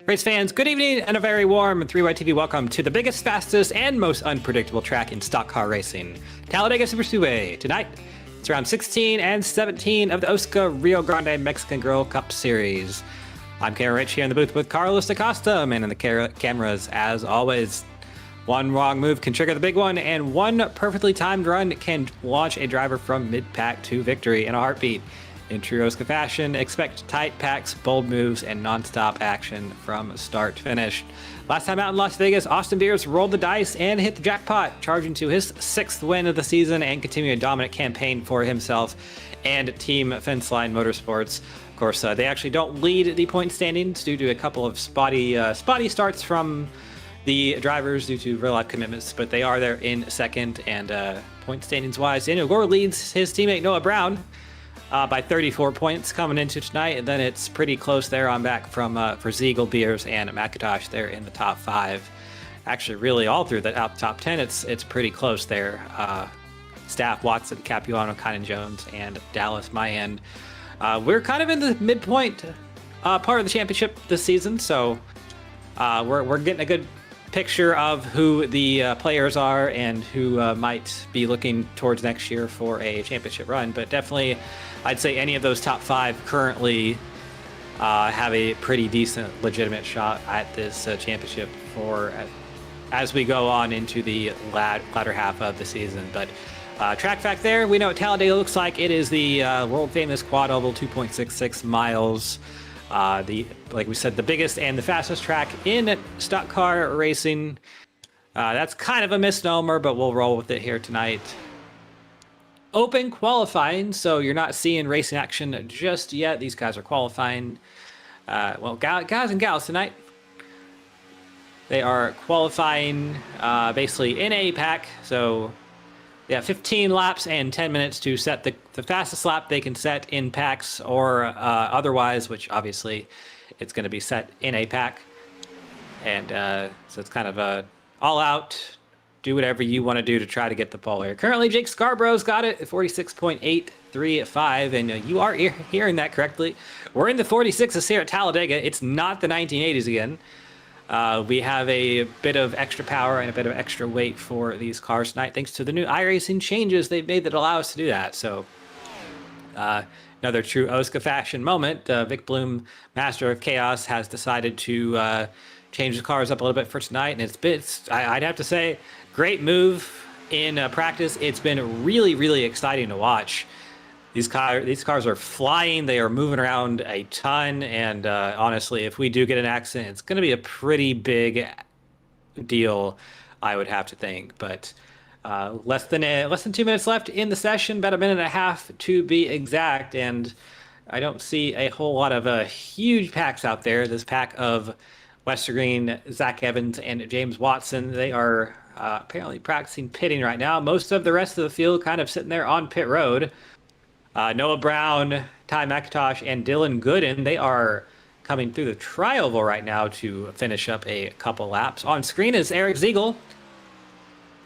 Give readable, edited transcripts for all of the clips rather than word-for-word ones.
Race fans, good evening and a very warm 3Y TV welcome to the biggest, fastest, and most unpredictable track in stock car racing, Talladega Superspeedway. Tonight, it's round 16 and 17 of the OSCA Rio Grande Mexican Girl Cup Series. I'm Cameron Rich here in the booth with Carlos Acosta, man in the cameras as always. One wrong move can trigger the big one, and one perfectly timed run can launch a driver from mid-pack to victory in a heartbeat. In true OSCA fashion, expect tight packs, bold moves, and non-stop action from start to finish. Last time out in Las Vegas, Austin Beers rolled the dice and hit the jackpot, charging to his 6th win of the season and continuing a dominant campaign for himself and Team Fenceline Motorsports. Of course, they actually don't lead the point standings due to a couple of spotty starts from the drivers due to real-life commitments, but they are there in second, and point standings-wise, Daniel Gore leads his teammate Noah Brown by 34 points coming into tonight, and then it's pretty close there on back from for Ziegel, Beers, and McIntosh there in the top 5. Actually, really all through the top 10, it's pretty close there. Staff, Watson, Capuano, Kynan Jones, and Dallas Mayan. We're kind of in the midpoint part of the championship this season, so we're getting a good picture of who the players are and who might be looking towards next year for a championship run. But definitely, I'd say any of those top 5 currently have a pretty decent, legitimate shot at this championship for as we go on into the latter half of the season. But track fact there, we know what Talladega looks like. It is the world famous quad oval, 2.66 miles. Like we said, the biggest and the fastest track in stock car racing. That's kind of a misnomer, but we'll roll with it here tonight. Open qualifying, so you're not seeing racing action just yet. These guys are qualifying. Well, guys and gals tonight, they are qualifying basically in a pack. So yeah, 15 laps and 10 minutes to set the fastest lap they can set in packs or otherwise, which obviously it's going to be set in a pack. And so it's kind of a all out, do whatever you want to do to try to get the pole here. Currently, Jake Scarborough's got it at 46.835, and you are hearing that correctly. We're in the 46s here at Talladega. It's not the 1980s again. We have a bit of extra power and a bit of extra weight for these cars tonight, thanks to the new iRacing changes they've made that allow us to do that. So another true OSCA fashion moment. Vic Bloom, Master of Chaos, has decided to change the cars up a little bit for tonight, and I'd have to say, great move in practice. It's been really, really exciting to watch. These cars are flying. They are moving around a ton, and honestly, if we do get an accident, it's going to be a pretty big deal, I would have to think. But less than 2 minutes left in the session, about a minute and a half to be exact, and I don't see a whole lot of huge packs out there. This pack of Westergreen, Zach Evans, and James Watson, they are apparently practicing pitting right now. Most of the rest of the field kind of sitting there on pit road. Noah Brown, Ty McIntosh, and Dylan Gooden, they are coming through the tri-oval right now to finish up a couple laps. On screen is Eric Ziegel.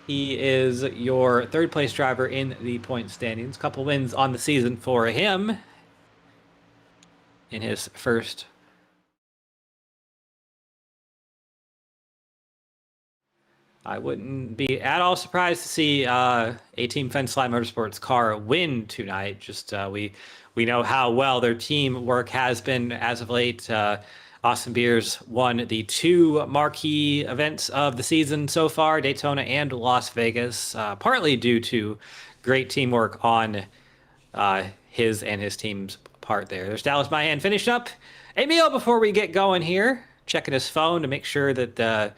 He is your 3rd place driver in the point standings. Couple wins on the season for him in his first. I wouldn't be at all surprised to see a Team Fenceline Motorsports car win tonight. Just we know how well their teamwork has been as of late. Austin Beers won the 2 marquee events of the season so far, Daytona and Las Vegas, partly due to great teamwork on his and his team's part there. There's Dallas Mayan finished up a meal before we get going here, checking his phone to make sure that the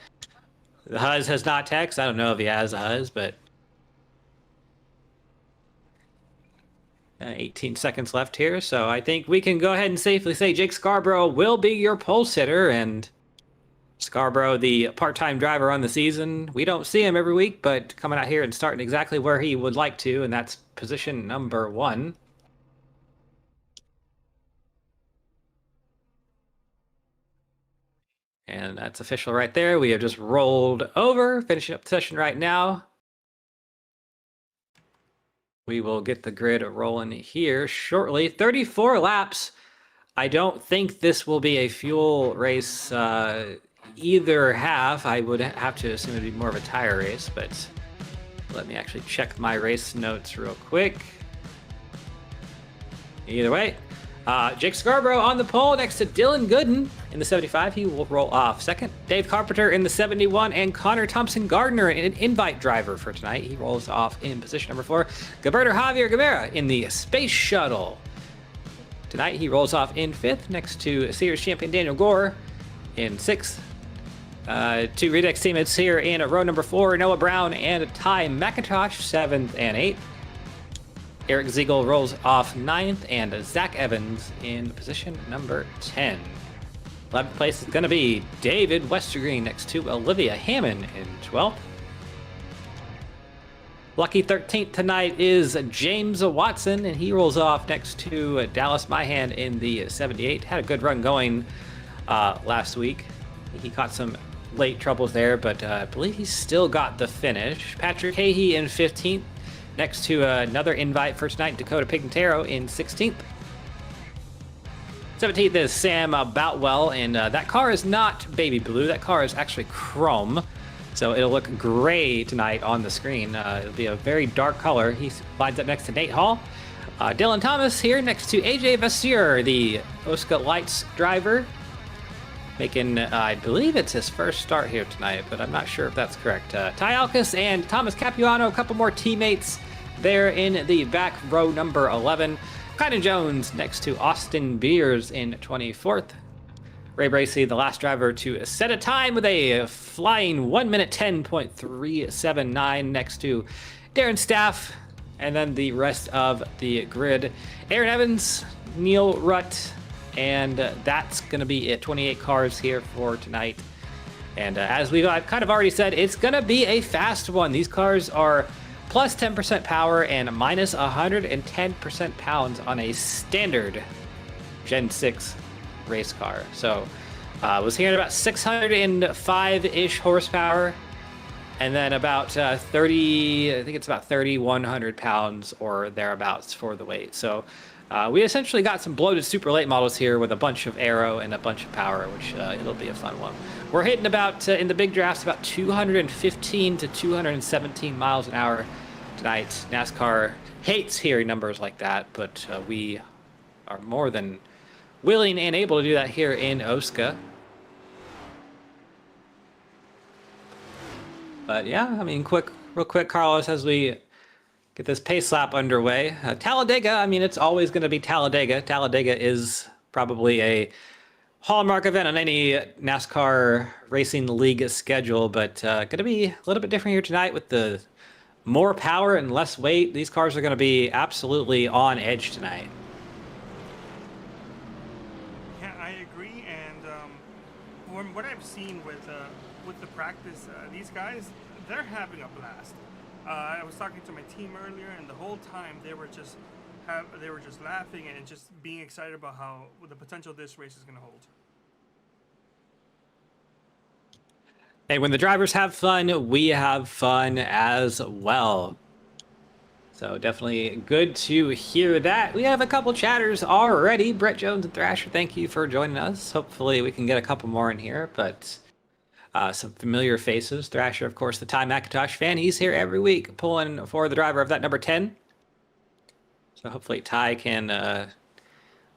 Huz has not texted. I don't know if he has a Huz, but 18 seconds left here. So I think we can go ahead and safely say Jake Scarborough will be your pole sitter. And Scarborough, the part-time driver on the season, we don't see him every week, but coming out here and starting exactly where he would like to, and that's position number 1. And that's official right there. We have just rolled over, finishing up the session right now. We will get the grid rolling here shortly. 34 laps I don't think this will be a fuel race either half. I would have to assume it'd be more of a tire race, but let me actually check my race notes real quick. Either way, Jake Scarborough on the pole next to Dylan Gooden in the 75. He will roll off second. Dave Carpenter in the 71, and Connor Thompson Gardner, an invite driver for tonight. He rolls off in position number 4. Gilberto Javier Guevara in the Space Shuttle. Tonight he rolls off in 5th next to Series champion Daniel Gore in 6th. Two Redux teammates here in row number 4, Noah Brown and Ty McIntosh, 7th and 8th. Eric Ziegel rolls off 9th, and Zach Evans in position number 10. 11th place is going to be David Westergreen next to Olivia Hammond in 12th. Lucky 13th tonight is James Watson, and he rolls off next to Dallas Myhan in the 78. Had a good run going last week. He caught some late troubles there, but I believe he still got the finish. Patrick Hahey in 15th, next to another invite for tonight, Dakota Pigantero in 16th. 17th is Sam Boutwell, and that car is not baby blue. That car is actually chrome, so it'll look gray tonight on the screen. It'll be a very dark color. He lines up next to Nate Hall. Dylan Thomas here next to AJ Vasseur, the OSCA Lights driver, making, I believe it's his first start here tonight, but I'm not sure if that's correct. Ty Alcus and Thomas Capuano, a couple more teammates there in the back row number 11. Kynan Jones next to Austin Beers in 24th. Ray Bracey, the last driver to set a time with a flying 1 minute 10.379 next to Darren Staff, and then the rest of the grid. Aaron Evans, Neil Rutt, and that's going to be it. 28 cars here for tonight. And as I've kind of already said, it's going to be a fast one. These cars are plus 10% power and minus 110% pounds on a standard Gen 6 race car. So I was hearing about 605-ish horsepower, and then about 3,100 pounds or thereabouts for the weight. So we essentially got some bloated super late models here with a bunch of aero and a bunch of power, which it'll be a fun one. We're hitting about, in the big drafts, about 215 to 217 miles an hour tonight. NASCAR hates hearing numbers like that, but we are more than willing and able to do that here in OSCA. But yeah, I mean, real quick, Carlos, as we get this pace lap underway. Talladega, I mean, it's always going to be Talladega. Talladega is probably a hallmark event on any NASCAR Racing League schedule, but going to be a little bit different here tonight with the more power and less weight. These cars are going to be absolutely on edge tonight. Yeah, I agree, and from what I've seen with the practice, these guys, they're having a blast. I was talking to my team earlier, and the whole time they were just laughing and just being excited about how the potential this race is going to hold. Hey, when the drivers have fun, we have fun as well. So definitely good to hear that. We have a couple chatters already. Brett Jones and Thrasher, thank you for joining us. Hopefully we can get a couple more in here, but some familiar faces. Thrasher, of course, the Ty McIntosh fan. He's here every week pulling for the driver of that number 10. So hopefully Ty can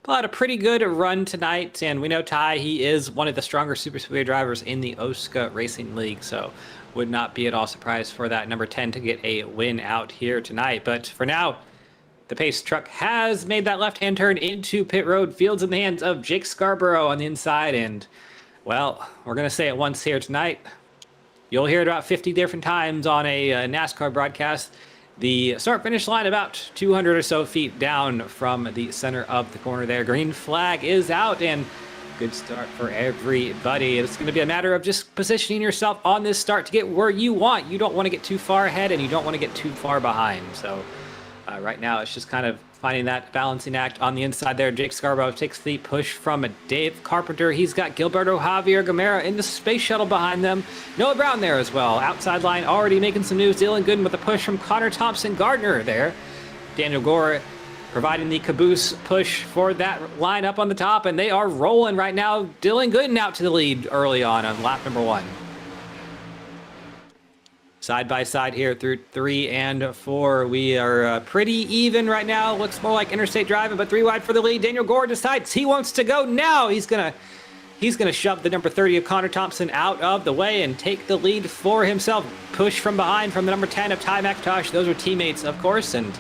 pull out a pretty good run tonight. And we know Ty, he is one of the stronger Super Speedway drivers in the OSCA Racing League. So would not be at all surprised for that number 10 to get a win out here tonight. But for now, the pace truck has made that left-hand turn into pit road. Fields in the hands of Jake Scarborough on the inside, and well, we're going to say it once here tonight. You'll hear it about 50 different times on a NASCAR broadcast. The start-finish line about 200 or so feet down from the center of the corner there. Green flag is out, and good start for everybody. It's going to be a matter of just positioning yourself on this start to get where you want. You don't want to get too far ahead, and you don't want to get too far behind. So right now it's just kind of finding that balancing act on the inside there. Jake Scarborough takes the push from Dave Carpenter. He's got Gilberto Javier Gamera in the space shuttle behind them. Noah Brown there as well. Outside line already making some news. Dylan Gooden with a push from Connor Thompson Gardner there. Daniel Gore providing the caboose push for that line up on the top, and they are rolling right now. Dylan Gooden out to the lead early on lap number 1. Side by side here through 3 and 4. We are pretty even right now. Looks more like interstate driving, but 3 wide for the lead. Daniel Gore decides he wants to go now. He's gonna shove the number 30 of Connor Thompson out of the way and take the lead for himself. Push from behind from the number 10 of Ty McIntosh. Those are teammates, of course, and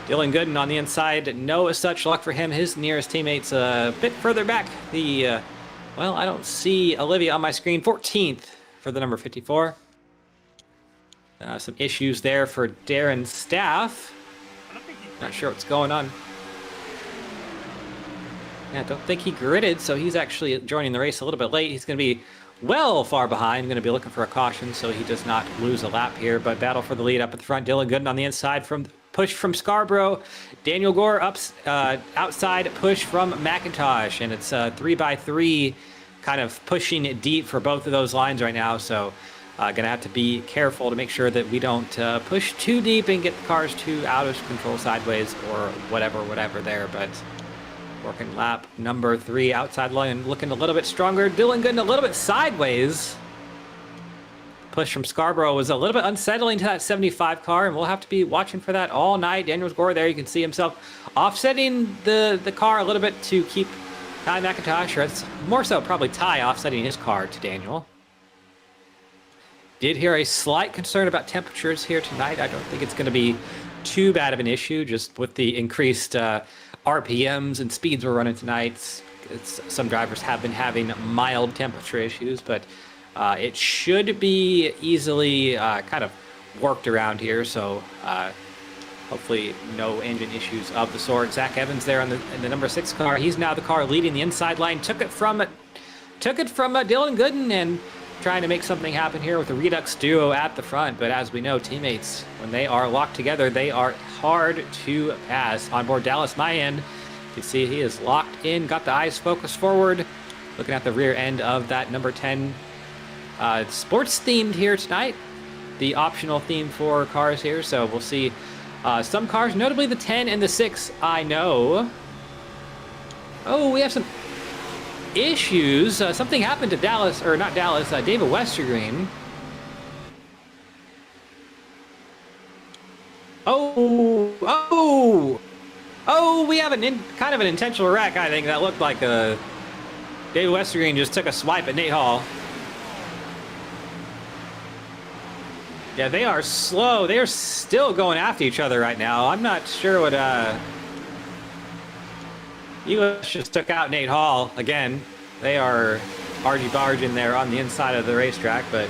Dylan Gooden on the inside. No such luck for him. His nearest teammates a bit further back. Well, I don't see Olivia on my screen. 14th for the number 54. Some issues there for Darren's staff. Not sure what's going on. Yeah, I don't think he gridded, so he's actually joining the race a little bit late. He's going to be well far behind. Going to be looking for a caution so he does not lose a lap here. But battle for the lead up at the front. Dylan Gooden on the inside from push from Scarborough. Daniel Gore outside push from McIntosh. And it's 3x3 kind of pushing deep for both of those lines right now. So gonna have to be careful to make sure that we don't push too deep and get the cars too out of control sideways or whatever there. But working lap number 3 outside line, looking a little bit stronger. Dylan Gooden a little bit sideways. Push from Scarborough was a little bit unsettling to that 75 car, and we'll have to be watching for that all night. Daniel Gore there, you can see himself offsetting the car a little bit to keep Ty McIntosh, or it's more so probably Ty offsetting his car to Daniel. Did hear a slight concern about temperatures here tonight. I don't think it's going to be too bad of an issue, just with the increased RPMs and speeds we're running tonight. Some drivers have been having mild temperature issues, but it should be easily kind of worked around here. So hopefully no engine issues of the sort. Zach Evans there in the number 6 car. He's now the car leading the inside line. Took it from Dylan Gooden and trying to make something happen here with the Redux duo at the front. But as we know, teammates, when they are locked together, they are hard to pass. On board Dallas Mayan, you can see he is locked in, got the eyes focused forward, looking at the rear end of that number 10. Sports themed here tonight, the optional theme for cars here. So we'll see some cars, notably the 10 and the 6, I know. Oh, we have some issues. Something happened to Dallas, or not Dallas, David Westergreen. Oh, we have kind of an intentional wreck, I think. That looked like David Westergreen just took a swipe at Nate Hall. Yeah, they are slow. They are still going after each other right now. I'm not sure what US just took out Nate Hall again. They are argy-barging there on the inside of the racetrack, but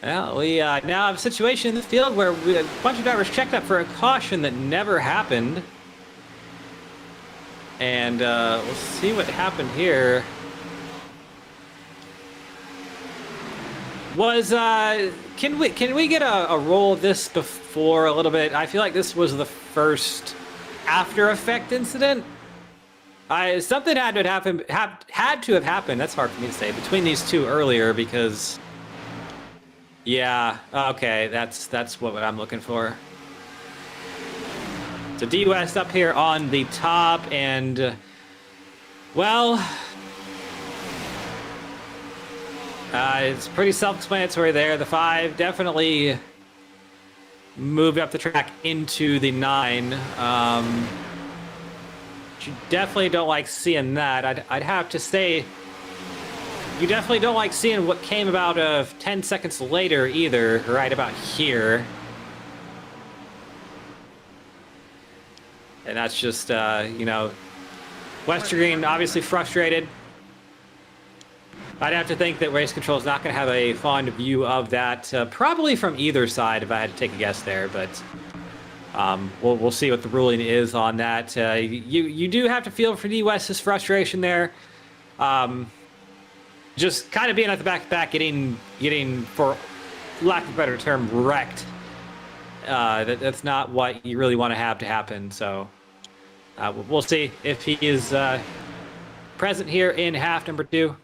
well, we now have a situation in the field where a bunch of drivers checked up for a caution that never happened, and we'll see what happened here. Was can we get a roll of this before a little bit? I feel like this was the first after effect incident. Something had to have happened. That's hard for me to say between these two earlier, because yeah, okay, that's what I'm looking for. So D West up here on the top, and well, it's pretty self-explanatory there. The 5 definitely moved up the track into the 9. You definitely don't like seeing that. I'd have to say you definitely don't like seeing what came about 10 seconds later either, right about here. And that's just, you know, Westergreen obviously frustrated. I'd have to think that race control is not going to have a fond view of that, probably from either side if I had to take a guess there, but we'll see what the ruling is on that. You do have to feel for D West's frustration there. Just kind of being at the back, getting, for lack of a better term, wrecked. That's not what you really want to have to happen, so we'll see if he is present here in half number 2.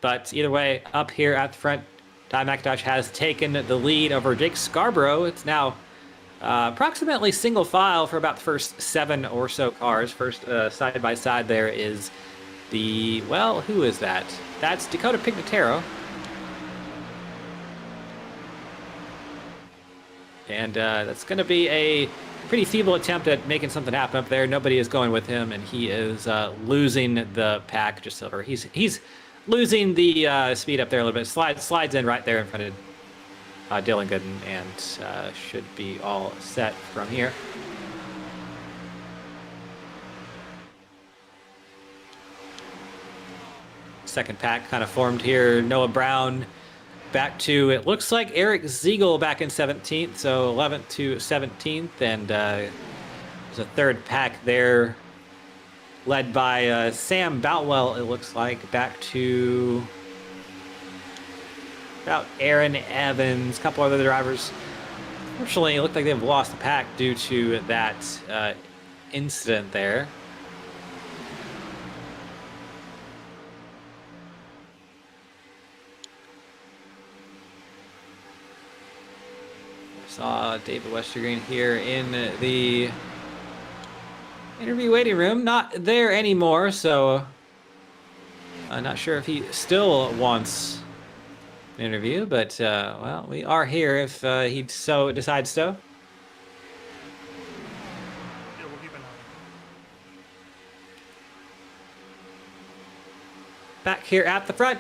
But either way, up here at the front, Ty McIntosh has taken the lead over Jake Scarborough. It's now approximately single file for about the first 7 or so cars. First side by side there is the, well, who is that? That's Dakota Pignataro. And that's going to be a pretty feeble attempt at making something happen up there. Nobody is going with him, and he is losing the pack just over. He's losing the speed up there a little bit. Slides in right there in front of Dylan Gooden, and should be all set from here. Second pack kind of formed here. Noah Brown back to, it looks like Eric Ziegel back in 17th, so 11th to 17th, and there's a third pack there led by Sam Boutwell, it looks like, back to about Aaron Evans, a couple other drivers. Fortunately, it looked like they've lost the pack due to that incident there. Saw David Westergreen here in the interview waiting room. Not there anymore, so I'm not sure if he still wants an interview, but well, we are here if he so decides so. Yeah, we'll keep an eye. Back here at the front.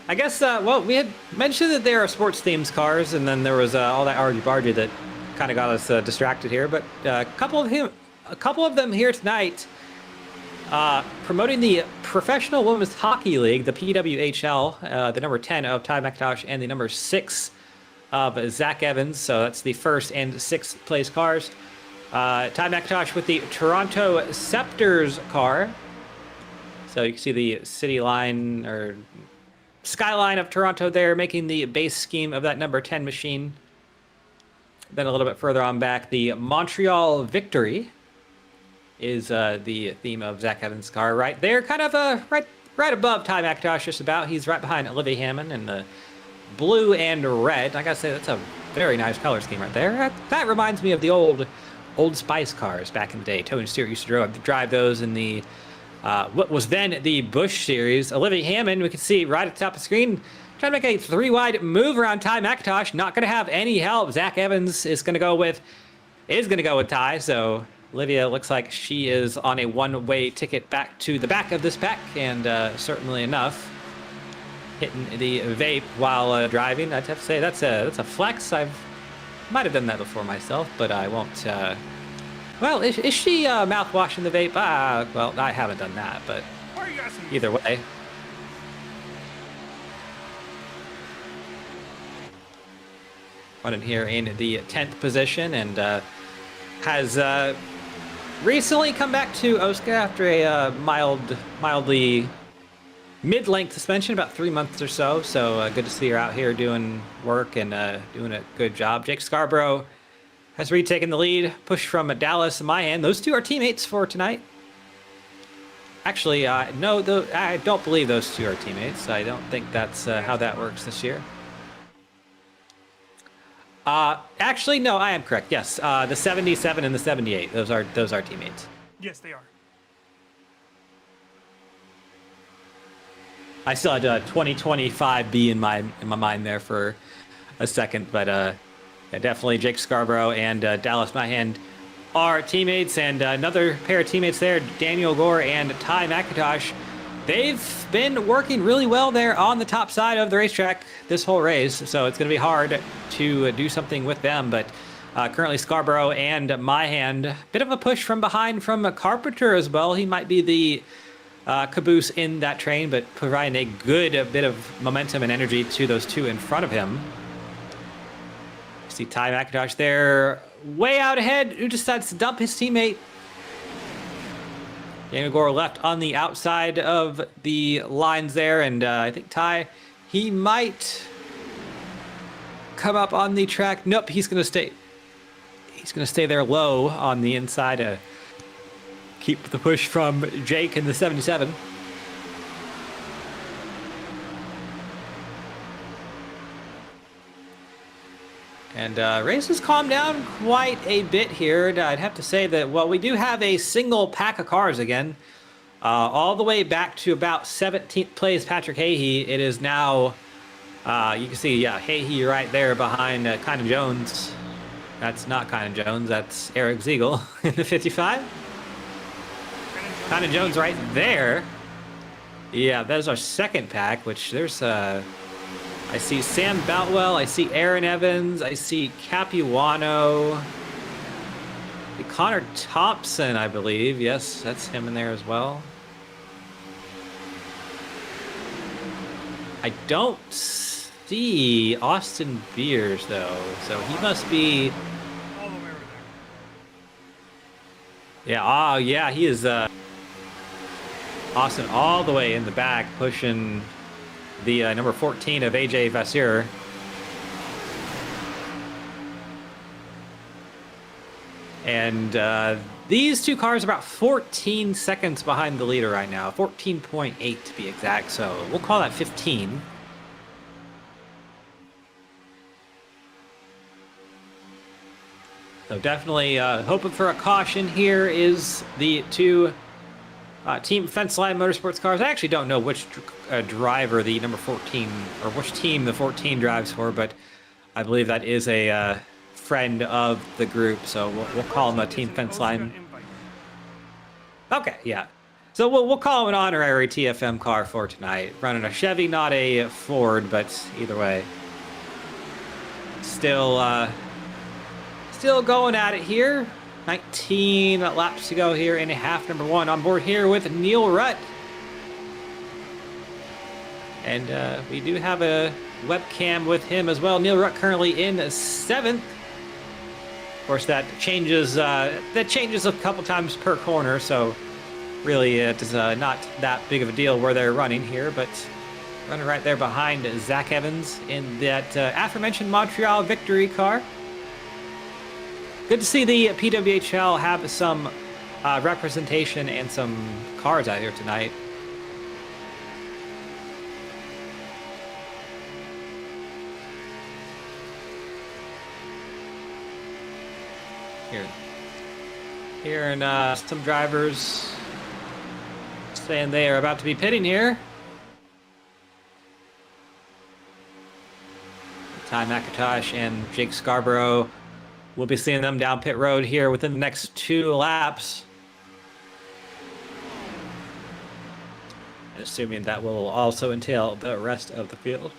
I guess, well, we had mentioned that there are sports themes cars, and then there was all that argy-bargy that kind of got us distracted here. But a couple of them here tonight, promoting the Professional Women's Hockey League, the PWHL, the number 10 of Ty McIntosh and the number 6 of Zach Evans. So that's the first and 6th place cars. Ty McIntosh with the Toronto Scepters car. So you can see the city line or skyline of Toronto there, making the base scheme of that number 10 machine. Then a little bit further on back, the Montreal Victory is the theme of Zach Evans' car right there, kind of right above Ty McIntosh, just about. He's right behind Olivia Hammond in the blue and red. I gotta say, that's a very nice color scheme right there. That reminds me of the old Spice cars back in the day. Tony Stewart used to drive those in the what was then the Busch Series. Olivia Hammond, we can see right at the top of the screen, trying to make a 3-wide move around Ty McIntosh. Not going to have any help. Zach Evans is going to go with Ty. So Olivia looks like she is on a one-way ticket back to the back of this pack, and certainly enough, hitting the vape while driving. I'd have to say that's a flex. Might have done that before myself, but I won't. Well, is she mouthwashing the vape? Well, I haven't done that, but Why are you asking me? either way. Running here in the 10th position, and has recently come back to OSCA after a mildly mid-length suspension, about 3 months or so. So good to see her out here doing work and doing a good job. Jake Scarborough has retaken the lead, push from Dallas and Mahan. Those two are teammates for tonight. Actually, no, I don't believe those two are teammates. I don't think that's how that works this year. Actually, no, I am correct. Yes, the 77 and the 78. Those are teammates. Yes, they are. I still had 2025B in my mind there for a second, but yeah, definitely Jake Scarborough and Dallas Mahan are teammates, and another pair of teammates there, Daniel Gore and Ty McIntosh. They've been working really well there on the top side of the racetrack this whole race, so it's going to be hard to do something with them. But currently Scarborough and Mahan, bit of a push from behind from Carpenter as well. He might be the caboose in that train, but providing a good bit of momentum and energy to those two in front of him. See Ty McIntosh there, way out ahead, who decides to dump his teammate. Daniel Gore left on the outside of the lines there, and I think Ty, he might come up on the track. Nope, he's going to stay. He's going to stay there low on the inside to keep the push from Jake in the 77. And race has calmed down quite a bit here. I'd have to say that, well, we do have a single pack of cars again. All the way back to about 17th place, Patrick Hahey. It is now, you can see, yeah, Hahey right there behind Kynan Jones. That's not Kynan Jones, that's Eric Ziegel in the 55. Kynan Jones right there. Yeah, that is our second pack, which there's, I see Sam Boutwell, I see Aaron Evans, I see Capuano. Connor Thompson, I believe. Yes, that's him in there as well. I don't see Austin Beers, though, so he must be... All the way over there. Yeah, oh, yeah, he is, Austin all the way in the back, pushing the number 14 of AJ Vasseur. And these two cars are about 14 seconds behind the leader right now. 14.8 to be exact, so we'll call that 15. So definitely hoping for a caution here is the two Team Fenceline Motorsports cars. I actually don't know which driver the number 14, or which team the 14 drives for, but I believe that is a... friend of the group, so we'll call him a Team Fenceline. Okay, yeah. So we'll call him an honorary TFM car for tonight. Running a Chevy, not a Ford, but either way. Still going at it here. 19 laps to go here in a half. Number one on board here with Neil Rutt. And we do have a webcam with him as well. Neil Rutt currently in 7th. Of course, that changes a couple times per corner, so really it's not that big of a deal where they're running here, but running right there behind Zach Evans in that aforementioned Montreal Victory car. Good to see the PWHL have some representation and some cars out here tonight. Here and some drivers saying they are about to be pitting here. Ty McIntosh and Jake Scarborough, we'll be seeing them down pit road here within the next 2 laps. Assuming that will also entail the rest of the field.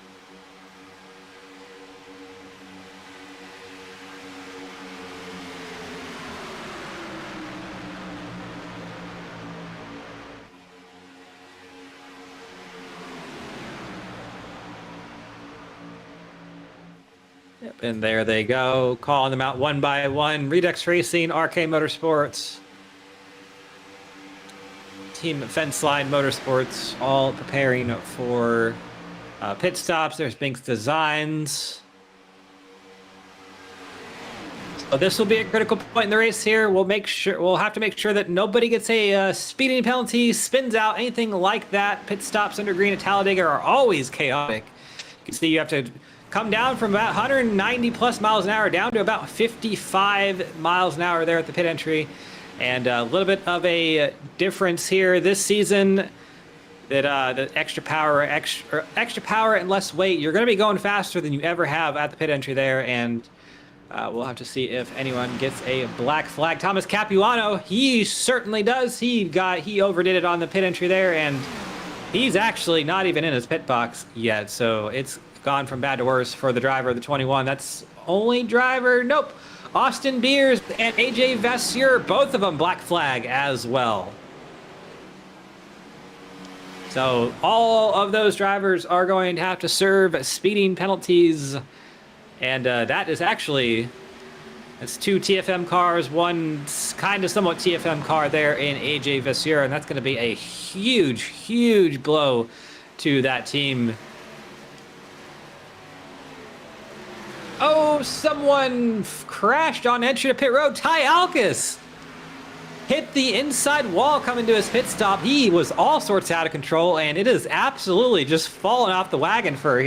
Yep, and there they go, calling them out one by one. Redux Racing, RK Motorsports, Team Fenceline Motorsports, all preparing for pit stops. There's Binks Designs. So this will be a critical point in the race here. We'll have to make sure that nobody gets a speeding penalty, spins out, anything like that. Pit stops under green at Talladega are always chaotic. You can see you have to come down from about 190 plus miles an hour down to about 55 miles an hour there at the pit entry. And a little bit of a difference here this season, that the extra power and less weight, you're going to be going faster than you ever have at the pit entry there. And we'll have to see if anyone gets a black flag. Thomas Capuano, he certainly does. He overdid it on the pit entry there, and he's actually not even in his pit box yet. So it's gone from bad to worse for the driver of the 21. That's only driver, nope. Austin Beers and AJ Vasseur, both of them black flag as well. So all of those drivers are going to have to serve speeding penalties. And that is actually, it's 2 TFM cars, one kind of somewhat TFM car there in AJ Vasseur. And that's going to be a huge, huge blow to that team. Oh, someone crashed on entry to pit road. Ty Alkus hit the inside wall coming to his pit stop. He was all sorts out of control, and it is absolutely just falling off the wagon for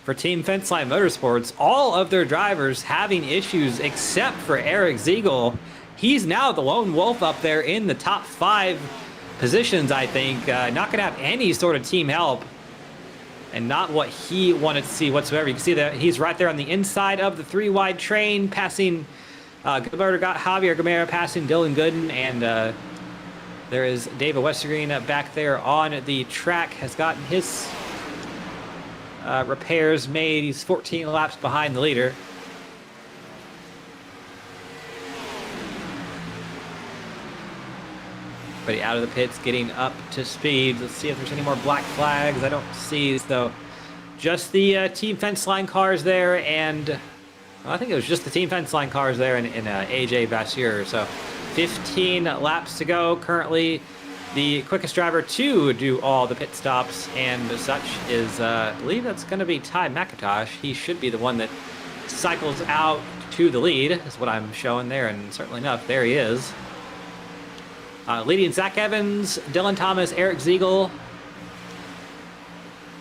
for Team Fenceline Motorsports. All of their drivers having issues except for Eric Ziegel. He's now the lone wolf up there in the top 5 positions, I think. Not going to have any sort of team help. And not what he wanted to see whatsoever. You can see that he's right there on the inside of the 3-wide train, passing Javier Gamera, passing Dylan Gooden, and there is David Westergreen back there on the track, has gotten his repairs made. He's 14 laps behind the leader. Everybody out of the pits, getting up to speed. Let's see if there's any more black flags. I don't see, so just the Team Fenceline cars there, and well, I think it was just the Team Fenceline cars there in AJ Vasseur. So 15 laps to go. Currently, the quickest driver to do all the pit stops and such is, I believe that's going to be Ty McIntosh. He should be the one that cycles out to the lead, is what I'm showing there, and certainly enough, there he is. Leading Zach Evans, Dylan Thomas, Eric Ziegel,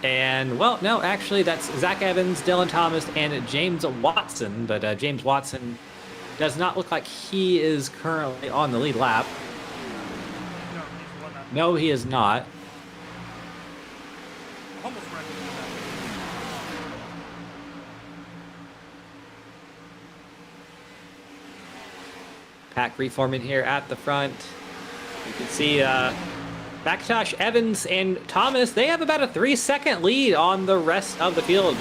and, well, no, actually, that's Zach Evans, Dylan Thomas, and James Watson, but James Watson does not look like he is currently on the lead lap. No, he is not. Almost right. Pack reforming here at the front. You can see McIntosh, Evans, and Thomas, they have about a 3-second lead on the rest of the field.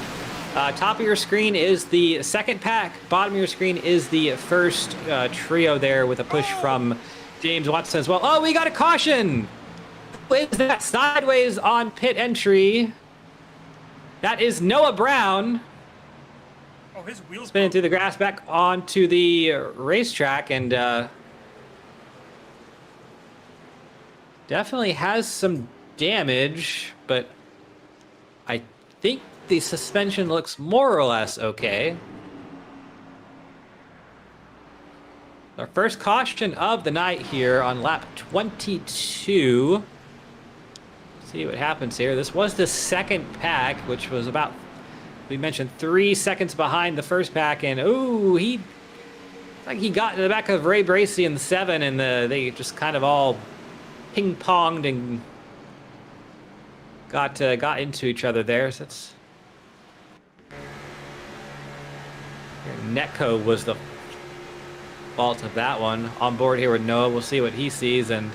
Top of your screen is the second pack. Bottom of your screen is the first trio there with a push from James Watson as well. Oh, we got a caution! What is that? Sideways on pit entry. That is Noah Brown. Oh, his wheels spinning through the grass back onto the racetrack, and definitely has some damage, but I think the suspension looks more or less okay. Our first caution of the night here on lap 22. See what happens here. This was the second pack, which was about, we mentioned, 3 seconds behind the first pack, and ooh, he got in the back of Ray Bracey in the 7, and they just kind of all ping-ponged and got into each other there. So that's Netco was the fault of that one. On board here with Noah, we'll see what he sees, and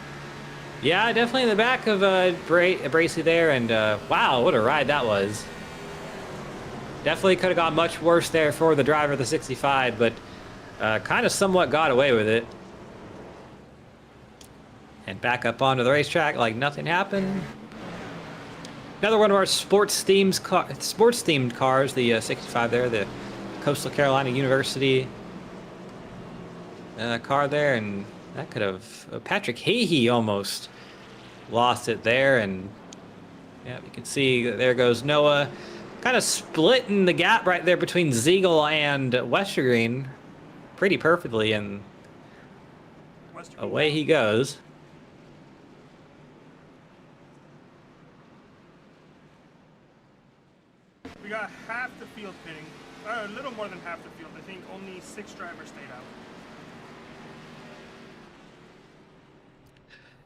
yeah, definitely in the back of Bracey there, and wow, what a ride that was. Definitely could have gone much worse there for the driver of the 65, but kind of somewhat got away with it. And back up onto the racetrack like nothing happened. Another one of our sports-themed cars, the 65 there, the Coastal Carolina University car there, and that could have, Patrick Hahey almost lost it there, and yeah, you can see there goes Noah, kind of splitting the gap right there between Ziegel and Westergreen pretty perfectly, and away he goes. We got half the field pitting, a little more than half the field. I think only 6 drivers stayed out.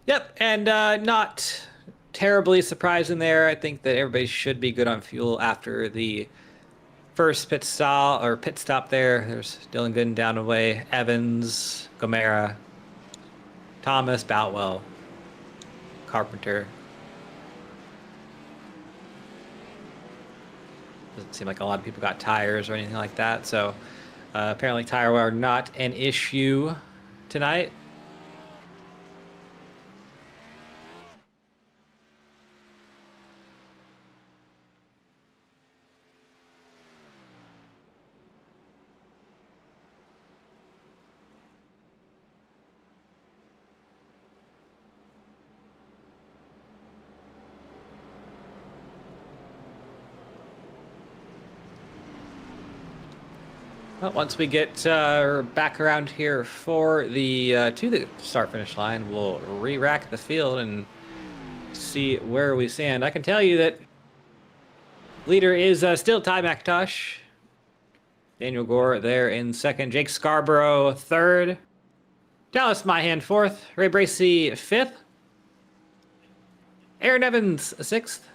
Yep, and not terribly surprising there. I think that everybody should be good on fuel after the first pit stop there. There's Dylan Gooden down away, Evans, Gomera, Thomas, Boutwell, Carpenter. Doesn't seem like a lot of people got tires or anything like that, so apparently tire wear not an issue tonight. Well, once we get back around here for the to the start-finish line, we'll re-rack the field and see where we stand. I can tell you that Leader is still Ty McIntosh. Daniel Gore there in second. Jake Scarborough third. Dallas Myhan fourth. Ray Bracey fifth. Aaron Evans sixth.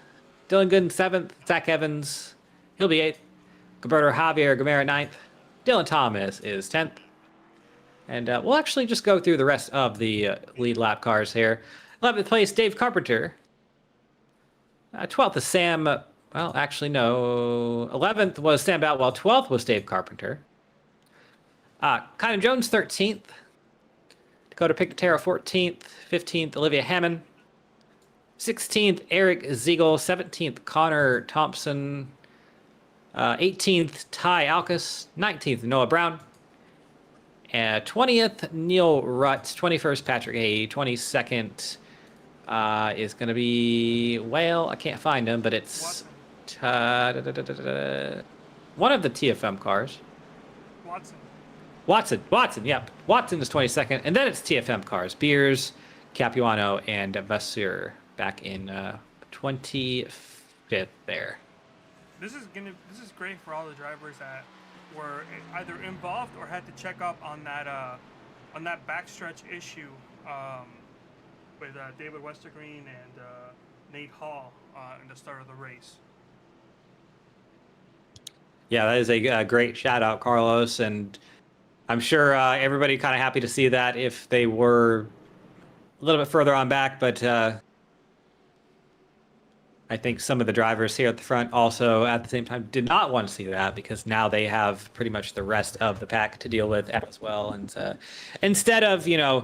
Dylan Gooden seventh. Zach Evans, he'll be eighth. Gilberto Javier Gamera ninth. Dylan Thomas is 10th. And we'll actually just go through the rest of the lead lap cars here. 11th place, Dave Carpenter. 12th is Sam. Well, actually, no. 11th was Sam Boutwell. 12th was Dave Carpenter. Kynan Jones, 13th. Dakota Picatero, 14th. 15th, Olivia Hammond. 16th, Eric Ziegel. 17th, Connor Thompson. 18th, Ty Alkus. 19th, Noah Brown. 20th, Neil Rutz. 21st, Patrick Hay. 22nd is going to be, well, I can't find him, but it's one of the TFM cars. Watson, yep. Watson is 22nd. And then it's TFM cars. Beers, Capuano, and Vasseur back in 25th there. This is great for all the drivers that were either involved or had to check up on that backstretch issue with David Westergreen and Nate Hall in the start of the race. Yeah, that is a great shout out, Carlos, and I'm sure everybody kind of happy to see that if they were a little bit further on back, but I think some of the drivers here at the front also at the same time did not want to see that because now they have pretty much the rest of the pack to deal with as well. And instead of, I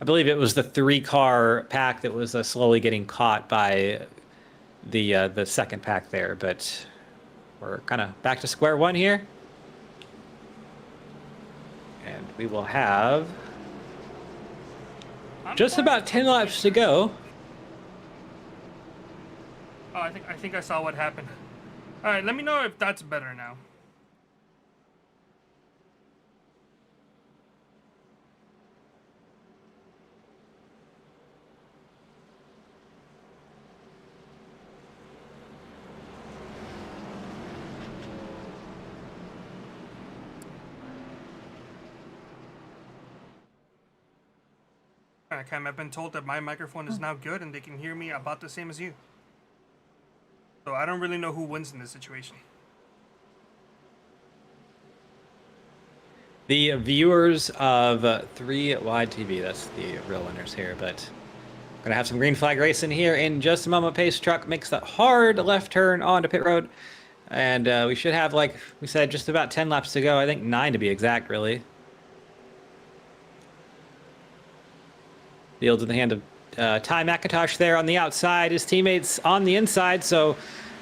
believe it was the 3-car pack that was slowly getting caught by the second pack there, but we're kind of back to square one here. And we will have just about 10 laps to go. Oh, I think I saw what happened. All right, let me know if that's better now. All right, Cam, I've been told that my microphone is now good and they can hear me about the same as you. So I don't really know who wins in this situation. The viewers of 3 Wide TV, that's the real winners here, but going to have some green flag racing here in just a moment. Pace truck makes that hard left turn onto pit road. And we should have, like we said, just about 10 laps to go. I think 9 to be exact, really. Fields in the hand of Ty McIntosh there on the outside, his teammates on the inside. So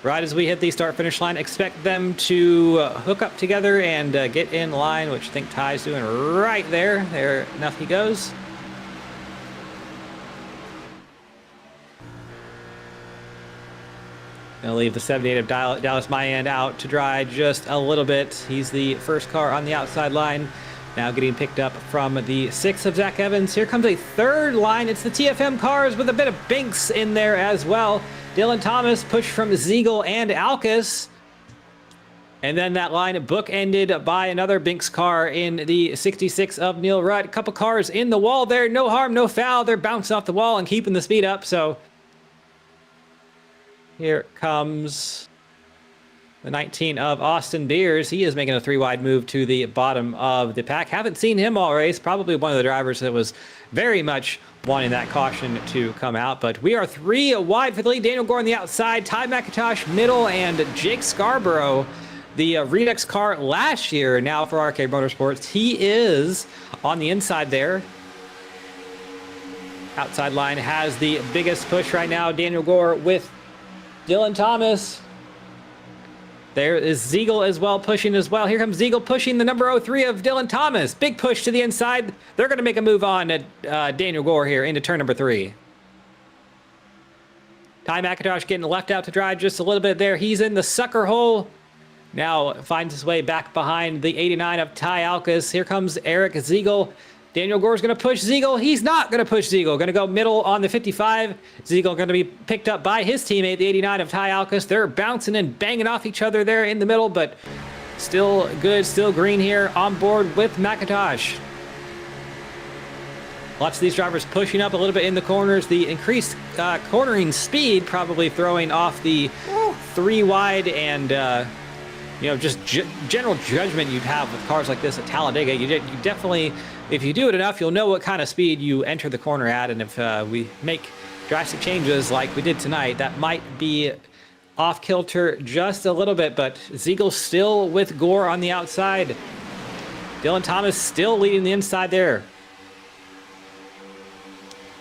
right as we hit the start finish line, expect them to hook up together and get in line, which I think Ty's doing right there. There, enough he goes. Gonna leave the 78 of Dallas Myhan out to dry just a little bit. He's the first car on the outside line. Now getting picked up from the 6 of Zach Evans. Here comes a third line. It's the TFM cars with a bit of Binks in there as well. Dylan Thomas pushed from Ziegel and Alkus. And then that line bookended by another Binks car in the 66 of Neil Rutt. A couple cars in the wall there. No harm, no foul. They're bouncing off the wall and keeping the speed up. So here comes the 19 of Austin Beers. He is making a 3-wide move to the bottom of the pack. Haven't seen him all race. Probably one of the drivers that was very much wanting that caution to come out. But we are 3 wide for the lead. Daniel Gore on the outside. Ty McIntosh middle. And Jake Scarborough, the Redux car last year, now for Arcade Motorsports. He is on the inside there. Outside line has the biggest push right now. Daniel Gore with Dylan Thomas. There is Ziegel as well, pushing as well. Here comes Ziegel pushing the number 03 of Dylan Thomas. Big push to the inside. They're going to make a move on Daniel Gore here into turn number 3. Ty McIntosh getting left out to dry just a little bit there. He's in the sucker hole. Now finds his way back behind the 89 of Ty Alkus. Here comes Eric Ziegel Daniel Gore's going to push Ziegel. He's not going to push Ziegel. Going to go middle on the 55. Ziegel going to be picked up by his teammate, the 89 of Ty Alkus. They're bouncing and banging off each other there in the middle, but still good, still green here on board with McIntosh. Lots of these drivers pushing up a little bit in the corners. The increased cornering speed probably throwing off the 3 wide and just general judgment you'd have with cars like this at Talladega. You definitely, if you do it enough, you'll know what kind of speed you enter the corner at. And if we make drastic changes like we did tonight, that might be off kilter just a little bit. But Ziegel still with Gore on the outside. Dylan Thomas still leading the inside there.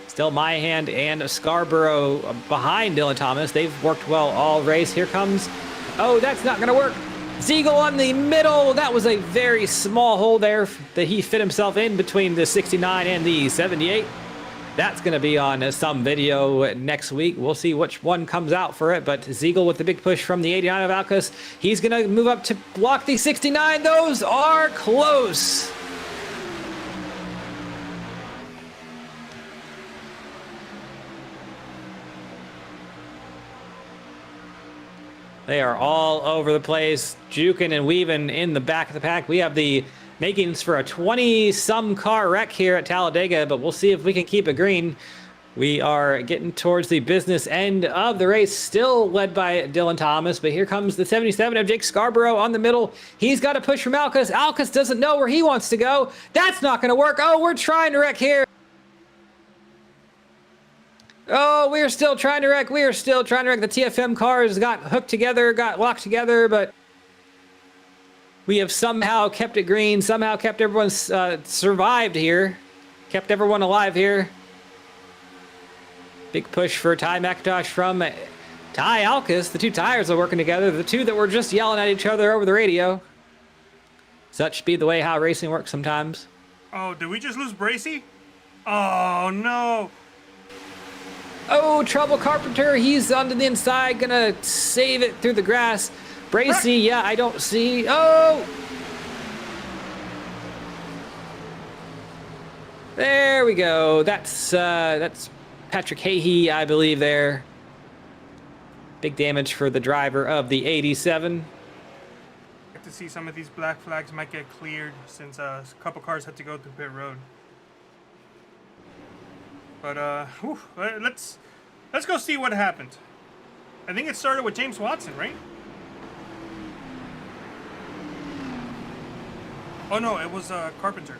Still Myhand and Scarborough behind Dylan Thomas. They've worked well all race. Here comes, oh, that's not going to work. Ziegel on the middle. That was a very small hole there that he fit himself in between the 69 and the 78. That's going to be on some video next week. We'll see which one comes out for it. But Ziegel with the big push from the 89 of Alkus. He's going to move up to block the 69. Those are close. They are all over the place, juking and weaving in the back of the pack. We have the makings for a 20-some car wreck here at Talladega, but we'll see if we can keep it green. We are getting towards the business end of the race, still led by Dylan Thomas, but here comes the 77 of Jake Scarborough on the middle. He's got a push from Alkus. Alkus doesn't know where he wants to go. That's not going to work. Oh, we're trying to wreck here. Oh, we are still trying to wreck. We are still trying to wreck. The TFM cars got hooked together, got locked together, but we have somehow kept it green, somehow kept everyone survived here, kept everyone alive here. Big push for Ty McIntosh from Ty Alkus. The two tires are working together, the two that were just yelling at each other over the radio. Such be the way how racing works sometimes. Oh, did we just lose Bracy? Oh, no. Oh, Trouble Carpenter, he's onto the inside, gonna save it through the grass. Bracy, yeah, I don't see. Oh! There we go. That's Patrick Hahey, I believe there. Big damage for the driver of the 87. Get to see some of these black flags might get cleared since a couple cars had to go through pit road. But let's go see what happened. I think it started with James Watson, right? Oh no, it was Carpenter.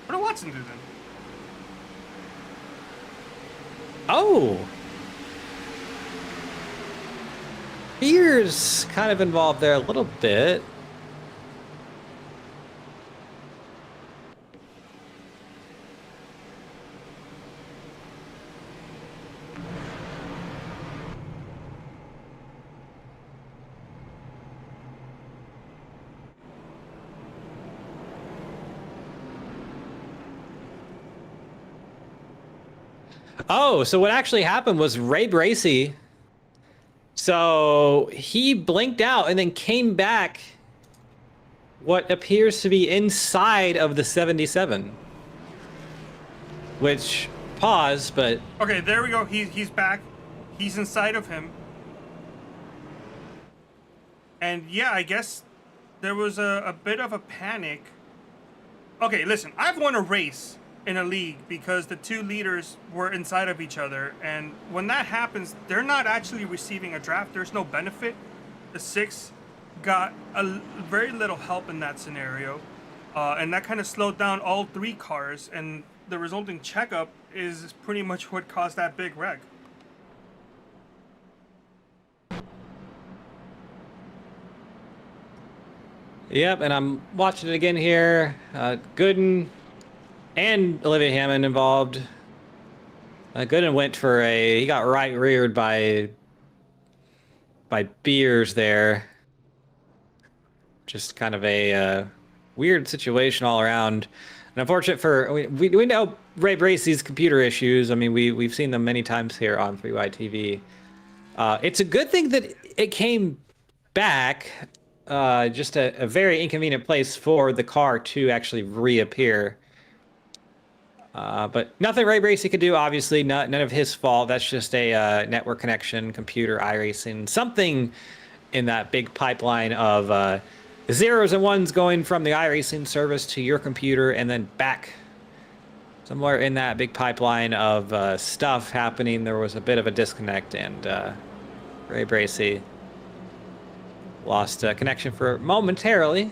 What did Watson do then? Oh, Beers kind of involved there a little bit. Oh, so what actually happened was Ray Bracy. So he blinked out and then came back what appears to be inside of the 77. Which, pause, but... Okay, there we go. He's back. He's inside of him. And yeah, I guess there was a bit of a panic. Okay, listen, I've won a race in a league because the two leaders were inside of each other, and when that happens, they're not actually receiving a draft. There's no benefit. The 6 got very little help in that scenario, and that kind of slowed down all 3 cars, and the resulting checkup is pretty much what caused that big wreck. Yep, and I'm watching it again here. Gooden and Olivia Hammond involved. Gooden went for he got right reared by Beers there. Just kind of a weird situation all around. And unfortunate for, we know Ray Bracy's computer issues. I mean, we've seen them many times here on 3Y TV. It's a good thing that it came back. Just a very inconvenient place for the car to actually reappear. But nothing Ray Bracey could do, obviously, none of his fault. That's just a network connection, computer, iRacing, something in that big pipeline of zeros and ones going from the iRacing service to your computer and then back. Somewhere in that big pipeline of stuff happening, there was a bit of a disconnect, and Ray Bracey lost connection for momentarily.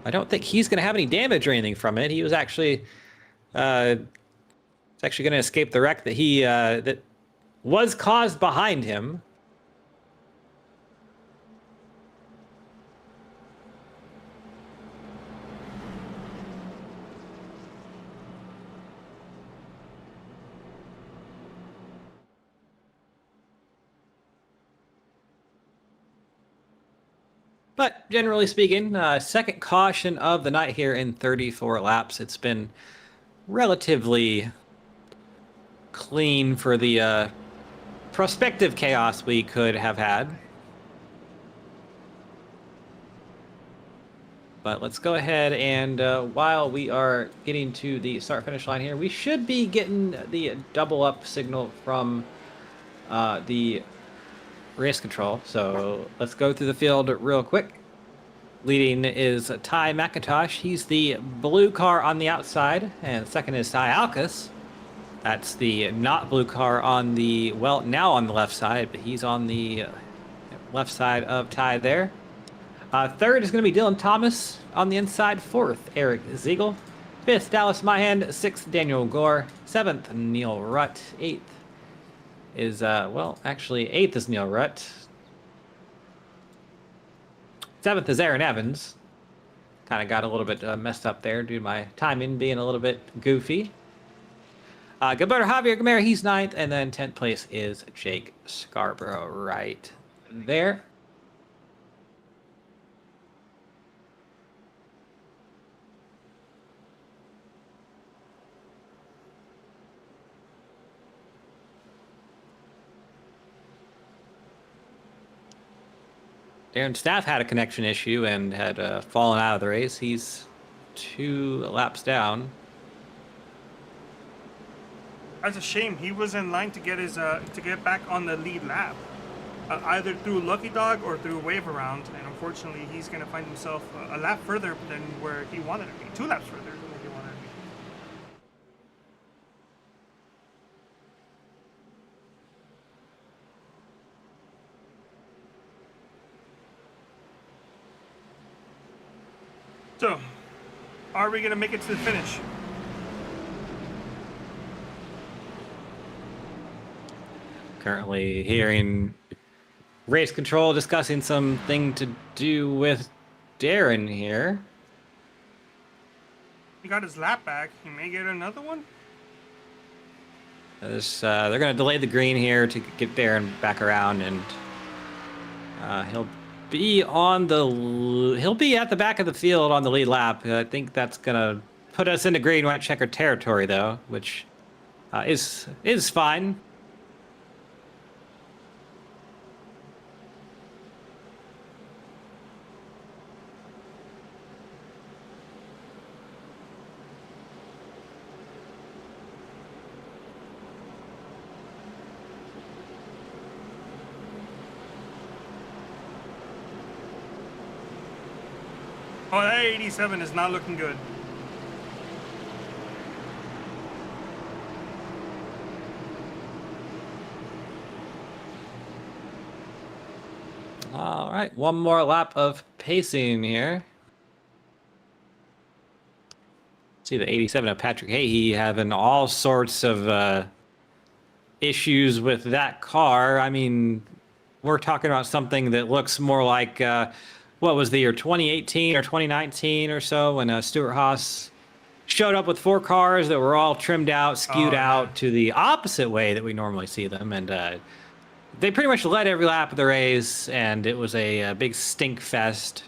I don't think he's going to have any damage or anything from it. He was actually, it's actually going to escape the wreck that he that was caused behind him. But generally speaking, second caution of the night here in 34 laps. It's been relatively clean for the prospective chaos we could have had. But let's go ahead and while we are getting to the start-finish line here, we should be getting the double-up signal from the race control. So let's go through the field real quick. Leading is Ty McIntosh. He's the blue car on the outside, and second is Ty Alkus. That's the not blue car on the, well, now on the left side, but he's on the left side of Ty there. Third is going to be Dylan Thomas on the inside. Fourth, Eric Ziegel. Fifth, Dallas Myhand. Sixth, Daniel Gore. Seventh, Neil Rutt. Eighth is, well, actually, eighth is Neil Rutt. Seventh is Aaron Evans. Kind of got a little bit messed up there due to my timing being a little bit goofy. Gilberto Javier Gamera, he's ninth. And then 10th place is Jake Scarborough right there. Darren Staff had a connection issue and had fallen out of the race. He's 2 laps down. That's a shame. He was in line to get his to get back on the lead lap, either through Lucky Dog or through Wave Around. And unfortunately, he's going to find himself a lap further than where he wanted to be. 2 laps further than where he wanted to be. So, are we going to make it to the finish? Currently hearing race control discussing something to do with Darren here. He got his lap back. He may get another one. They're going to delay the green here to get Darren back around, and he'll be at the back of the field on the lead lap. I think that's going to put us into green white checker territory, though, which is fine. Oh, that 87 is not looking good. All right, one more lap of pacing here. See the 87 of Patrick Hahey having all sorts of issues with that car. I mean, we're talking about something that looks more like what was the year, 2018 or 2019 or so, when Stuart Haas showed up with 4 cars that were all trimmed out, skewed out to the opposite way that we normally see them. And they pretty much led every lap of the race, and it was a big stink fest.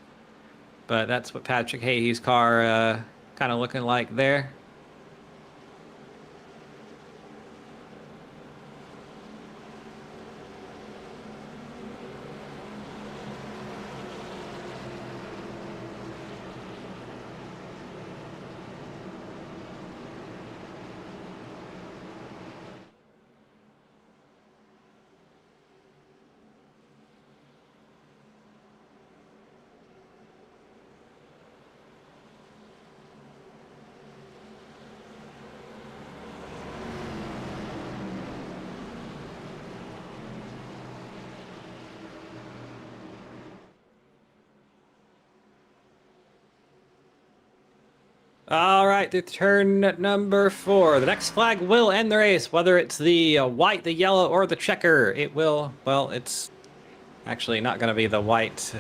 But that's what Patrick Hahey's car kind of looking like there. All right, to turn number 4. The next flag will end the race, whether it's the white, the yellow, or the checker. It will, well, it's actually not going to be the white.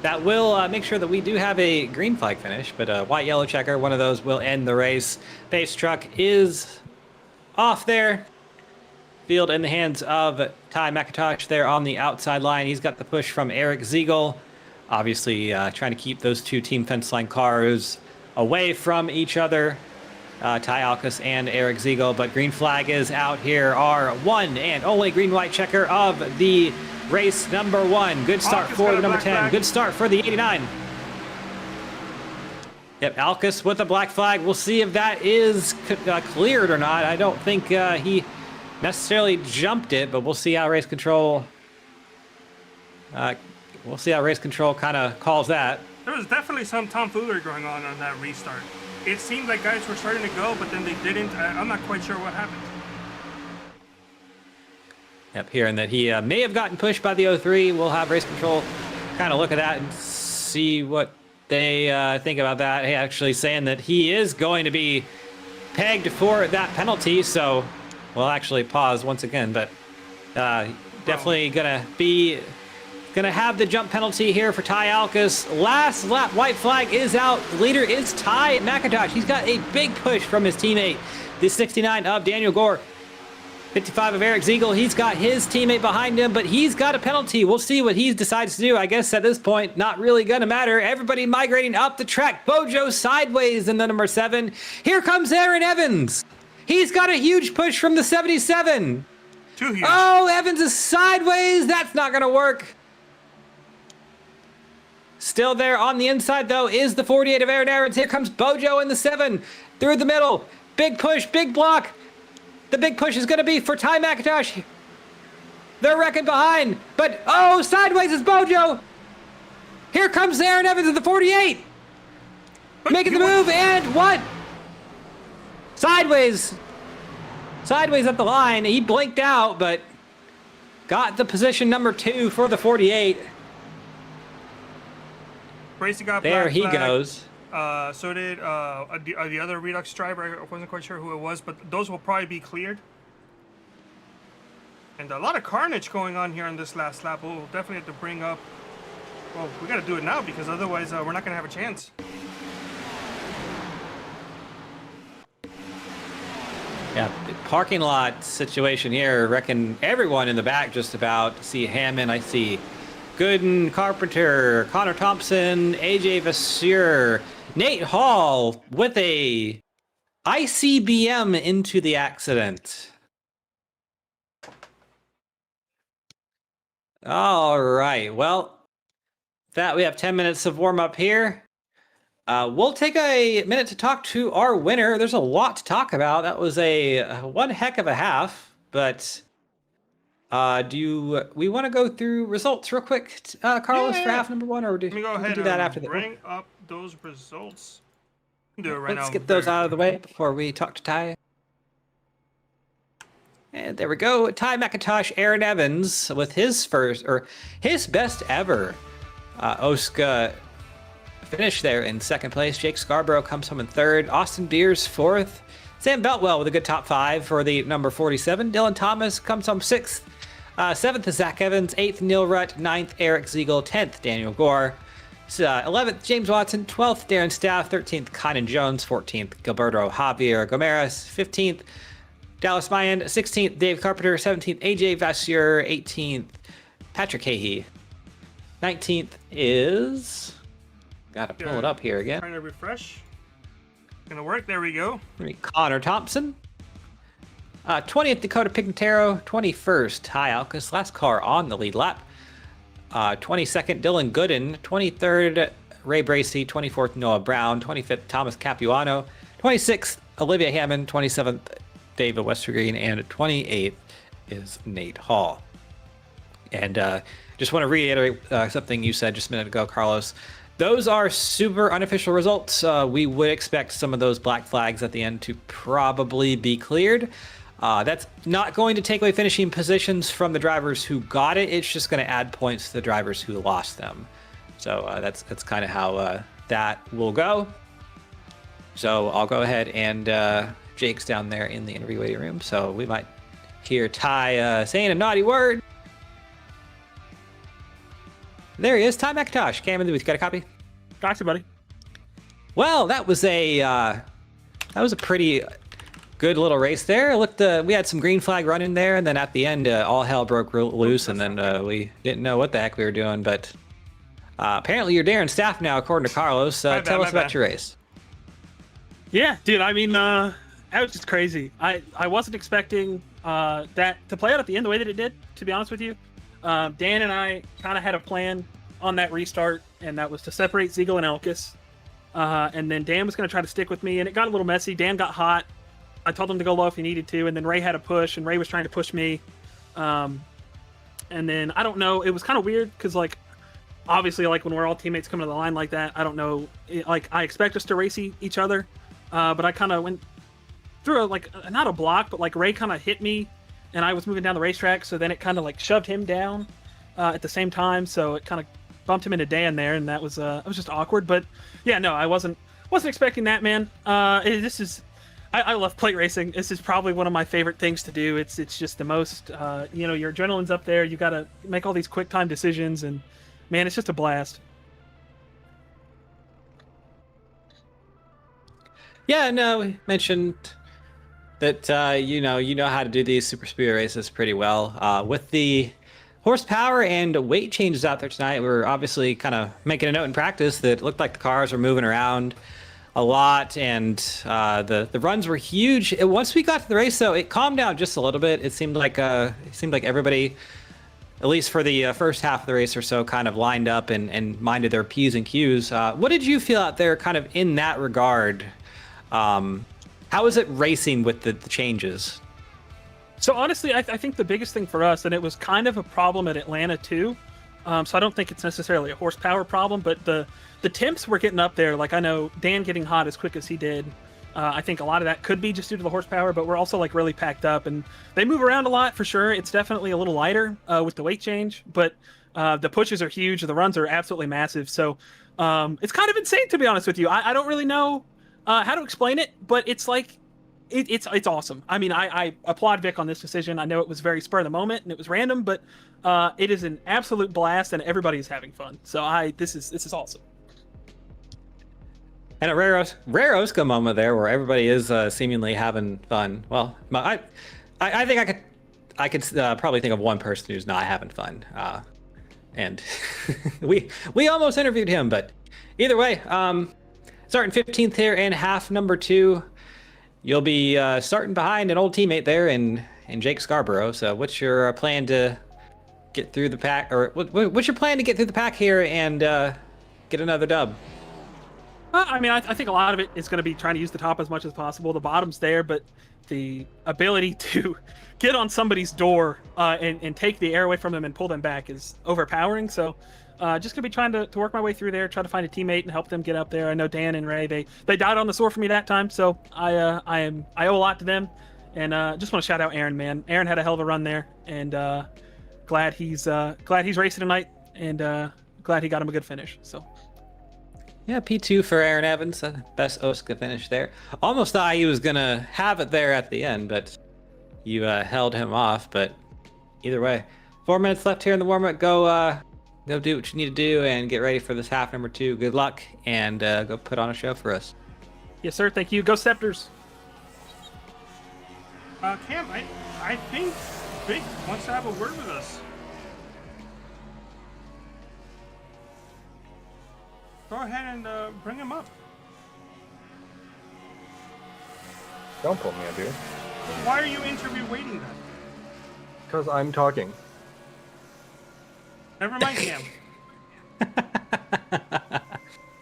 That will make sure that we do have a green flag finish, but a white, yellow checker, one of those will end the race. Pace truck is off there. Field in the hands of Ty McIntosh there on the outside line. He's got the push from Eric Ziegel. Obviously, trying to keep those two team fence line cars away from each other, Ty Alkus and Eric Ziegel, but green flag is out here. Our one and only green-white checker of the race, number 1. Good start for the number 10. Flag. Good start for the 89. Yep, Alkus with a black flag. We'll see if that is cleared or not. I don't think he necessarily jumped it, but we'll see how race control. We'll see how race control kind of calls that. There was definitely some tomfoolery going on that restart. It seemed like guys were starting to go, but then they didn't. I'm not quite sure what happened. Yep, hearing that he may have gotten pushed by the 03. We'll have race control kind of look at that and see what they think about that. Hey, actually saying that he is going to be pegged for that penalty, so we'll actually pause once again, but definitely gonna have the jump penalty here for Ty Alkus. Last lap, white flag is out. The leader is Ty McIntosh. He's got a big push from his teammate, the 69 of Daniel Gore. 55 of Eric Ziegel. He's got his teammate behind him, but he's got a penalty. We'll see what he decides to do. I guess at this point, not really gonna matter. Everybody migrating up the track. Bojo sideways in the number 7. Here comes Aaron Evans. He's got a huge push from the 77. Too huge. Oh, Evans is sideways. That's not gonna work. Still there on the inside, though, is the 48 of Aaron Aarons. Here comes Bojo in the 7. Through the middle. Big push, big block. The big push is going to be for Ty McIntosh. They're wrecking behind. But, oh, sideways is Bojo. Here comes Aaron Evans in the 48. Making the move, and what? Sideways. Sideways at the line. He blinked out, but got the position number 2 for the 48. Bracy got there he flag. Goes. So did the other Redux driver. I wasn't quite sure who it was, but those will probably be cleared. And a lot of carnage going on here on this last lap. We'll definitely have to bring up. Well, we got to do it now because otherwise we're not going to have a chance. Yeah, parking lot situation here. I reckon everyone in the back just about. See Hammond. I see Gooden, Carpenter, Connor Thompson, AJ Vasseur, Nate Hall with a ICBM into the accident. All right, well, that we have 10 minutes of warm up here. We'll take a minute to talk to our winner. There's a lot to talk about. That was one heck of a half, but we want to go through results real quick, Carlos, for half number 1, or do we do that after the bring up those results? Do it right now. Let's get those out of the way before we talk to Ty. And there we go. Ty McIntosh, Aaron Evans with his best ever OSCA finish there in 2nd place. Jake Scarborough comes home in 3rd. Austin Beers 4th. Sam Beltwell with a good top 5 for the number 47. Dylan Thomas comes home 6th. 7th is Zach Evans. 8th, Neil Rutt. 9th, Eric Ziegel. 10th, Daniel Gore. 11th, James Watson. 12th, Darren Staff. 13th, Kynan Jones. 14th, Gilberto Javier Gomeras. 15th, Dallas Mayan. 16th, Dave Carpenter. 17th, AJ Vasseur. 18th, Patrick Hahey. 19th is... Gotta pull it up here again. Trying to refresh. Gonna work. There we go. Connor Thompson. 20th, Dakota Pignataro. 21st, Ty Alkus. Last car on the lead lap. 22nd, Dylan Gooden. 23rd, Ray Bracy. 24th, Noah Brown. 25th, Thomas Capuano. 26th, Olivia Hammond. 27th, David Westergreen. And 28th is Nate Hall. And just want to reiterate something you said just a minute ago, Carlos. Those are super unofficial results. We would expect some of those black flags at the end to probably be cleared. That's not going to take away finishing positions from the drivers who got it. It's just going to add points to the drivers who lost them. So that's kind of how that will go. So I'll go ahead and Jake's down there in the interview waiting room. So we might hear Ty saying a naughty word. There he is, Ty McIntosh. Cam in the booth. Got a copy? Gotcha, buddy. Well, that was a pretty good little race there. We had some green flag running there, and then at the end, all hell broke loose, and then we didn't know what the heck we were doing. But apparently, you're Darren's staff now, according to Carlos. Tell us about your race. Yeah, dude. I mean, that was just crazy. I wasn't expecting that to play out at the end the way that it did. To be honest with you, Dan and I kind of had a plan on that restart, and that was to separate Ziegel and Elkis. And then Dan was going to try to stick with me, and it got a little messy. Dan got hot. I told him to go low if he needed to, and then Ray had a push, and Ray was trying to push me. And then, I don't know, it was kind of weird, because, like, obviously, like, when we're all teammates coming to the line like that, I don't know, I expect us to race each other, but I kind of went through, not a block, but, like, Ray kind of hit me, and I was moving down the racetrack, so then it kind of, like, shoved him down at the same time, so it kind of bumped him into Dan there, and that was just awkward. But yeah, no, I wasn't expecting that, man. I love plate racing. This is probably one of my favorite things to do. It's just the most, your adrenaline's up there. You got to make all these quick time decisions, and man, it's just a blast. Yeah, no, we mentioned that you know how to do these super speed races pretty well. With the horsepower and weight changes out there tonight, we were obviously kind of making a note in practice that it looked like the cars were moving around a lot, and the runs were huge. Once we got to the race, though, it calmed down just a little bit. It seemed like everybody, at least for the first half of the race or so, kind of lined up and minded their P's and Q's. What did you feel out there kind of in that regard? How is it racing with the changes? So honestly, I think the biggest thing for us, and it was kind of a problem at Atlanta too, so I don't think it's necessarily a horsepower problem, but the temps were getting up there. Like, I know Dan getting hot as quick as he did, I think a lot of that could be just due to the horsepower, but we're also, like, really packed up, and they move around a lot for sure. It's definitely a little lighter with the weight change, but the pushes are huge. The runs are absolutely massive. So it's kind of insane, to be honest with you. I don't really know how to explain it, but it's like, it's awesome. I mean, I applaud Vic on this decision. I know it was very spur of the moment and it was random, but it is an absolute blast and everybody's having fun. So this is awesome. And a rare OSCA moment there where everybody is seemingly having fun. Well, I think I could probably think of one person who's not having fun. And we almost interviewed him, but either way, starting 15th here in half number 2. You'll be starting behind an old teammate there in Jake Scarborough. So what's your plan to get through the pack, or what's your plan to get through the pack here and get another dub? I mean, I think a lot of it is going to be trying to use the top as much as possible. The bottom's there, but the ability to get on somebody's door and take the air away from them and pull them back is overpowering. So just gonna be trying to work my way through there, try to find a teammate and help them get up there. I know Dan and Ray, they died on the sword for me that time, so I owe a lot to them. And just want to shout out Aaron, man. Aaron had a hell of a run there, and glad he's racing tonight, and glad he got him a good finish. So yeah, P2 for Aaron Evans, best OSCA finish there. Almost thought he was gonna have it there at the end, but you held him off. But either way, 4 minutes left here in the warm-up. Go do what you need to do and get ready for this half number 2. Good luck, and go put on a show for us. Yes, sir. Thank you. Go Scepters. Cam, I think Vic wants to have a word with us. Go ahead and bring him up. Don't pull me up here. Why are you interview waiting then? Because I'm talking. Never mind, Cam.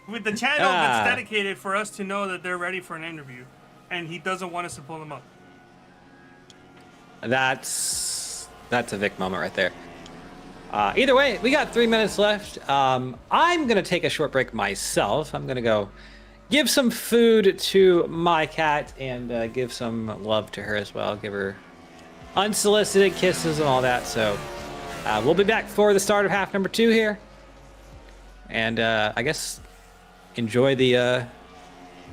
With the channel that's dedicated for us to know that they're ready for an interview, and he doesn't want us to pull them up. That's a Vic moment right there. Either way, we got 3 minutes left. I'm gonna take a short break myself. I'm gonna go give some food to my cat and give some love to her as well. Give her unsolicited kisses and all that. So we'll be back for the start of half number 2 here. And I guess enjoy the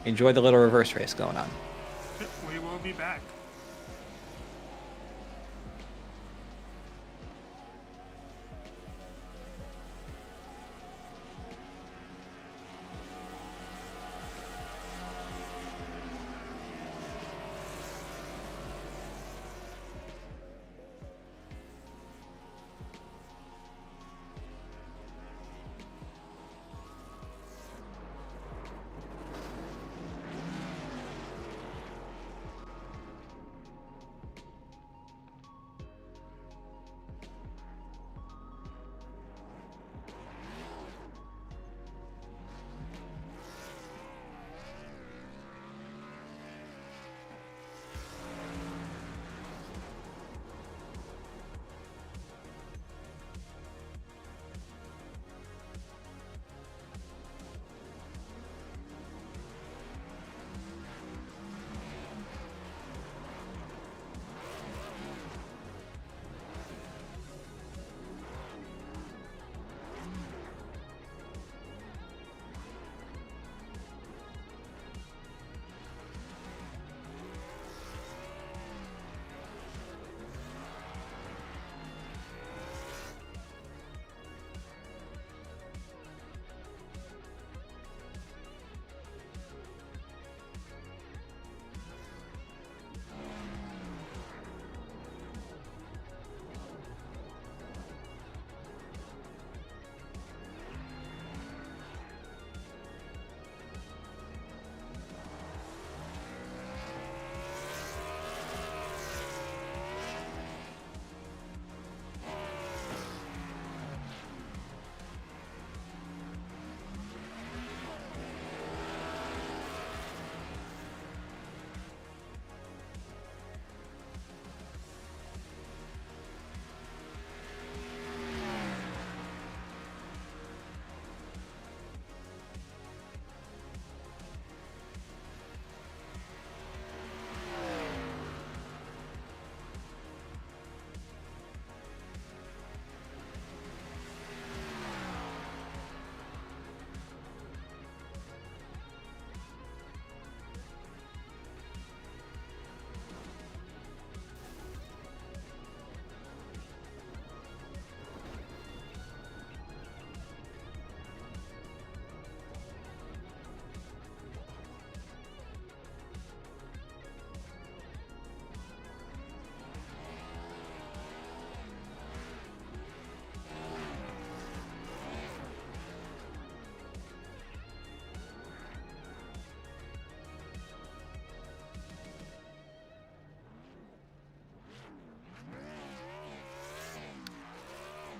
enjoy the little reverse race going on. We will be back.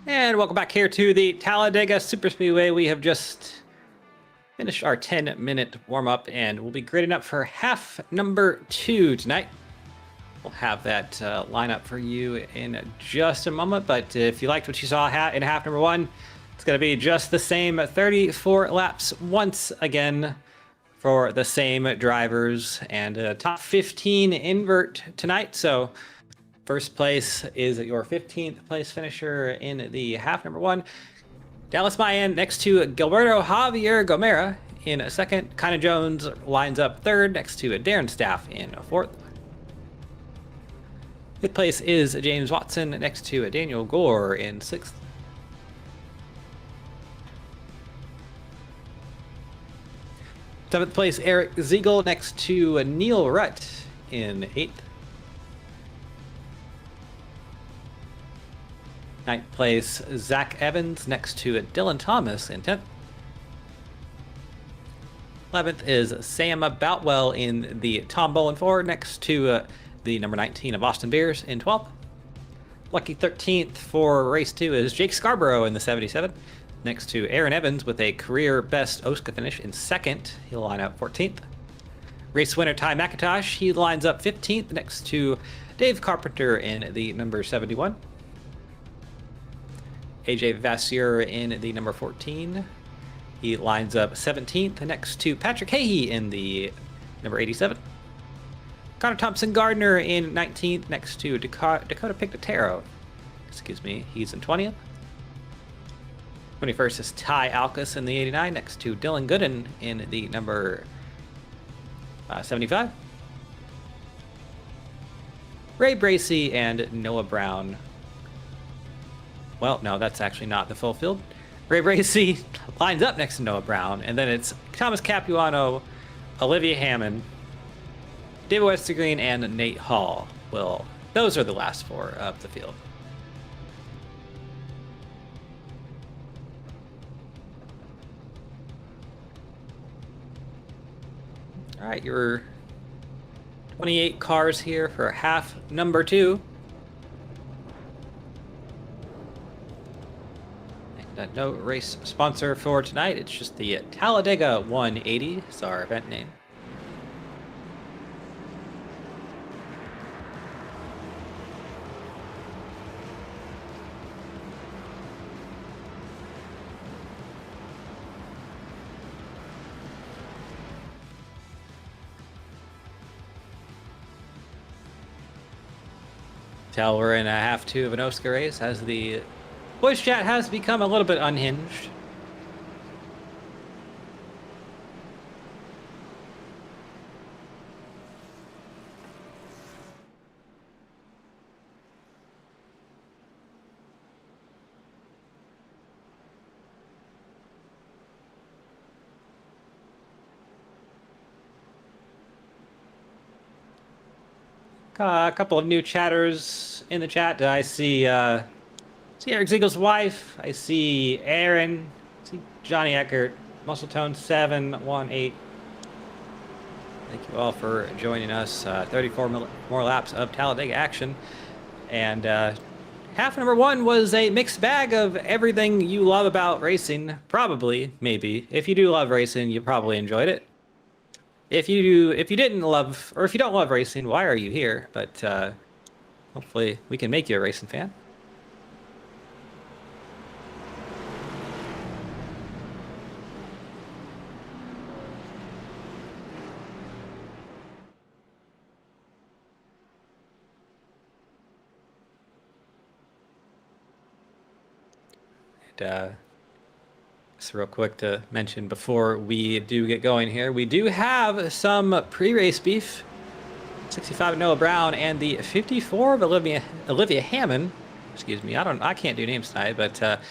And welcome back here to the Talladega Superspeedway. We have just finished our 10-minute warm-up, and we'll be grading up for half number 2 tonight. We'll have that lineup for you in just a moment, but if you liked what you saw in half number 1, it's going to be just the same 34 laps once again for the same drivers, and top 15 invert tonight. So first place is your 15th place finisher in the half number 1. Dallas Mayan next to Gilberto Javier Gomera in second. Kyna Jones lines up third next to Darren Staff in fourth. Fifth place is James Watson next to Daniel Gore in sixth. Seventh place, Eric Ziegel next to Neil Rutt in eighth. Ninth place, Zach Evans next to Dylan Thomas in 10th. 11th is Sam Boutwell in the Tom Bolin 4 next to the number 19 of Austin Beers in 12th. Lucky 13th for race 2 is Jake Scarborough in the 77 next to Aaron Evans with a career best OSCA finish in 2nd. He'll line up 14th. Race winner Ty McIntosh, he lines up 15th next to Dave Carpenter in the number 71. AJ Vasseur in the number 14. He lines up 17th next to Patrick Hahey in the number 87. Connor Thompson Gardner in 19th next to Dakota Pictatero. Excuse me, he's in 20th. 21st is Ty Alkus in the 89 next to Dylan Gooden in the number 75. Ray Bracey and Noah Brown. Well, no, that's actually not the full field. Ray Bracey lines up next to Noah Brown, and then it's Thomas Capuano, Olivia Hammond, David Westergreen, and Nate Hall. Well, those are the last four of the field. All right, your 28 cars here for half number 2. And no race sponsor for tonight. It's just the Talladega 180 is our event name. Tell we're in a half 2 of an OSCA race as the voice chat has become a little bit unhinged. A couple of new chatters in the chat. I see Eric Ziegel's wife. I see Aaron. I see Johnny Eckert. Muscletone 718. Thank you all for joining us. 34 more laps of Talladega action. And half number 1 was a mixed bag of everything you love about racing. Probably, maybe. If you do love racing, you probably enjoyed it. If you didn't love, or if you don't love racing, why are you here? But hopefully we can make you a racing fan. And just real quick to mention before we do get going here, we do have some pre-race beef. 65 of Noah Brown and the 54 of Olivia Hammond. Excuse me, I can't do names tonight, but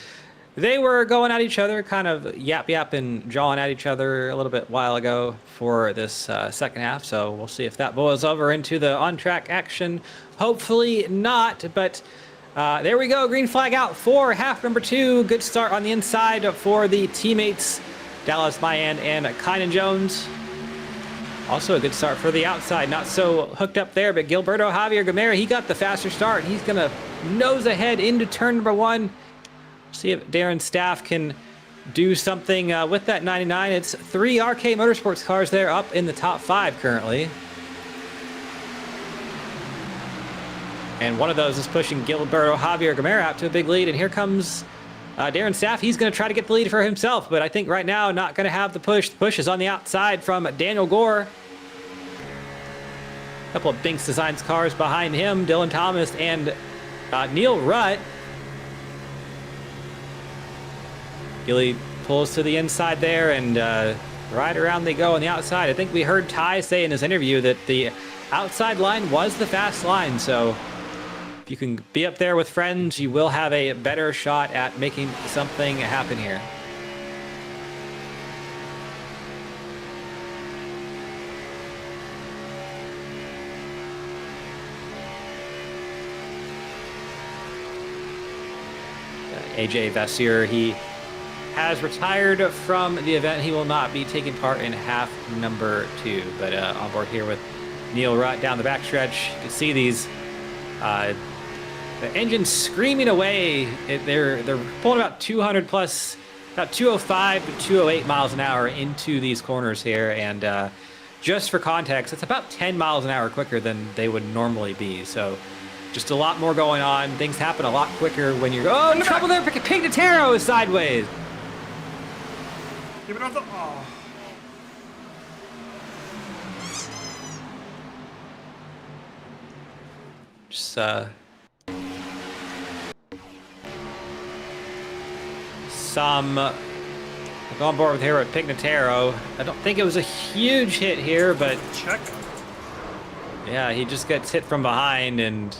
they were going at each other, kind of yapping, jawing at each other a little bit while ago for this second half. So we'll see if that boils over into the on-track action. Hopefully not, but there we go. Green flag out for half number 2. Good start on the inside for the teammates, Dallas Mayan and Kynan Jones. Also a good start for the outside. Not so hooked up there, but Gilberto Javier Gamera, he got the faster start. He's going to nose ahead into turn number 1. See if Darren's staff can do something with that 99. It's 3 RK Motorsports cars there up in the top 5 currently. And one of those is pushing Gilberto Javier Gamera out to a big lead. And here comes Darren Staff. He's going to try to get the lead for himself, but I think right now not going to have the push. The push is on the outside from Daniel Gore. A couple of Binks Designs cars behind him, Dylan Thomas and Neil Rutt. Gilly pulls to the inside there, and right around they go on the outside. I think we heard Ty say in his interview that the outside line was the fast line, so if you can be up there with friends, you will have a better shot at making something happen here. AJ Vasseur, he has retired from the event. He will not be taking part in half number 2, but on board here with Neil Rutt down the backstretch. You can see these the engines screaming away. They're pulling about 200 plus, about 205 to 208 miles an hour into these corners here. And just for context, it's about 10 miles an hour quicker than they would normally be. So just a lot more going on. Things happen a lot quicker when you're, oh, trouble there. Pig Notaro is sideways. Give it off the, oh. Just some Go on board with here with Pignataro. I don't think it was a huge hit here, but Check. yeah, he just gets hit from behind and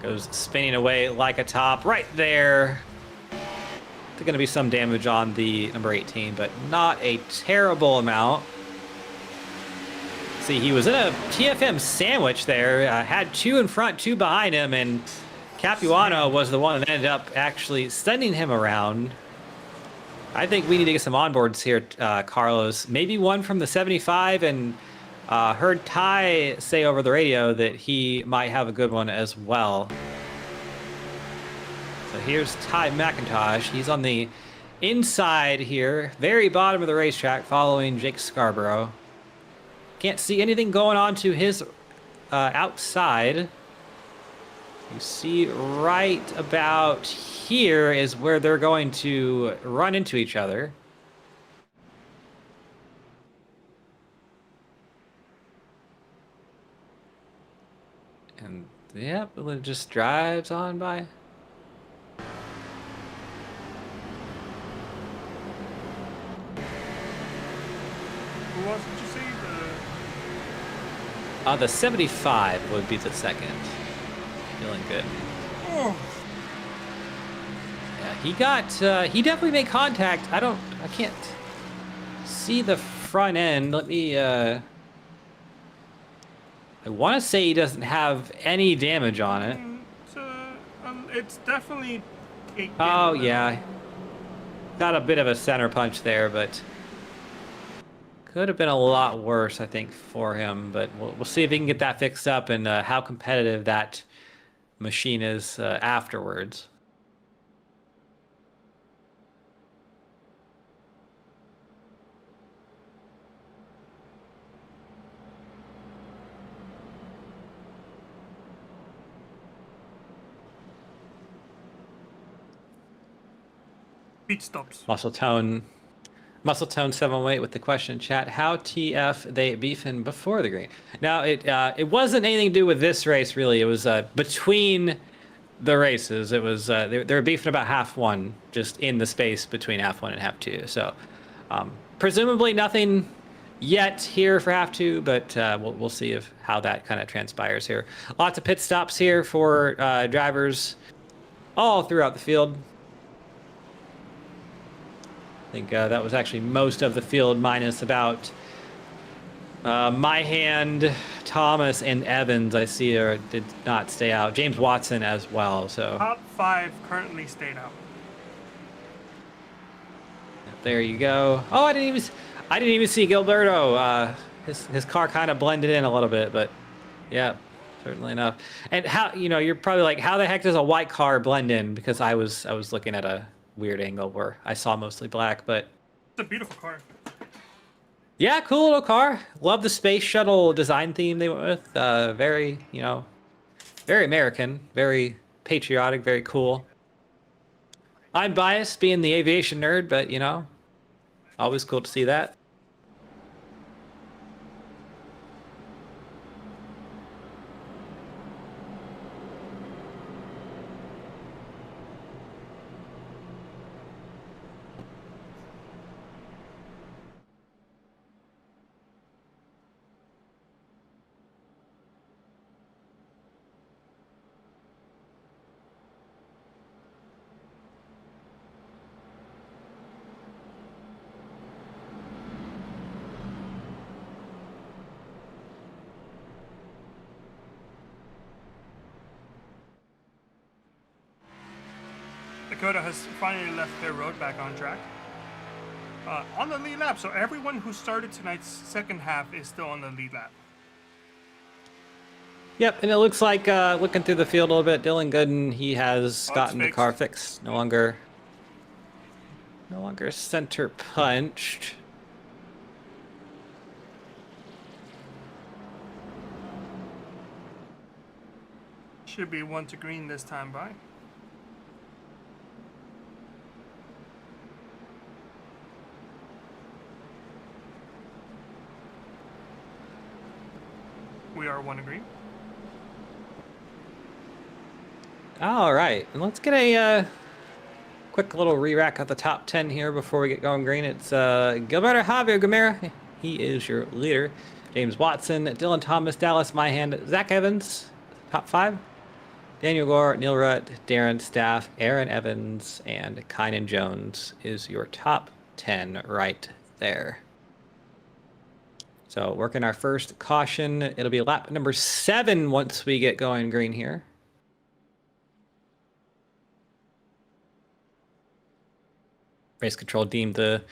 goes spinning away like a top right there. There's going to be some damage on the number 18, but not a terrible amount. See, he was in a TFM sandwich there, had 2 in front, 2 behind him, and Capuano was the one that ended up actually sending him around. I think we need to get some onboards here, Carlos. Maybe one from the 75, and heard Ty say over the radio that he might have a good one as well. So here's Ty McIntosh. He's on the inside here, very bottom of the racetrack, following Jake Scarborough. Can't see anything going on to his outside. You see right about here is where they're going to run into each other. And yep, it just drives on by. Who else did you say? The 75 would be the second. Feeling good. Oh. Yeah, he definitely made contact. I can't see the front end. Let me, I want to say he doesn't have any damage on it. It's definitely. Oh, yeah. Got a bit of a center punch there, but could have been a lot worse, I think, for him. But we'll see if he can get that fixed up and how competitive that machine is afterwards. Beat stops. Muscle Tone 718 with the question in chat: how TF they beefing before the green? Now it wasn't anything to do with this race really. It was between the races. It was they were beefing about half one, just in the space between half one and half two. So presumably nothing yet here for half two, but we'll see how that kind of transpires here. Lots of pit stops here for drivers all throughout the field. I think that was actually most of the field, minus about my hand, Thomas, and Evans. I see did not stay out. James Watson as well. So Top 5 currently stayed out. there you go. Oh, I didn't even see Gilberto. His car kind of blended in a little bit, but yeah, certainly enough. And how you're probably like, how the heck does a white car blend in? Because I was looking at a weird angle where I saw mostly black, but It's a beautiful car. yeah, cool little car. Love the space shuttle design theme they went with. Very, very American, very patriotic, very cool. I'm biased being the aviation nerd, but always cool to see that. Dakota has finally left their road back on track. On the lead lap, so everyone who started tonight's second half is still on the lead lap. Yep, and it looks like looking through the field a little bit, Dylan Gooden, he has gotten the car fixed. No longer center punched. Should be 1 to green this time by. We are 1 to green. All right, and let's get quick little re-rack of the top 10 here before we get going green. It's Gilberto Javier Gamera. He is your leader. James Watson, Dylan Thomas, Dallas Myhand, Zach Evans, top 5. Daniel Gore, Neil Rutt, Darren Staff, Aaron Evans, and Kynan Jones is your top 10 right there. So working our first caution. It'll be lap number 7 once we get going green here. Race control deemed the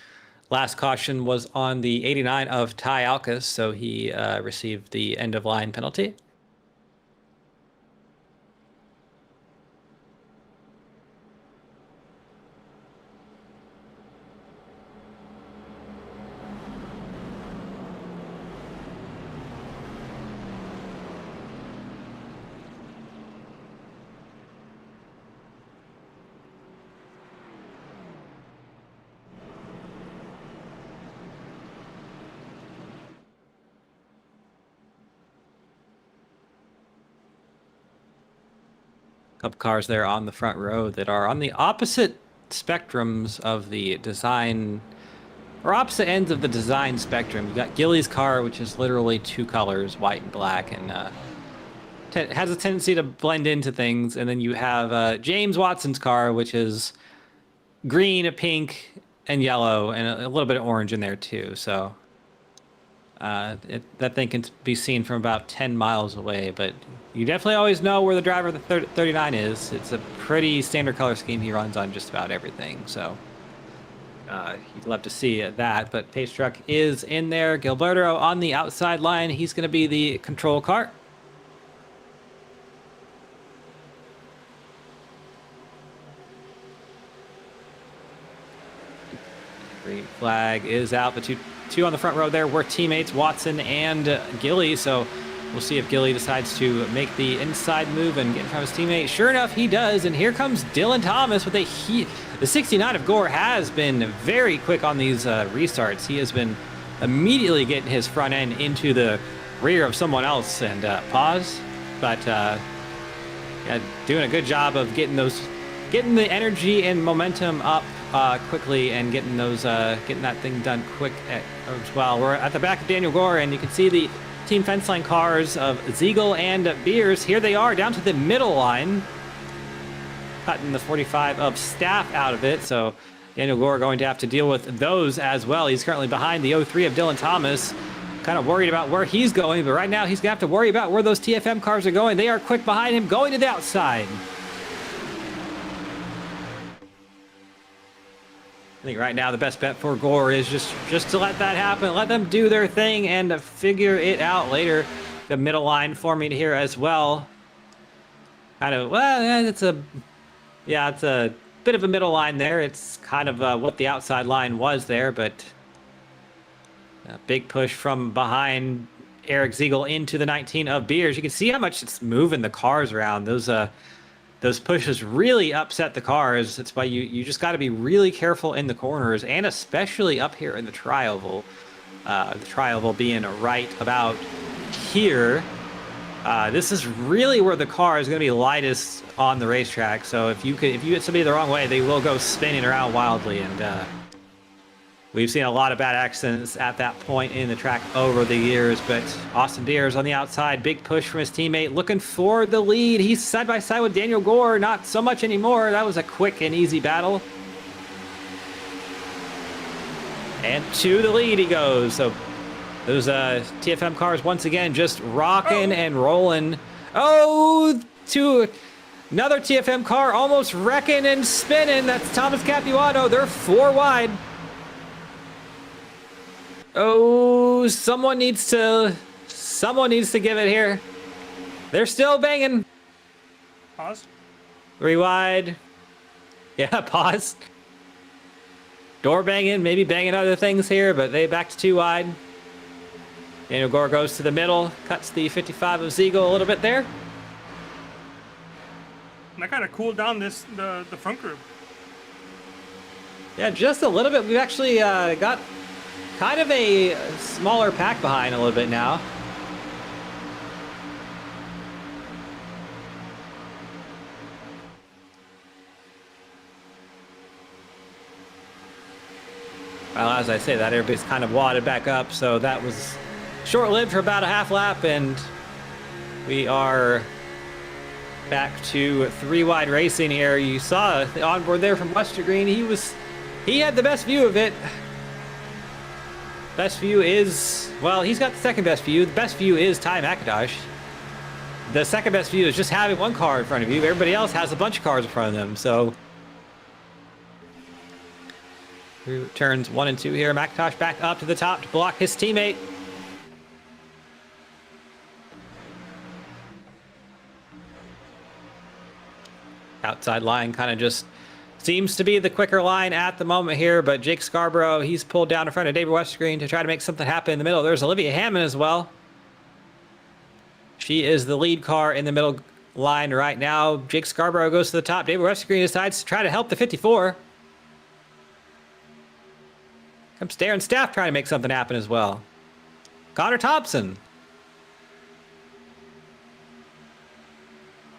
last caution was on the 89 of Ty Alcas, so he received the end of line penalty. Couple cars there on the front row that are on the opposite spectrums of the design, or opposite ends of the design spectrum. You've got Gilly's car, which is literally 2 colors, white and black, and has a tendency to blend into things. And then you have James Watson's car, which is green, pink, and yellow, and a little bit of orange in there too. So that thing can be seen from about 10 miles away, but you definitely always know where the driver of the 39 is. It's a pretty standard color scheme he runs on just about everything, so you'd love to see that. But Pace Truck is in there. Gilberto on the outside line. He's going to be the control car. Green flag is out. The two on the front row there were teammates, Watson and Gilly. So we'll see if Gilly decides to make the inside move and get in front of his teammate. Sure enough, he does. And here comes Dylan Thomas with the 69 of Gore has been very quick on these restarts. He has been immediately getting his front end into the rear of someone else and pause. But yeah, doing a good job of getting the energy and momentum up quickly and getting that thing done quick as well. We're at the back of Daniel Gore, and you can see the team fence line cars of Ziegel and Beers. Here they are down to the middle line, cutting the 45 of Staff out of it. So Daniel Gore going to have to deal with those as well. He's currently behind the 03 of Dylan Thomas, kind of worried about where he's going, but right now he's gonna have to worry about where those TFM cars are going. They are quick behind him, going to the outside. I think right now the best bet for Gore is just to let that happen, let them do their thing and figure it out later. The middle line forming here as well. Kind of, well, it's a bit of a middle line there. It's kind of what the outside line was there, but a big push from behind Eric Ziegel into the 19 of Beers. You can see how much it's moving the cars around. Those pushes really upset the cars. That's why you just got to be really careful in the corners, and especially up here in the tri-oval. The tri-oval being right about here. This is really where the car is going to be lightest on the racetrack. So if you hit somebody the wrong way, they will go spinning around wildly. And we've seen a lot of bad accidents at that point in the track over the years. But Austin Beers on the outside, big push from his teammate, looking for the lead. He's side by side with Daniel Gore, not so much anymore. That was a quick and easy battle. And to the lead he goes. So those TFM cars once again just rocking and rolling. Oh, to another TFM car almost wrecking and spinning. That's Thomas Capuano. They're 4 wide. Oh, someone needs to give it here. They're still banging. Pause. 3 wide. Yeah, pause. Door banging, maybe banging other things here, but they back to 2 wide. Daniel Gore goes to the middle, cuts the 55 of Ziegel a little bit there. And that kind of cooled down the front group. Yeah, just a little bit. We've actually got kind of a smaller pack behind a little bit now. Well, as I say that, everybody's kind of wadded back up, so that was short-lived for about a half lap, and we are back to 3-wide racing here. You saw the onboard there from Westergreen. He had the best view of it. Best view is, well, he's got the second best view. The best view is Ty McIntosh. The second best view is just having one car in front of you. Everybody else has a bunch of cars in front of them, so through turns 1 and 2 here. McIntosh back up to the top to block his teammate. Outside line kind of just seems to be the quicker line at the moment here, but Jake Scarborough, he's pulled down in front of David Westergreen to try to make something happen in the middle. There's Olivia Hammond as well. She is the lead car in the middle line right now. Jake Scarborough goes to the top. David Westergreen decides to try to help the 54. Comes Darren Staff trying to make something happen as well. Connor Thompson.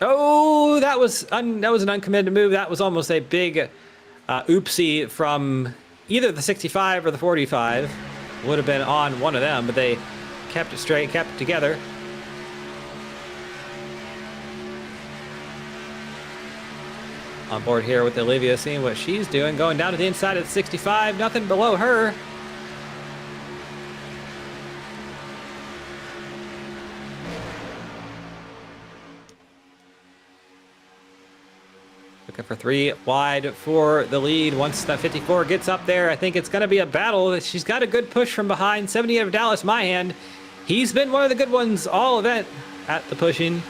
Oh, that was an uncommitted move. That was almost a big oopsie from either the 65 or the 45. Would have been on one of them, but they kept it straight, kept it together. On board here with Olivia, seeing what she's doing, going down to the inside of the 65, nothing below her. Looking for 3 wide for the lead. Once that 54 gets up there, I think it's going to be a battle. She's got a good push from behind. 78 of Dallas Myhand. He's been one of the good ones all event at the pushing.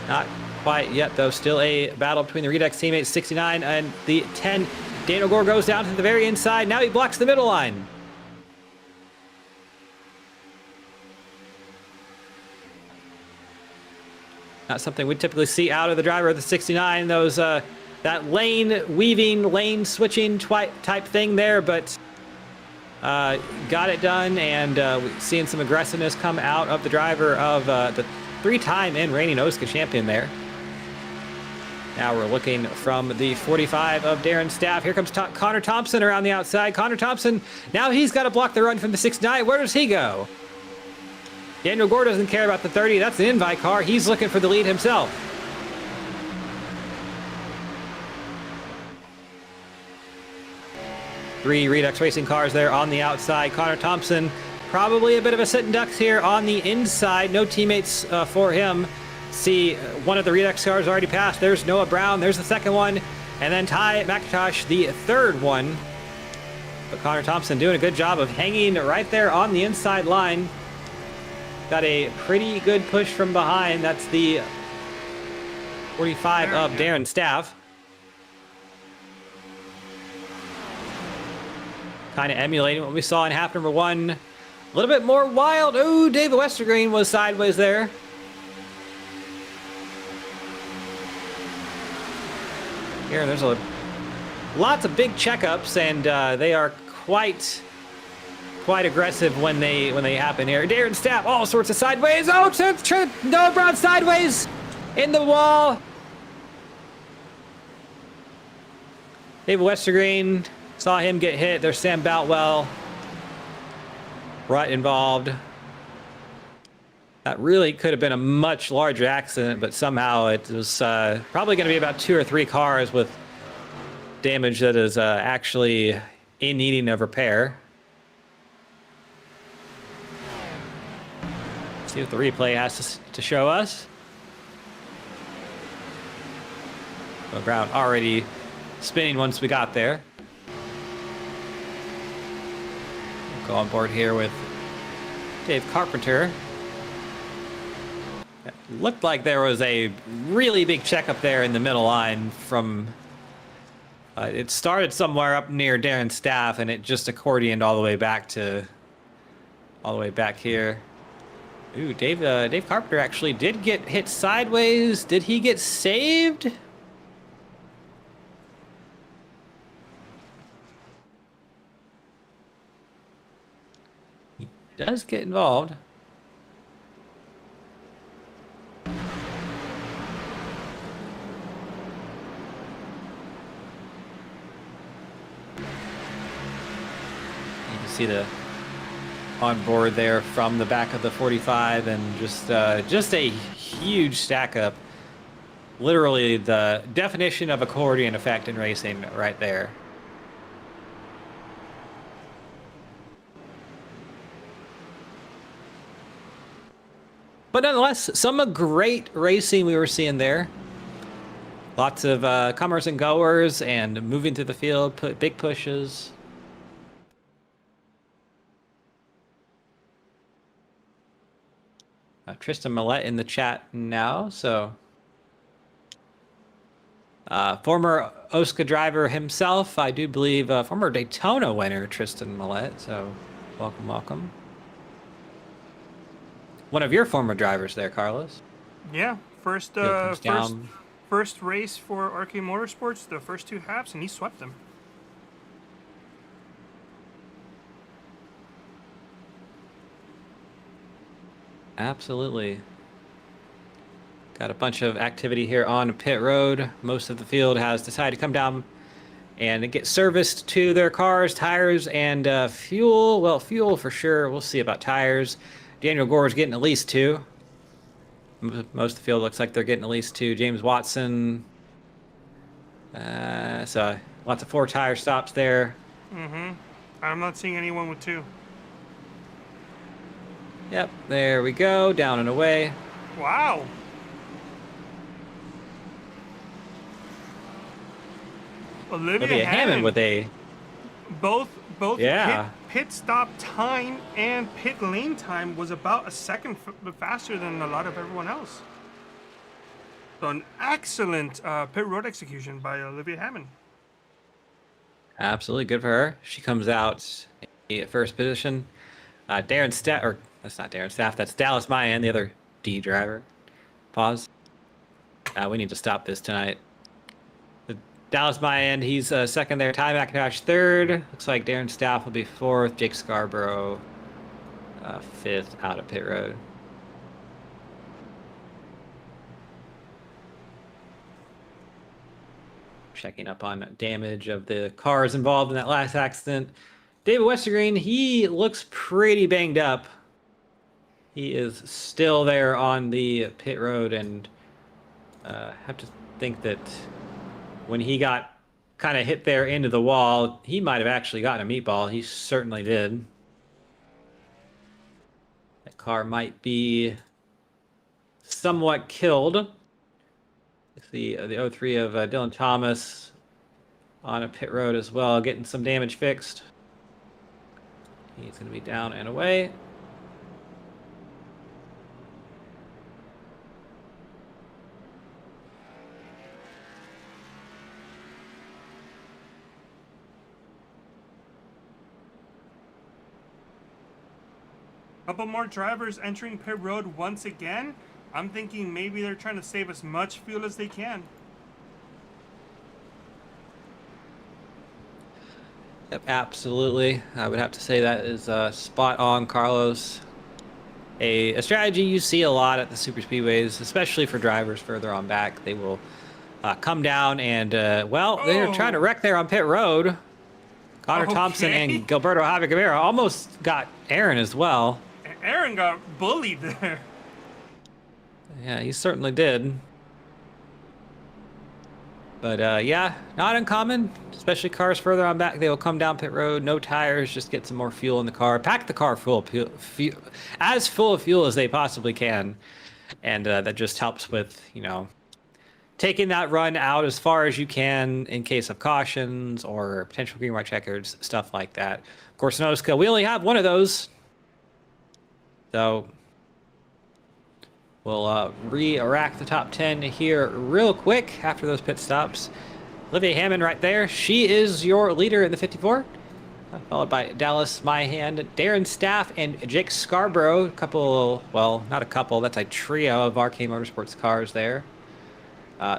Not quite yet, though. Still a battle between the Redux teammates, 69 and the 10. Daniel Gore goes down to the very inside. Now he blocks the middle line. Not something we typically see out of the driver of the 69. Those that lane weaving, lane switching type thing there, but got it done, and we're seeing some aggressiveness come out of the driver of the 3-time and reigning OSCA champion there. Now we're looking from the 45 of Darren Staff. Here comes Connor Thompson around the outside. Connor Thompson, now he's got to block the run from the 69. Where does he go? Daniel Gore doesn't care about the 30. That's an invite car. He's looking for the lead himself. Three Redux Racing cars there on the outside. Connor Thompson, probably a bit of a sitting ducks here on the inside. No teammates for him. See, one of the Redux cars already passed. There's Noah Brown. There's the second one. And then Ty McIntosh, the third one. But Connor Thompson doing a good job of hanging right there on the inside line. Got a pretty good push from behind. That's the 45 of Darren Staff. Kind of emulating what we saw in half number 1. A little bit more wild. Oh, David Westergreen was sideways there. Here, there's lots of big checkups, and they are quite aggressive when they happen here. Darren Staff, all sorts of sideways. Oh, Noah Brown sideways in the wall. David Westergreen, saw him get hit. There's Sam Boutwell right involved. That really could have been a much larger accident, but somehow it was probably going to be about 2 or 3 cars with damage that is actually in needing of repair. See what the replay has to show us. Well, Brown already spinning once we got there. We'll go on board here with Dave Carpenter. It looked like there was a really big checkup there in the middle line from... it started somewhere up near Darren Staff, and it just accordioned all the way back here. Ooh, Dave Carpenter actually did get hit sideways. Did he get saved? He does get involved. see the on board there from the back of the 45, and just a huge stack up. Literally the definition of accordion effect in racing right there. But nonetheless, some great racing we were seeing there. Lots of comers and goers and moving through the field, big pushes. Tristan Millette in the chat now, so former OSCA driver himself, I do believe, former Daytona winner Tristan Millette, so welcome, welcome. One of your former drivers there, Carlos. Yeah, first race for Arcade Motorsports, the first 2 laps, and he swept them. Absolutely. Got a bunch of activity here on pit road. Most of the field has decided to come down and get serviced to their cars, tires, and fuel. Well, fuel for sure. We'll see about tires. Daniel Gore's getting at least 2. Most of the field looks like they're getting at least 2. James Watson. So lots of 4 tire stops there. Mm-hmm. I'm not seeing anyone with 2. Yep, there we go. Down and away. Wow. Olivia Hammond with a... Both yeah. pit stop time and pit lane time was about a second faster than a lot of everyone else. So an excellent pit road execution by Olivia Hammond. Absolutely good for her. She comes out in first position. Darren Staff, or that's not Darren Staff, that's Dallas Mayan, the other D driver. Pause. We need to stop this tonight. Dallas Mayan, he's second there. Ty McIntosh third. Looks like Darren Staff will be fourth. Jake Scarborough fifth out of pit road. Checking up on damage of the cars involved in that last accident. David Westergreen, he looks pretty banged up. He is still there on the pit road, and have to think that when he got kind of hit there into the wall, he might have actually gotten a meatball. He certainly did. That car might be somewhat killed. The 03 of Dylan Thomas on a pit road as well, getting some damage fixed. He's going to be down and away. Couple more drivers entering pit road once again. I'm thinking maybe they're trying to save as much fuel as they can. Yep, absolutely. I would have to say that is spot on, Carlos. A strategy you see a lot at the super speedways, especially for drivers further on back. They will come down and, they're trying to wreck there on pit road. Connor Thompson and Gilberto Javier almost got Aaron as well. Aaron got bullied there. Yeah, he certainly did. But yeah, not uncommon, especially cars further on back. They will come down pit road, no tires, just get some more fuel in the car. Pack the car full of as full of fuel as they possibly can. And that just helps with, taking that run out as far as you can in case of cautions or potential green white checkers, stuff like that. Of course, in OSCA, we only have one of those. So we'll re-rack the top 10 here real quick after those pit stops. Olivia Hammond right there. She is your leader in the 54. Followed by Dallas Myhand, Darren Staff, and Jake Scarborough. A couple, well, not a couple. That's a trio of Arcade Motorsports cars there.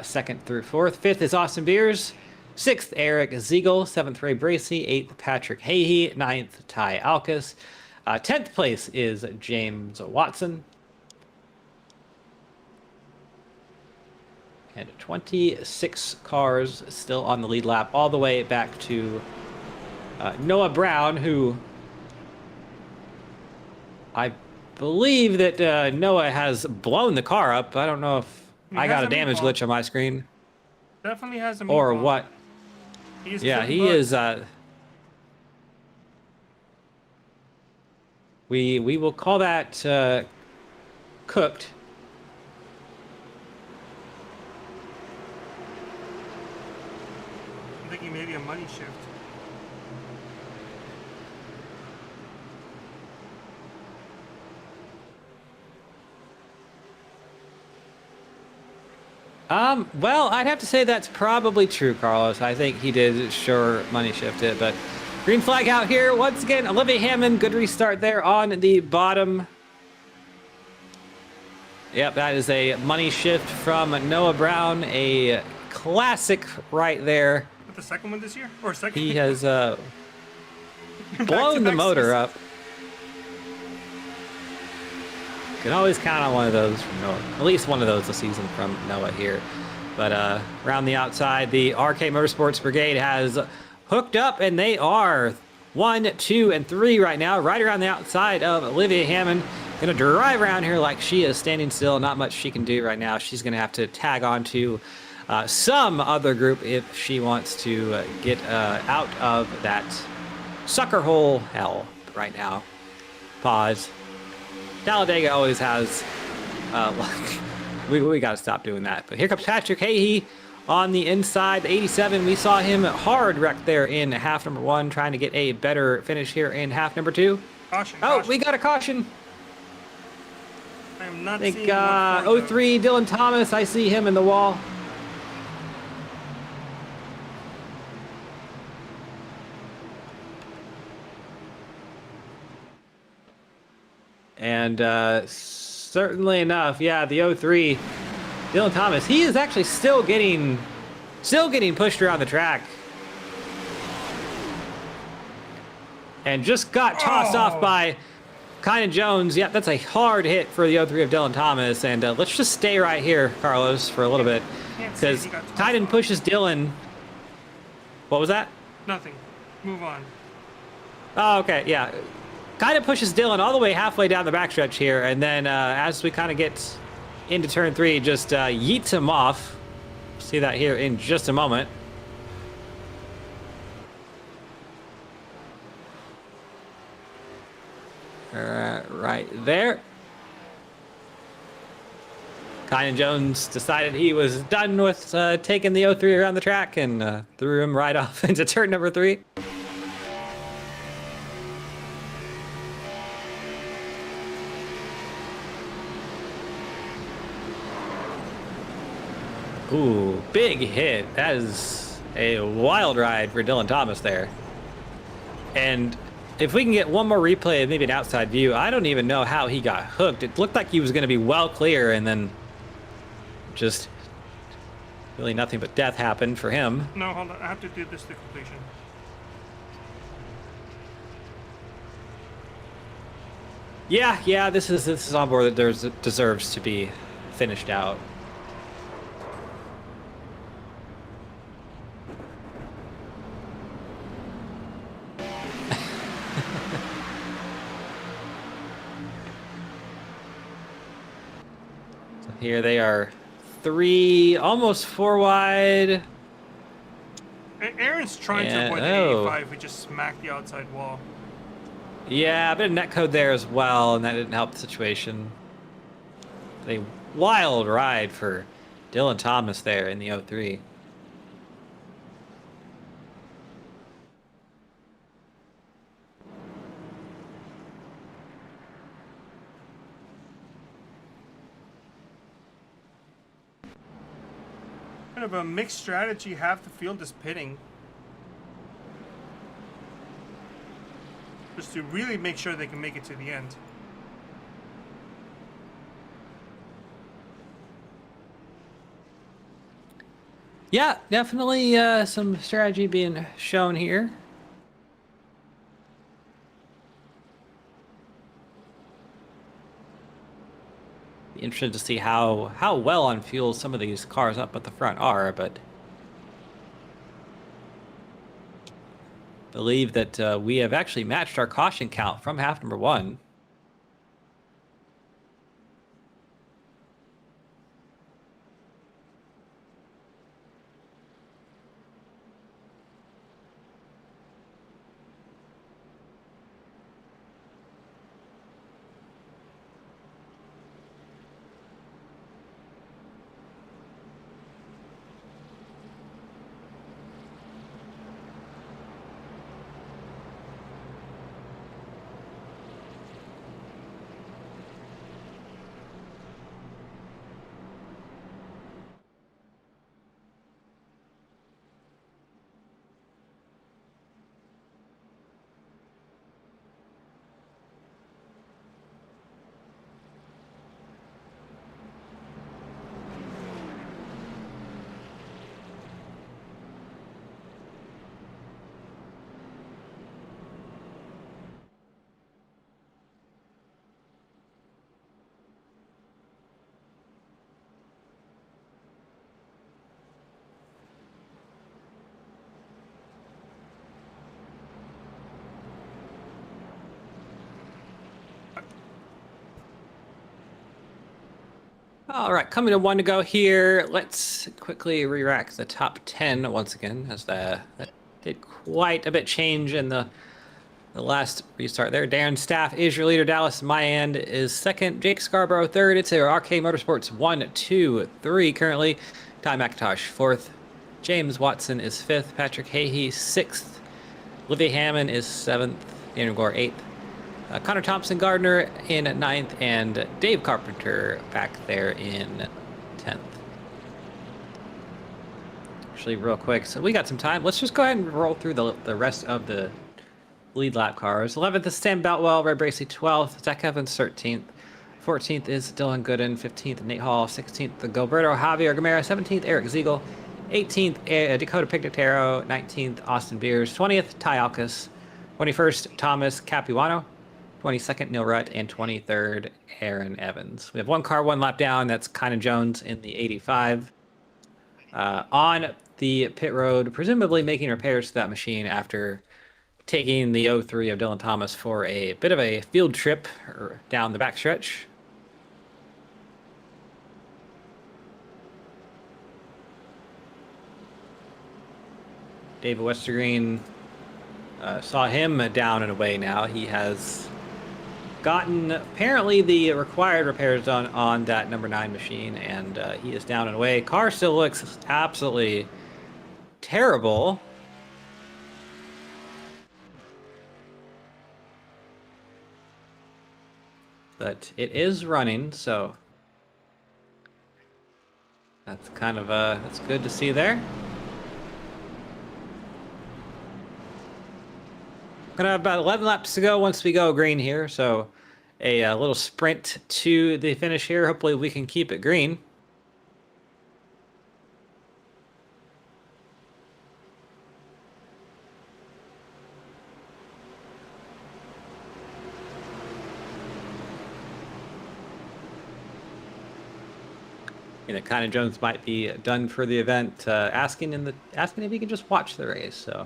Second through fourth. Fifth is Austin Beers. Sixth, Eric Ziegel. Seventh, Ray Bracey. Eighth, Patrick Hahey. Ninth, Ty Alkus. 10th place is James Watson. And 26 cars still on the lead lap, all the way back to Noah Brown, who I believe that Noah has blown the car up. I don't know if He I has got a a damage meatball. glitch on my screen Definitely has a or meatball. what. He's Yeah, cooking he books. is. We will call that cooked. I'm thinking maybe a money shift. Well, I'd have to say that's probably true, Carlos. I think he did sure money shift it, but green flag out here once again. Olivia Hammond, good restart there on the bottom. Yep, that is a money shift from Noah Brown, a classic right there. With the second one this year? Or second? He has blown the Back-to-back motor seasons. up. Can always count on one of those from Noah. At least one of those a season from Noah here. But around the outside, the RK Motorsports Brigade has hooked up, and they are 1, 2, and 3 right now, right around the outside of Olivia Hammond. Gonna drive around here like she is standing still. Not much she can do right now. She's gonna have to tag on to some other group if she wants to get out of that sucker hole hell right now. Pause. Talladega always has, we got to stop doing that. But here comes Patrick Hahey on the inside, 87. We saw him hard wreck there in half number 1, trying to get a better finish here in half number 2. Caution, Oh, caution. we got a caution. I am not I seeing think what for, though. 03 Dylan Thomas, I see him in the wall. And certainly enough, yeah, the 03 Dylan Thomas, he is actually still getting pushed around the track. And just got tossed off by Kynan Jones. Yeah, that's a hard hit for the 03 of Dylan Thomas. And let's just stay right here, Carlos, for a little bit. Can't say Because he got tossed Kynan off. pushes Dylan. What was that? Nothing. Move on. Oh, okay, yeah. Kind of pushes Dylan all the way halfway down the backstretch here, and then as we kind of get into turn 3, just yeets him off. See that here in just a moment. Right there. Kynan Jones decided he was done with taking the 03 around the track and threw him right off into turn number 3. Ooh, big hit. That is a wild ride for Dylan Thomas there. And if we can get one more replay, maybe an outside view, I don't even know how he got hooked. It looked like he was going to be well clear, and then just really nothing but death happened for him. No, hold on. I have to do this to completion. Yeah, this is on board that deserves to be finished out. Here they are, 3, almost 4 wide. Aaron's trying to And- avoid the oh. 85. We just smacked the outside wall. Yeah, a bit of netcode there as well, and that didn't help the situation. A wild ride for Dylan Thomas there in the 03. Kind of a mixed strategy. Half the field is pitting. Just to really make sure they can make it to the end. Yeah, definitely some strategy being shown here. Be interested to see how well on fuel some of these cars up at the front are, but believe that we have actually matched our caution count from half number 1. All right, coming to one to go here. Let's quickly re-rack the top 10 once again, as that did quite a bit change in the last restart there. Darren Staff is your leader. Dallas Mayan is second. Jake Scarborough third. It's our RK Motorsports 1, 2, 3 currently. Ty McIntosh fourth. James Watson is fifth. Patrick Hahey sixth. Olivia Hammond is seventh. Daniel Gore eighth. Connor Thompson Gardner in ninth, and Dave Carpenter back there in 10th. Actually, real quick, so we got some time. Let's just go ahead and roll through the rest of the lead lap cars. 11th is Sam Boutwell, Red Bracey 12th, Zach Evans 13th. 14th is Dylan Gooden, 15th Nate Hall, 16th Gilberto Javier Gamera, 17th Eric Ziegel, 18th Dakota Pictatero, 19th Austin Beers, 20th Ty Alcus, 21st Thomas Capuano, 22nd Neil Rutt, and 23rd Aaron Evans. We have one car, one lap down. That's Kynan Jones in the 85. On the pit road, presumably making repairs to that machine after taking the 03 of Dylan Thomas for a bit of a field trip down the backstretch. David Westergreen, saw him down and away now. He has gotten apparently the required repairs done on that number 9 machine, and he is down and away. Car still looks absolutely terrible. But it is running, so that's kind of that's good to see there. Gonna have about 11 laps to go once we go green here, so a little sprint to the finish here. Hopefully we can keep it green. You know, Kynan Jones might be done for the event, asking if he can just watch the race. So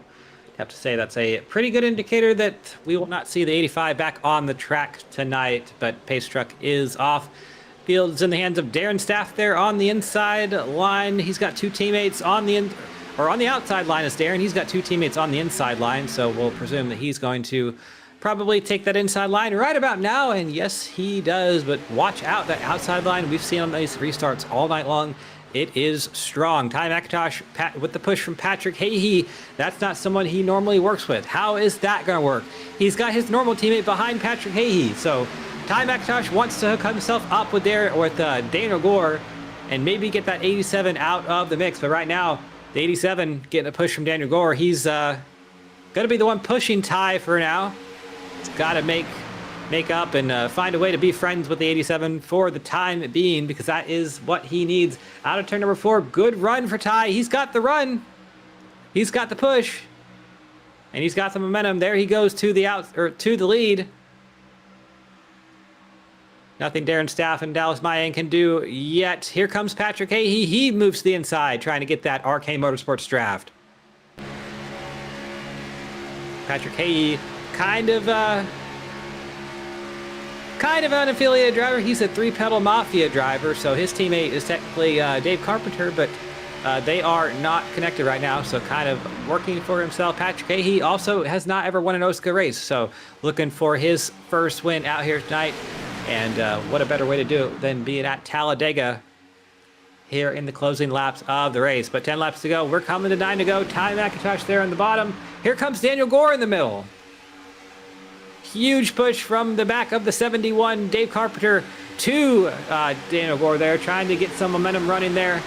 I have to say that's a pretty good indicator that we will not see the 85 back on the track tonight, but pace truck is off. Field's in the hands of Darren Staff there on the inside line. He's got two teammates on the on the outside line is Darren. He's got two teammates on the inside line, so we'll presume that he's going to probably take that inside line right about now, and yes, he does, but watch out, that outside line we've seen on these restarts all night long. It is strong. Ty McIntosh with the push from Patrick Hahey. That's not someone he normally works with. How is that going to work? He's got his normal teammate behind Patrick Hahey, so Ty McIntosh wants to hook himself up with Daniel Gore and maybe get that 87 out of the mix, but right now, the 87 getting a push from Daniel Gore. He's going to be the one pushing Ty for now. He's got to make up and find a way to be friends with the 87 for the time being, because that is what he needs. Out of turn number 4, good run for Ty. He's got the run. He's got the push. And he's got the momentum. There he goes to the lead. Nothing Darren Staff and Dallas Mayan can do yet. Here comes Patrick Hahey. He moves to the inside, trying to get that RK Motorsports draft. Patrick Hahey, kind of an unaffiliated driver. He's a 3-pedal Mafia driver, so his teammate is technically Dave Carpenter, but they are not connected right now, so kind of working for himself. Patrick Hahey also has not ever won an OSCA race, so looking for his first win out here tonight. And what a better way to do it than being at Talladega here in the closing laps of the race. But 10 laps to go. We're coming to 9 to go. Ty McIntosh there on the bottom. Here comes Daniel Gore in the middle. Huge push from the back of the 71, Dave Carpenter, to Daniel Gore there, trying to get some momentum running there.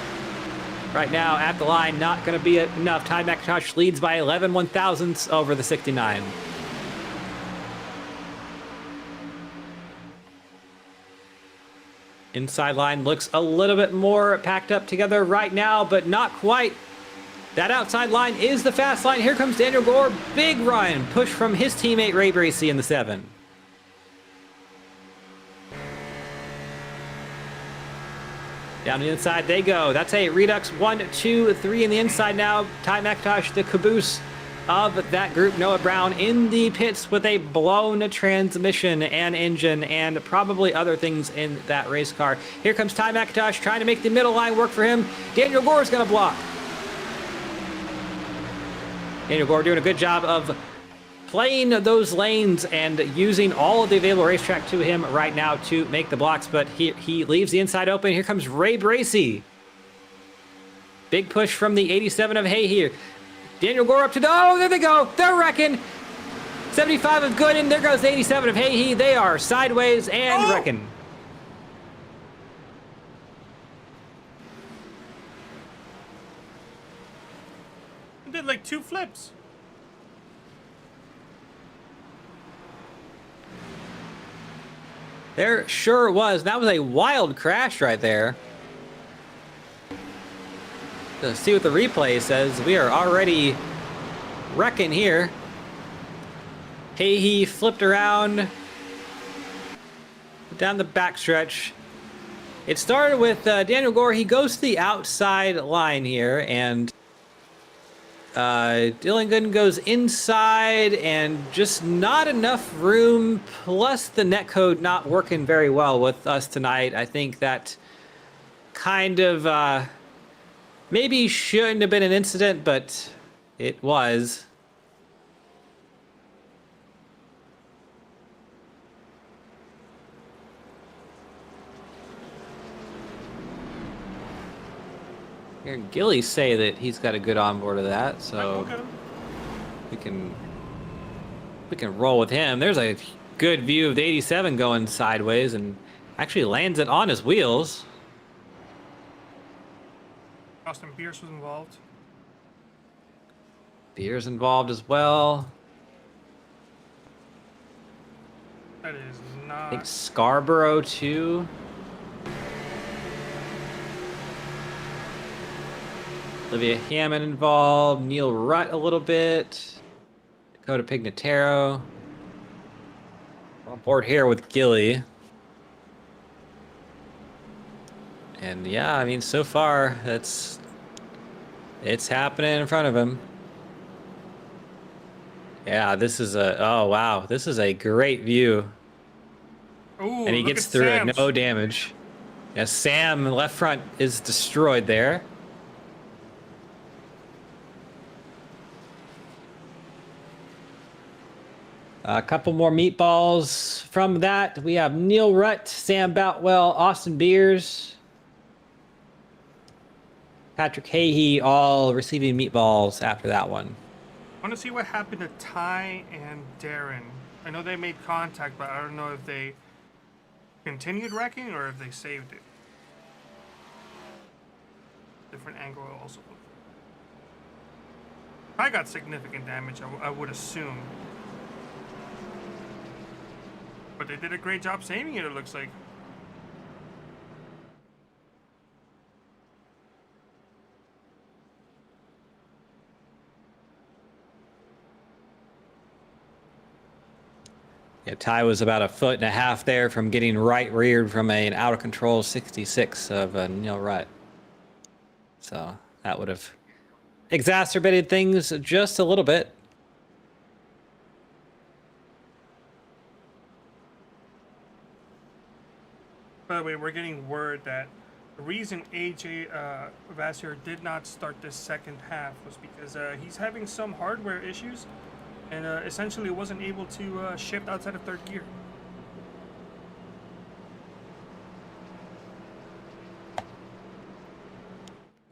Right now, at the line, not going to be enough. Ty McIntosh leads by 11 1/1000ths over the 69. Inside line looks a little bit more packed up together right now, but not quite. That outside line is the fast line. Here comes Daniel Gore. Big run. Push from his teammate Ray Bracey in the 7. Down the inside they go. That's a Redux 1, 2, 3 in the inside now. Ty McIntosh, the caboose, of that group, Noah Brown, in the pits with a blown transmission and engine and probably other things in that race car. Here comes Ty McIntosh trying to make the middle line work for him. Daniel Gore's going to block. Daniel Gore doing a good job of playing those lanes and using all of the available racetrack to him right now to make the blocks, but he leaves the inside open. Here comes Ray Bracey. Big push from the 87 of Hay here. Daniel Gore up to the, oh, there they go. They're wrecking. 75 of Gooden. There goes the 87 of Hay. They are sideways and wrecking. Did like 2 flips. There sure was. That was a wild crash right there. Let's see what the replay says. We are already wrecking here. He flipped around down the backstretch. It started with Daniel Gore. He goes to the outside line here, and Dylan Gooden goes inside, and just not enough room, plus the netcode not working very well with us tonight. I think that kind of maybe shouldn't have been an incident, but it was. Hearing Gilly say that he's got a good onboard of that, so we can roll with him. There's a good view of the 87 going sideways and actually lands it on his wheels. Austin Pierce was involved. Beer's involved as well. That is I not. think Scarborough too. Olivia Hammond involved. Neil Rutt a little bit. Dakota Pignataro. On board here with Gilly. And yeah, I mean, so far, it's happening in front of him. Yeah, this is oh wow, this is a great view. Ooh, And he look gets at through it, Sam's. no damage. Yeah, Sam, left front is destroyed there. A couple more meatballs from that. We have Neil Rutt, Sam Boutwell, Austin Beers, Patrick Hahey, all receiving meatballs after that one. I want to see what happened to Ty and Darren. I know they made contact, but I don't know if they continued wrecking or if they saved it. Different angle also. I got significant damage, I would assume. But they did a great job saving it looks like. Yeah, Ty was about 1.5 feet there from getting right reared from an out of control 66 of Neil Rutt. So that would have exacerbated things just a little bit. By the way, we're getting word that the reason AJ Vasseur did not start this second half was because he's having some hardware issues and essentially wasn't able to shift outside of third gear.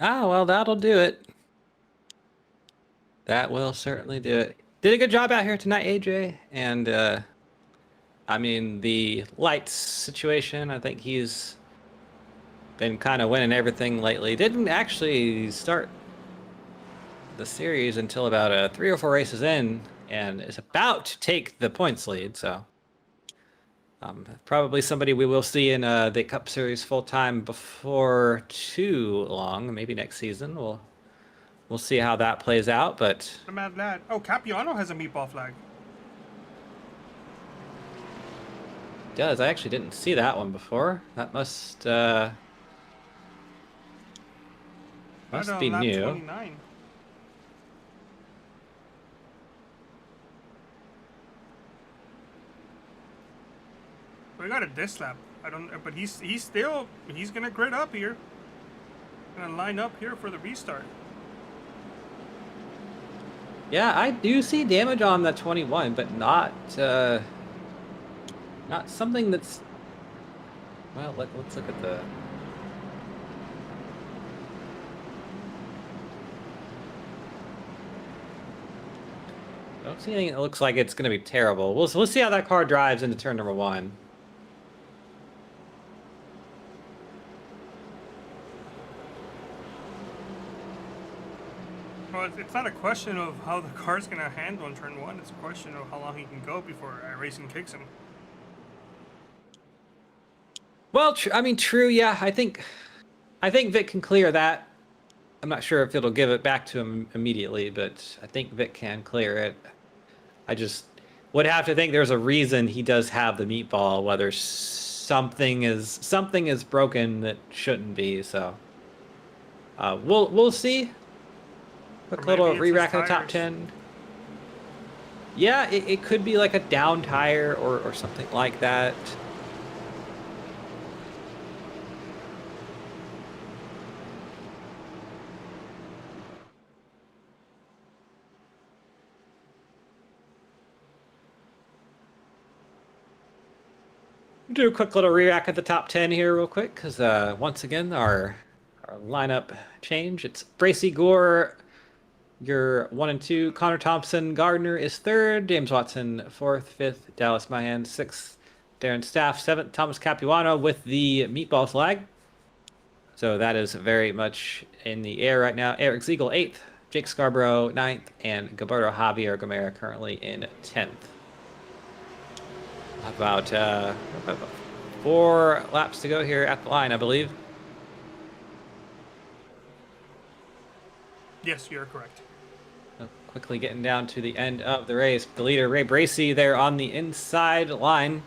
Ah, well, that'll do it. That will certainly do it. Did a good job out here tonight, AJ. And, I mean, the lights situation, I think he's been kind of winning everything lately. Didn't actually start the series until about 3 or 4 races in, and is about to take the points lead, so probably somebody we will see in the Cup Series full time before too long. Maybe next season. We'll see how that plays out. But The mad lad. Oh, Capiano has a meatball flag. does I actually didn't see that one before. That must Right be on lap new. 29. We got a diss lap. I don't, but he's gonna grid up here. Gonna line up here for the restart. Yeah, I do see damage on the 21, but not something that's. Well, let's look at the. I don't see anything that looks like it's going to be terrible. We'll see how that car drives into turn number 1. Well, it's not a question of how the car's gonna handle in turn 1. It's a question of how long he can go before racing kicks him. Well, I mean, true. Yeah, I think Vic can clear that. I'm not sure if it'll give it back to him immediately, but I think Vic can clear it. I just would have to think there's a reason he does have the meatball, whether something is broken that shouldn't be. So we'll see. Quick little re-rack in the top 10. Yeah, it could be like a down tire or something like that. Do a quick little re-rack at the top 10 here real quick, because once again, our lineup change. It's Bracy Gore, your 1 and 2. Connor Thompson Gardner is 3rd. James Watson 4th. 5th. Dallas Mahan 6th. Darren Staff 7th. Thomas Capuano with the meatball flag. So that is very much in the air right now. Eric Ziegel 8th. Jake Scarborough 9th. And Gilberto Javier Gomera currently in 10th. About 4 laps to go here at the line, I believe. Yes, you're correct. Quickly getting down to the end of the race. The leader, Ray Bracy, there on the inside line.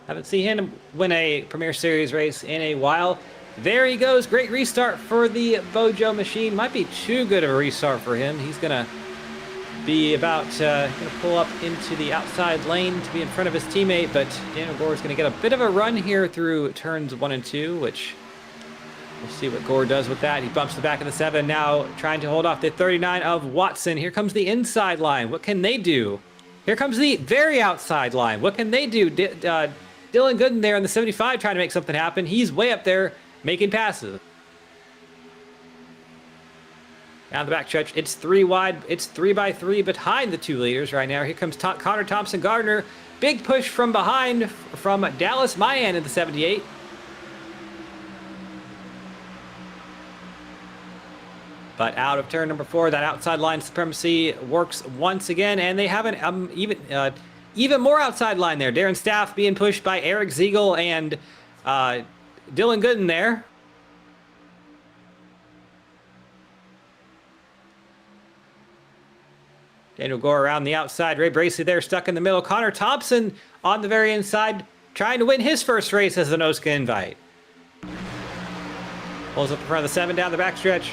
Haven't seen him win a Premier Series race in a while. There he goes. Great restart for the Bojo machine. Might be too good of a restart for him. He's going to be about going to pull up into the outside lane to be in front of his teammate, but Daniel Gore is going to get a bit of a run here through turns 1 and 2, which we'll see what Gore does with that. He bumps the back of the 7, now trying to hold off the 39 of Watson. Here comes the inside line. What can they do? Here comes the very outside line. What can they do? Dylan Gooden there on the 75 trying to make something happen. He's way up there making passes. Down the backstretch, it's 3 wide. It's 3 by 3 behind the 2 leaders right now. Here comes Connor Thompson Gardner. Big push from behind from Dallas Mayan in the 78. But out of turn number 4, that outside line supremacy works once again, and they have an even more outside line there. Darren Staff being pushed by Eric Ziegel and Dylan Gooden there. Daniel Gore around the outside. Ray Bracy there stuck in the middle. Connor Thompson on the very inside trying to win his first race as an OSCA invite. Pulls up in front of the 7 down the backstretch.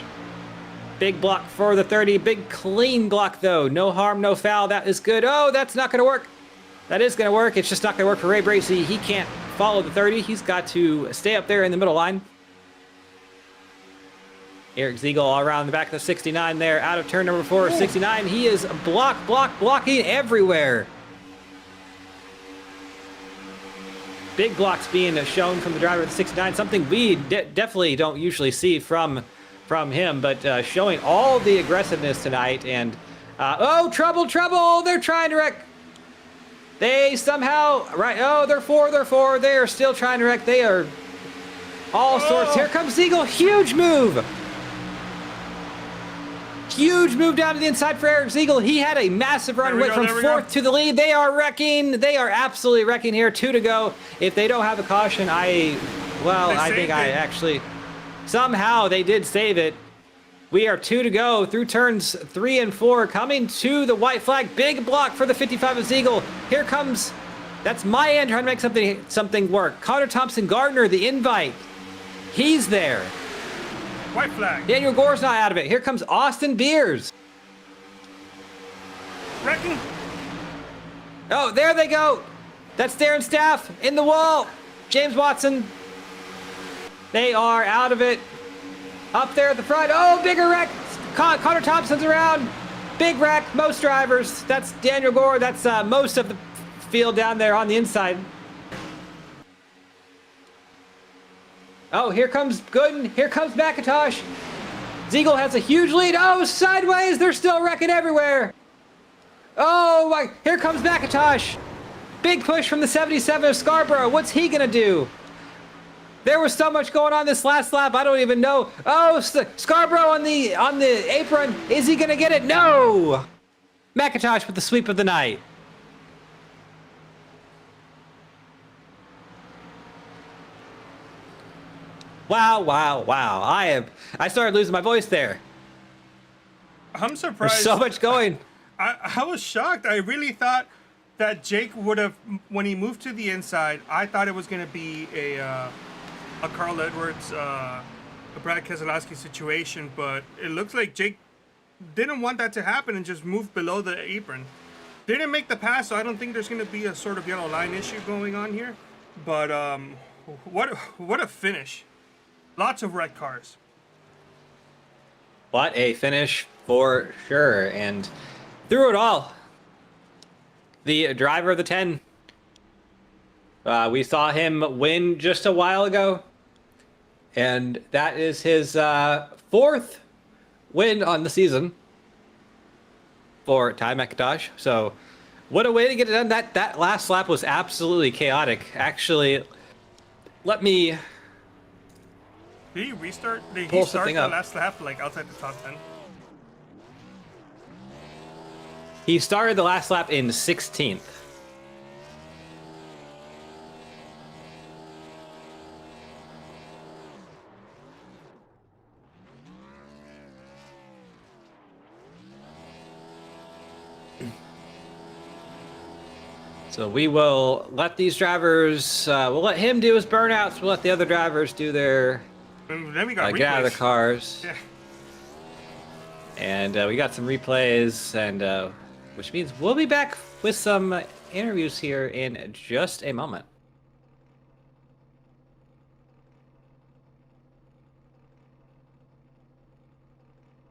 Big block for the 30. Big clean block though. No harm, no foul. That is good. Oh, that's not going to work. That is going to work. It's just not going to work for Ray Bracy. He can't follow the 30. He's got to stay up there in the middle line. Eric Ziegel all around the back of the 69 there. Out of turn number 4, 69. He is blocking everywhere. Big blocks being shown from the driver of the 69. Something we definitely don't usually see from him, but showing all the aggressiveness tonight. And, oh, trouble. They're trying to wreck. They somehow, right, oh, they're 4. They are still trying to wreck. They are all sorts. Here comes Ziegel. Huge move. Huge move down to the inside for Eric Ziegel. He had a massive run, went from 4th to the lead. They are wrecking. They are absolutely wrecking here. 2 to go. If they don't have a caution, I think actually, somehow they did save it. We are 2 to go through turns 3 and 4, coming to the white flag. Big block for the 55 of Ziegel. Here comes, that's Mayan trying to make something work. Connor Thompson Gardner, the invite. He's there. White flag. Daniel Gore's not out of it. Here comes Austin Beers. Wrecking. Oh, there they go. That's Darren Staff in the wall. James Watson. They are out of it. Up there at the front. Oh, bigger wreck. Connor Thompson's around. Big wreck. Most drivers. That's Daniel Gore. That's most of the field down there on the inside. Oh, here comes Gooden. Here comes McIntosh. Ziegel has a huge lead. Oh, sideways. They're still wrecking everywhere. Oh, my. Here comes McIntosh. Big push from the 77 of Scarborough. What's he going to do? There was so much going on this last lap. I don't even know. Oh, Scarborough on the apron. Is he going to get it? No. McIntosh with the sweep of the night. Wow, wow, wow. I started losing my voice there. I'm surprised. There's so much going. I was shocked. I really thought that Jake would have, when he moved to the inside, I thought it was going to be a Carl Edwards, a Brad Keselowski situation, but it looks like Jake didn't want that to happen and just moved below the apron. Didn't make the pass, so I don't think there's going to be a sort of yellow line issue going on here. But what a finish. Lots of red cars. What a finish for sure. And through it all, the driver of the 10. We saw him win just a while ago. And that is his fourth win on the season for Ty McIntosh. So what a way to get it done. That last lap was absolutely chaotic. Actually, let me... Did he restart? Did pull he start something the up. last lap like outside the top 10? He started the last lap in 16th. So we will let these drivers, we'll let him do his burnouts. We'll let the other drivers do their, And then we got get out of replays. the cars. Yeah. And we got some replays, and which means we'll be back with some interviews here in just a moment.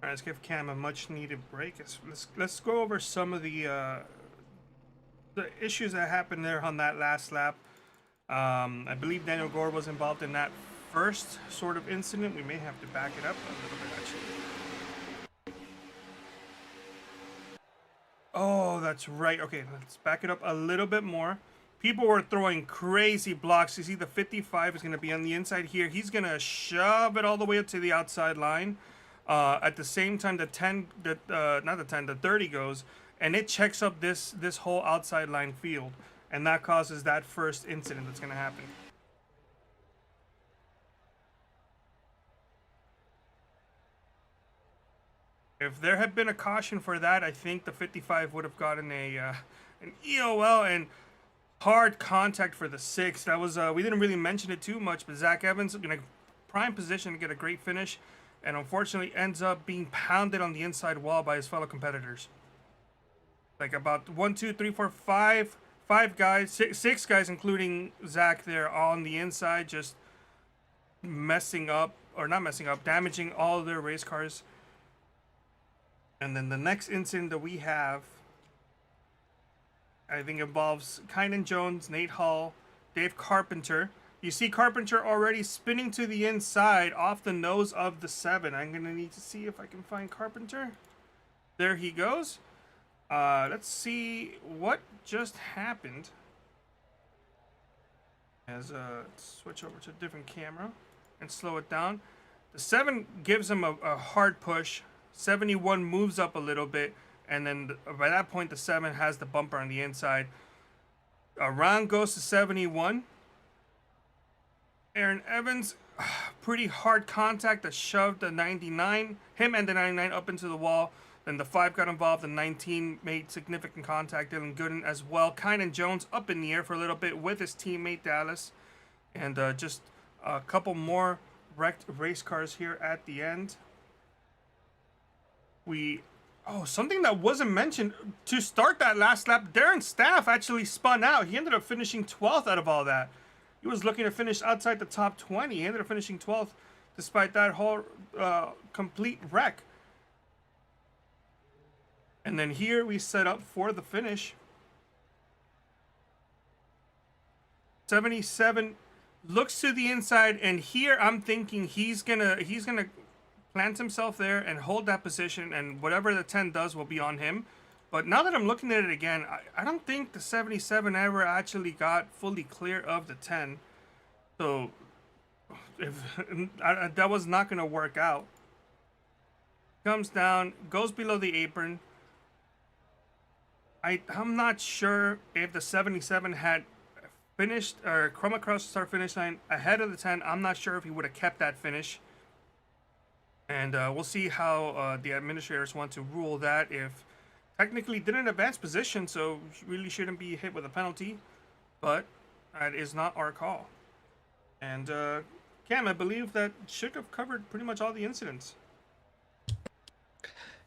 All right, let's give Cam a much-needed break. Let's go over some of the issues that happened there on that last lap. I believe Daniel Gore was involved in that first sort of incident. We may have to back it up a little bit, actually. Oh, that's right. Okay, let's back it up a little bit more. People were throwing crazy blocks. You see the 55 is going to be on the inside here. He's going to shove it all the way up to the outside line. At the same time, the 30 goes, and it checks up this whole outside line field, and that causes that first incident that's going to happen. If there had been a caution for that, I think the 55 would have gotten an EOL and hard contact for the 6. That was we didn't really mention it too much, but Zach Evans in a prime position to get a great finish, and unfortunately ends up being pounded on the inside wall by his fellow competitors. Like about 1, 2, 3, 4, 5 guys, six guys, including Zach, there on the inside, just messing up, or not messing up, damaging all their race cars. And then the next incident that we have, I think, involves Kynan Jones, Nate Hall, Dave Carpenter. You see Carpenter already spinning to the inside off the nose of the 7. I'm going to need to see if I can find Carpenter. There he goes. Let's see what just happened. Let's switch over to a different camera and slow it down. The 7 gives him a hard push. 71 moves up a little bit, and then by that point the 7 has the bumper on the inside. Around goes to 71. Aaron Evans, pretty hard contact that shoved the 99, him and the 99 up into the wall. Then the 5 got involved, the 19 made significant contact, Dylan Gooden as well. Kynan Jones up in the air for a little bit with his teammate Dallas. And just a couple more wrecked race cars here at the end. We Oh, something that wasn't mentioned to start that last lap. Darren Staff actually spun out. He ended up finishing 12th out of all that. He was looking to finish outside the top 20. He ended up finishing 12th despite that whole complete wreck. And then here we set up for the finish. 77 looks to the inside, and here I'm thinking he's gonna plant himself there and hold that position, and whatever the 10 does will be on him. But now that I'm looking at it again, I don't think the 77 ever actually got fully clear of the 10. So if that was not going to work out. Comes down, goes below the apron. I'm not sure if the 77 had finished or come across the start finish line ahead of the 10. I'm not sure if he would have kept that finish. And we'll see how the administrators want to rule that. If technically didn't advance position, so really shouldn't be hit with a penalty, but that is not our call. And Cam, I believe that should have covered pretty much all the incidents.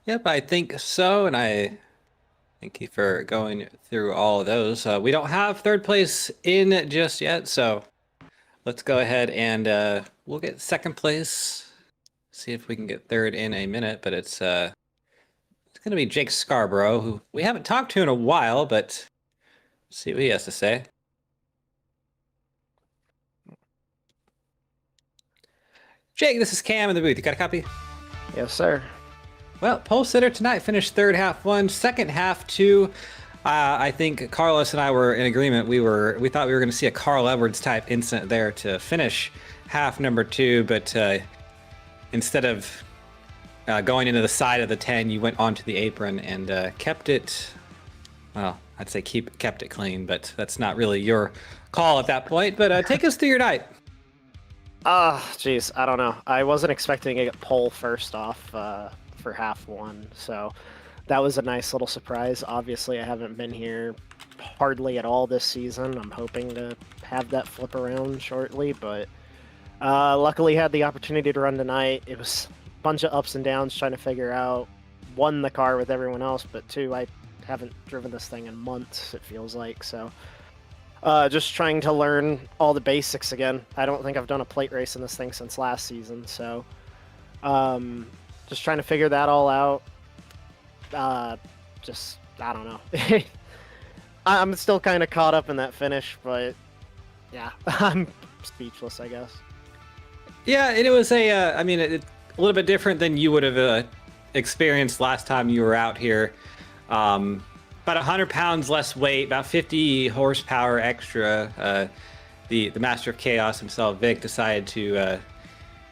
Yep, I think so, and I thank you for going through all of those. We don't have third place in just yet, so let's go ahead and we'll get second place. See if we can get third in a minute, but it's going to be Jake Scarborough, who we haven't talked to in a while, but see what he has to say. Jake, this is Cam in the booth. You got a copy? Yes, sir. Well, pole sitter tonight finished third half one, second half two. I think Carlos and I were in agreement. We thought we were going to see a Carl Edwards type incident there to finish half number two, but instead of going into the side of the 10, you went onto the apron and kept it, well, I'd say kept it clean, but that's not really your call at that point. But take us through your night. Geez, I don't know. I wasn't expecting to get pole first off for half one, so that was a nice little surprise. Obviously, I haven't been here hardly at all this season. I'm hoping to have that flip around shortly, but luckily had the opportunity to run tonight. It was a bunch of ups and downs trying to figure out, one, the car with everyone else, but two, I haven't driven this thing in months, it feels like, so just trying to learn all the basics again. I don't think I've done a plate race in this thing since last season, so just trying to figure that all out. Just, I don't know. I'm still kind of caught up in that finish, but yeah, I'm speechless, I guess. Yeah, and it was a little bit different than you would have experienced last time you were out here. About 100 pounds less weight, about 50 horsepower extra. The Master of Chaos himself, Vic, decided to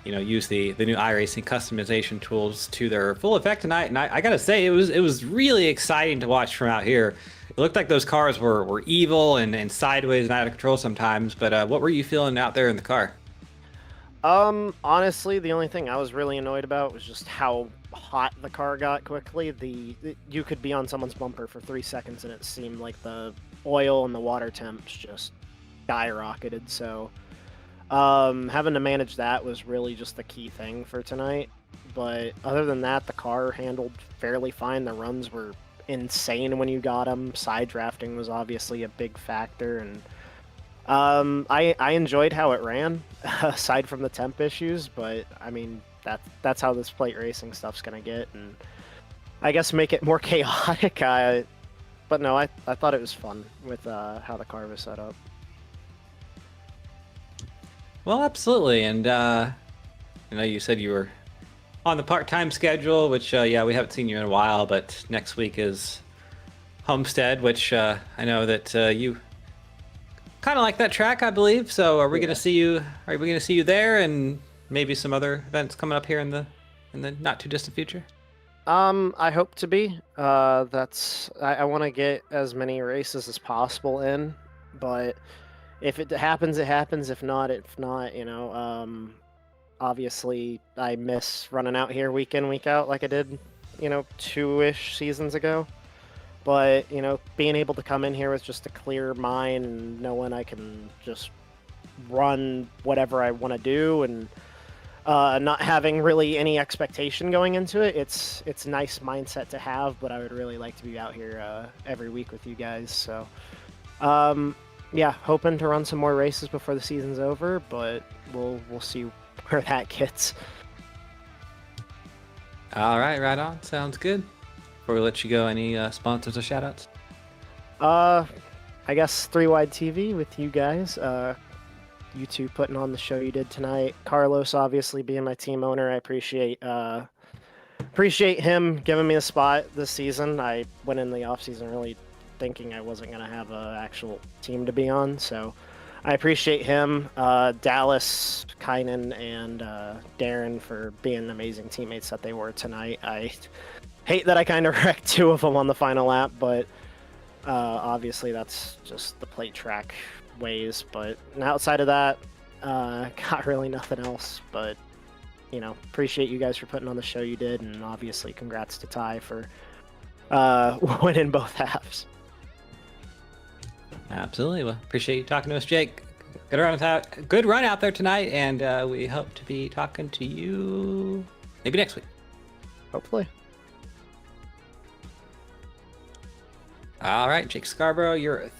use the new iRacing customization tools to their full effect tonight. And I gotta say, it was really exciting to watch from out here. It looked like those cars were evil and sideways and out of control sometimes. But what were you feeling out there in the car? Honestly, the only thing I was really annoyed about was just how hot the car got quickly. You could be on someone's bumper for 3 seconds and it seemed like the oil and the water temps just skyrocketed. So having to manage that was really just the key thing for tonight. But other than that, the car handled fairly fine. The runs were insane when you got them. Side drafting was obviously a big factor, and I enjoyed how it ran, aside from the temp issues. But I mean, that's how this plate racing stuff's gonna get, and I guess make it more chaotic. But no, I thought it was fun with how the car was set up. Well, absolutely, and you said you were on the part-time schedule, which we haven't seen you in a while. But next week is Homestead, which I know that you kind of like that track, I believe. So, are we going to see you? Are we going to see you there, and maybe some other events coming up here in the not too distant future? I hope to be. I want to get as many races as possible in, but if it happens, it happens. If not, obviously I miss running out here week in, week out like I did, 2-ish seasons ago. But, being able to come in here with just a clear mind and knowing I can just run whatever I want to do and not having really any expectation going into it. It's a nice mindset to have, but I would really like to be out here every week with you guys. So, yeah, hoping to run some more races before the season's over, but we'll see where that gets. All right, right on. Sounds good. Before we let you go, any sponsors or shout-outs? I guess 3 Wide TV with you guys. You two putting on the show you did tonight. Carlos obviously being my team owner. I appreciate him giving me a spot this season. I went in the offseason really thinking I wasn't going to have an actual team to be on, so I appreciate him. Dallas, Kynan, and Darren for being amazing teammates that they were tonight. I hate that I kind of wrecked 2 of them on the final lap, but obviously that's just the plate track ways. But outside of that, got really nothing else. But, you know, appreciate you guys for putting on the show you did, and obviously congrats to Ty for winning both halves. Absolutely. Well, appreciate you talking to us, Jake. Good run out there tonight, and we hope to be talking to you maybe next week. Hopefully. All right, Jake Scarborough, you're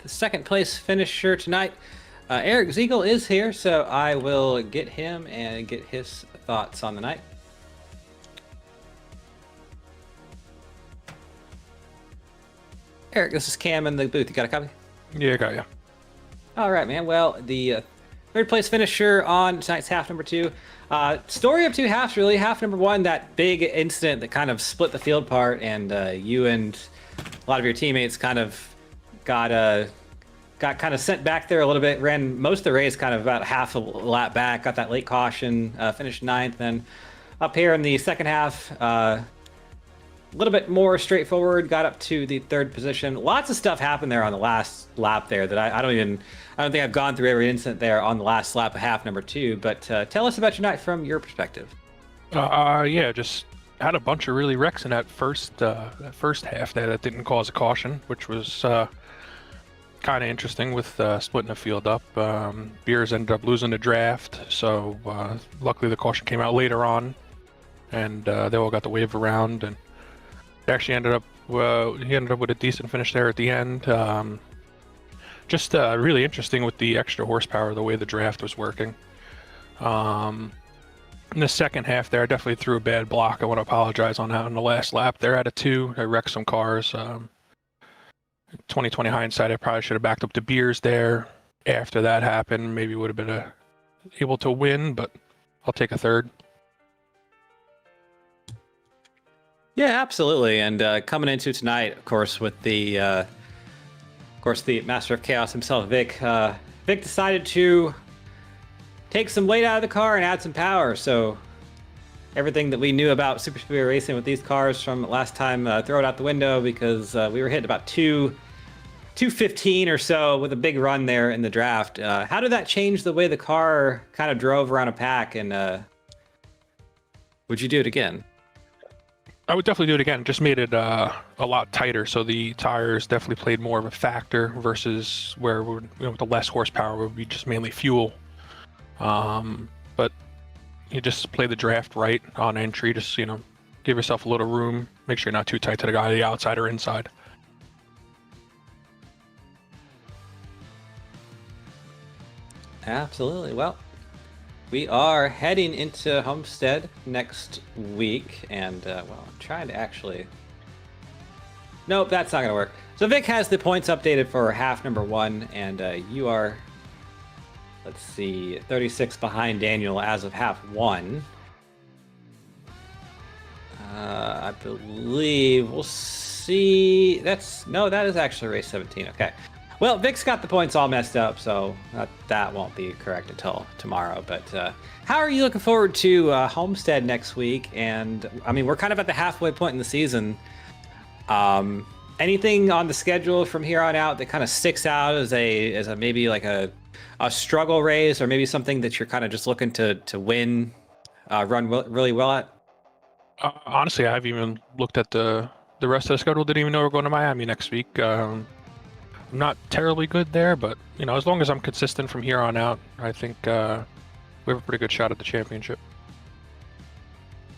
the second place finisher tonight. Eric Ziegel is here, so I will get him and get his thoughts on the night. Eric, this is Cam in the booth. You got a copy? Yeah, I got you. All right, man. Well, the third place finisher on tonight's half number 2. Story of 2 halves, really. Half number 1, that big incident that kind of split the field apart, and you and a lot of your teammates kind of got kind of sent back there a little bit. Ran most of the race kind of about half a lap back. Got that late caution. Finished 9th. Then up here in the second half, a little bit more straightforward. Got up to the 3rd position. Lots of stuff happened there on the last lap there that I don't think I've gone through every incident there on the last lap of half number 2. But tell us about your night from your perspective. Yeah, just had a bunch of really wrecks in that first half there that didn't cause a caution, which was kind of interesting with splitting the field up. Beers ended up losing the draft, so luckily the caution came out later on, and they all got the wave around, and actually ended up he ended up with a decent finish there at the end. Just really interesting with the extra horsepower, the way the draft was working. In the second half there, I definitely threw a bad block. I want to apologize on that on the last lap there out of 2. I wrecked some cars. 2020 hindsight, I probably should have backed up the Beers there. After that happened, maybe would have been able to win, but I'll take a 3rd. Yeah, absolutely. And coming into tonight, of course, with the Master of Chaos himself, Vic. Vic decided to take some weight out of the car and add some power. So everything that we knew about Super Speedway racing with these cars from last time, throw it out the window, because we were hitting about 215 or so with a big run there in the draft. How did that change the way the car kind of drove around a pack, and would you do it again? I would definitely do it again. Just made it a lot tighter, so the tires definitely played more of a factor versus where with the less horsepower would be just mainly fuel. But you just play the draft right on entry. Just give yourself a little room. Make sure you're not too tight to the guy on the outside or inside. Absolutely. Well, we are heading into Homestead next week, and I'm trying to actually. Nope, that's not gonna work. So Vic has the points updated for half number 1, and you are, let's see, 36 behind Daniel as of half 1. I believe we'll see. That is actually race 17. Okay. Well, Vic's got the points all messed up, so that won't be correct until tomorrow. But how are you looking forward to Homestead next week? And I mean, we're kind of at the halfway point in the season. Anything on the schedule from here on out that kind of sticks out as a maybe like a struggle race, or maybe something that you're kind of just looking to win, run really well at? Honestly, I haven't even looked at the rest of the schedule. Didn't even know we're going to Miami next week. I'm not terribly good there, but as long as I'm consistent from here on out, I think we have a pretty good shot at the championship.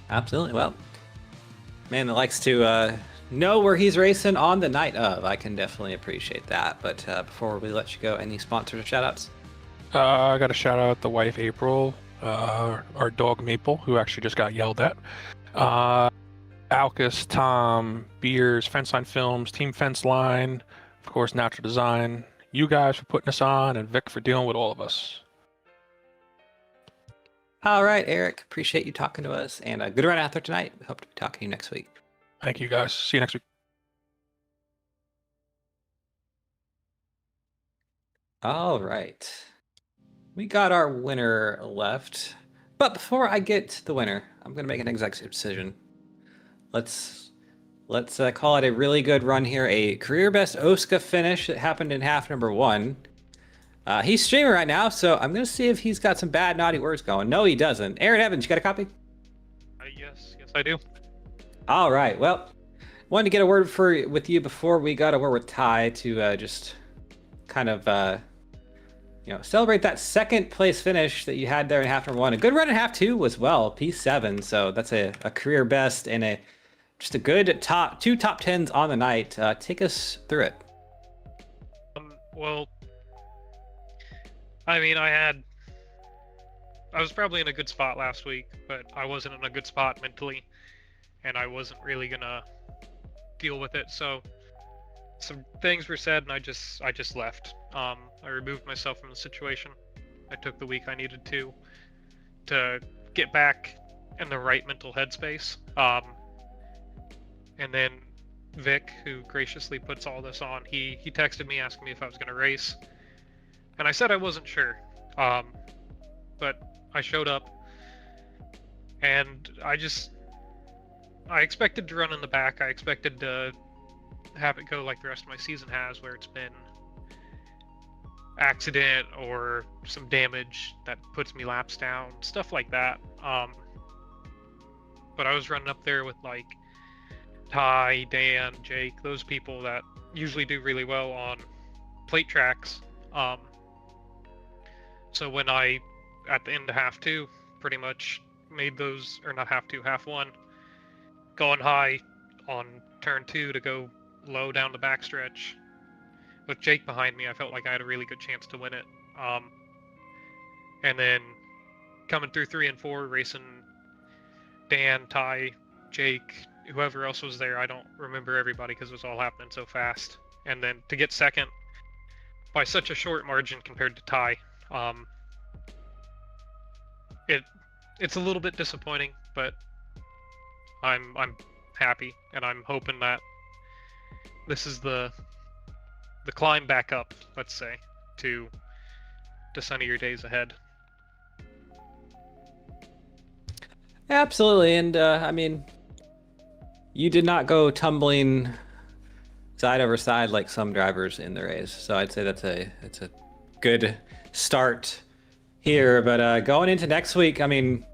Absolutely. Well, man that likes to know where he's racing on the night of. I can definitely appreciate that. But before we let you go, any sponsors or shout-outs? I got to shout out the wife April, our dog Maple, who actually just got yelled at. Alcus, Tom, Beers, Fenceline Films, Team Fence Line, of course, Natural Design. You guys for putting us on, and Vic for dealing with all of us. All right, Eric. Appreciate you talking to us, and good run out there tonight. We hope to be talking to you next week. Thank you, guys. See you next week. All right. We got our winner left. But before I get to the winner, I'm going to make an executive decision. Let's call it a really good run here. A career best OSCA finish that happened in half number 1. He's streaming right now, so I'm going to see if he's got some bad, naughty words going. No, he doesn't. Aaron Evans, you got a copy? Yes, I do. All right. Well, wanted to get a word with you before we got a word with Ty to just kind of celebrate that second place finish that you had there in half number 1. A good run in half 2 as well, P7. So that's a career best and just a good two top 10s on the night. Take us through it. Well, I mean, I was probably in a good spot last week, but I wasn't in a good spot mentally, and I wasn't really gonna deal with it. So some things were said, and I just left. I removed myself from the situation. I took the week I needed to get back in the right mental headspace. And then Vic, who graciously puts all this on, he texted me asking me if I was gonna race. And I said I wasn't sure, but I showed up, and I expected to run in the back. I expected to have it go like the rest of my season has, where it's been accident or some damage that puts me laps down, stuff like that. But I was running up there with like Ty, Dan, Jake, those people that usually do really well on plate tracks. So when I, at the end of half 2, pretty much made those, or not half 2, half 1, going high on turn 2 to go low down the backstretch with Jake behind me, I felt like I had a really good chance to win it. And then coming through 3 and 4, racing Dan, Ty, Jake, whoever else was there, I don't remember everybody because it was all happening so fast. And then to get second by such a short margin compared to Ty, it's a little bit disappointing, but I'm happy, and I'm hoping that this is the climb back up, let's say, to sunnier days ahead. Absolutely, and I mean, you did not go tumbling side over side like some drivers in the race, so I'd say it's a good start here. But going into next week, I mean,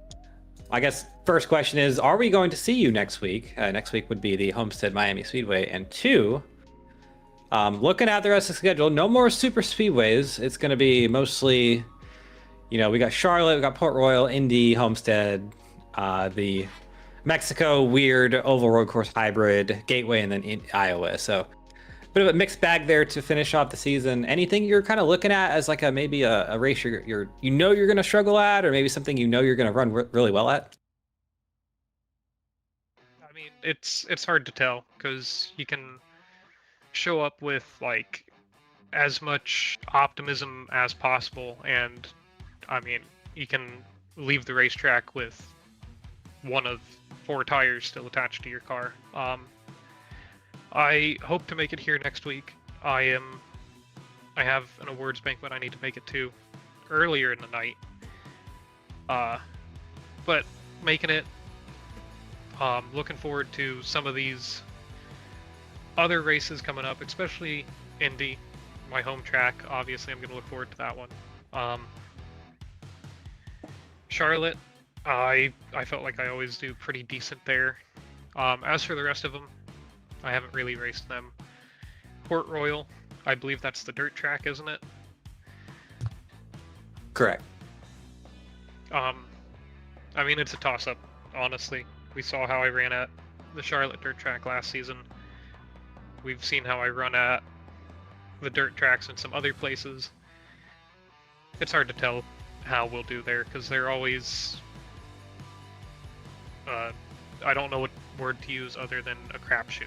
I guess first question is, are we going to see you next week? Next week would be the Homestead Miami Speedway, and 2, looking at the rest of the schedule, no more super speedways. It's going to be mostly, we got Charlotte, we got Port Royal, Indy, Homestead, the Mexico weird oval road course hybrid, Gateway, and then in Iowa. So a bit of a mixed bag there to finish off the season. Anything you're kind of looking at as like maybe a race you're going to struggle at, or maybe something you're going to run really well at? I mean, it's hard to tell because you can show up with like as much optimism as possible, and I mean, you can leave the racetrack with one of 4 tires still attached to your car. I hope to make it here next week. I have an awards banquet I need to make it to earlier in the night. But making it, looking forward to some of these other races coming up, especially Indy, my home track. Obviously, I'm going to look forward to that one. Charlotte, I felt like I always do pretty decent there. As for the rest of them, I haven't really raced them. Port Royal, I believe that's the dirt track, isn't it? Correct. I mean, it's a toss-up, honestly. We saw how I ran at the Charlotte dirt track last season. We've seen how I run at the dirt tracks in some other places. It's hard to tell how we'll do there, because they're always... I don't know what word to use other than a crapshoot.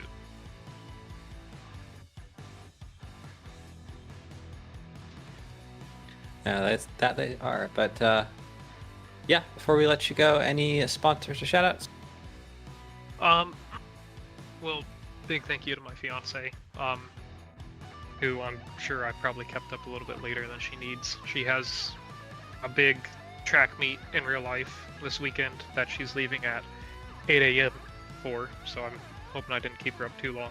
No, that they are. But yeah, before we let you go, any sponsors or shoutouts? Well, big thank you to my fiance, who I'm sure I probably kept up a little bit later than she needs. She has a big track meet in real life this weekend that she's leaving at 8 a.m. for, so I'm hoping I didn't keep her up too long.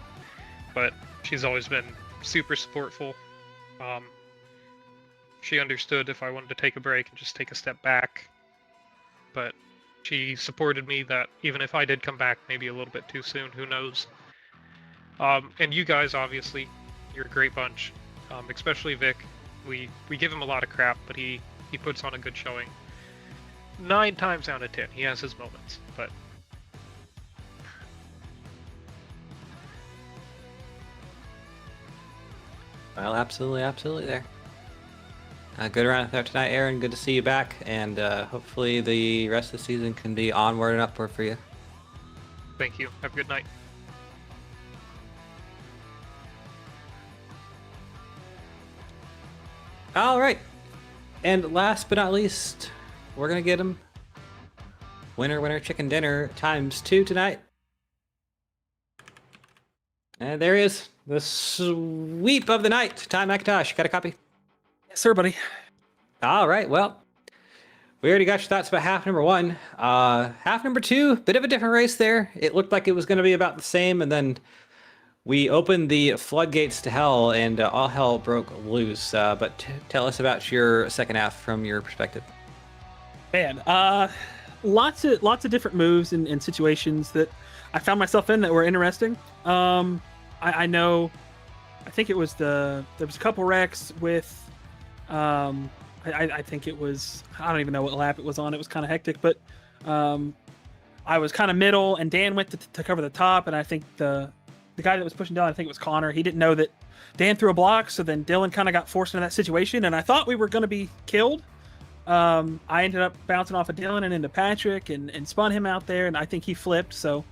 But she's always been super supportful. She understood if I wanted to take a break and just take a step back, but she supported me that even if I did come back maybe a little bit too soon, who knows. And you guys, obviously, you're a great bunch, especially Vic. We give him a lot of crap, but he puts on a good showing. 9 times out of 10, he has his moments, but... Well, absolutely there. Good round there tonight, Aaron. Good to see you back, and hopefully the rest of the season can be onward and upward for you. Thank you. Have a good night. All right. And last but not least, we're going to get him. Winner, chicken dinner ×2 tonight. And there he is. The sweep of the night. Ty McIntosh. Got a copy? Yes, sir, buddy. All right. Well, we already got your thoughts about half number 1. Half number 2, bit of a different race there. It looked like it was going to be about the same, and then we opened the floodgates to hell, and all hell broke loose. But tell us about your second half from your perspective. Man, lots of different moves and situations that I found myself in that were interesting. I know, I think it was there was a couple wrecks with, I think it was, I don't even know what lap it was on. It was kind of hectic, but I was kind of middle, and Dan went to cover the top, and I think the guy that was pushing Dylan, I think it was Connor, he didn't know that Dan threw a block, so then Dylan kind of got forced into that situation, and I thought we were going to be killed. I ended up bouncing off of Dylan and into Patrick and spun him out there, and I think he flipped, so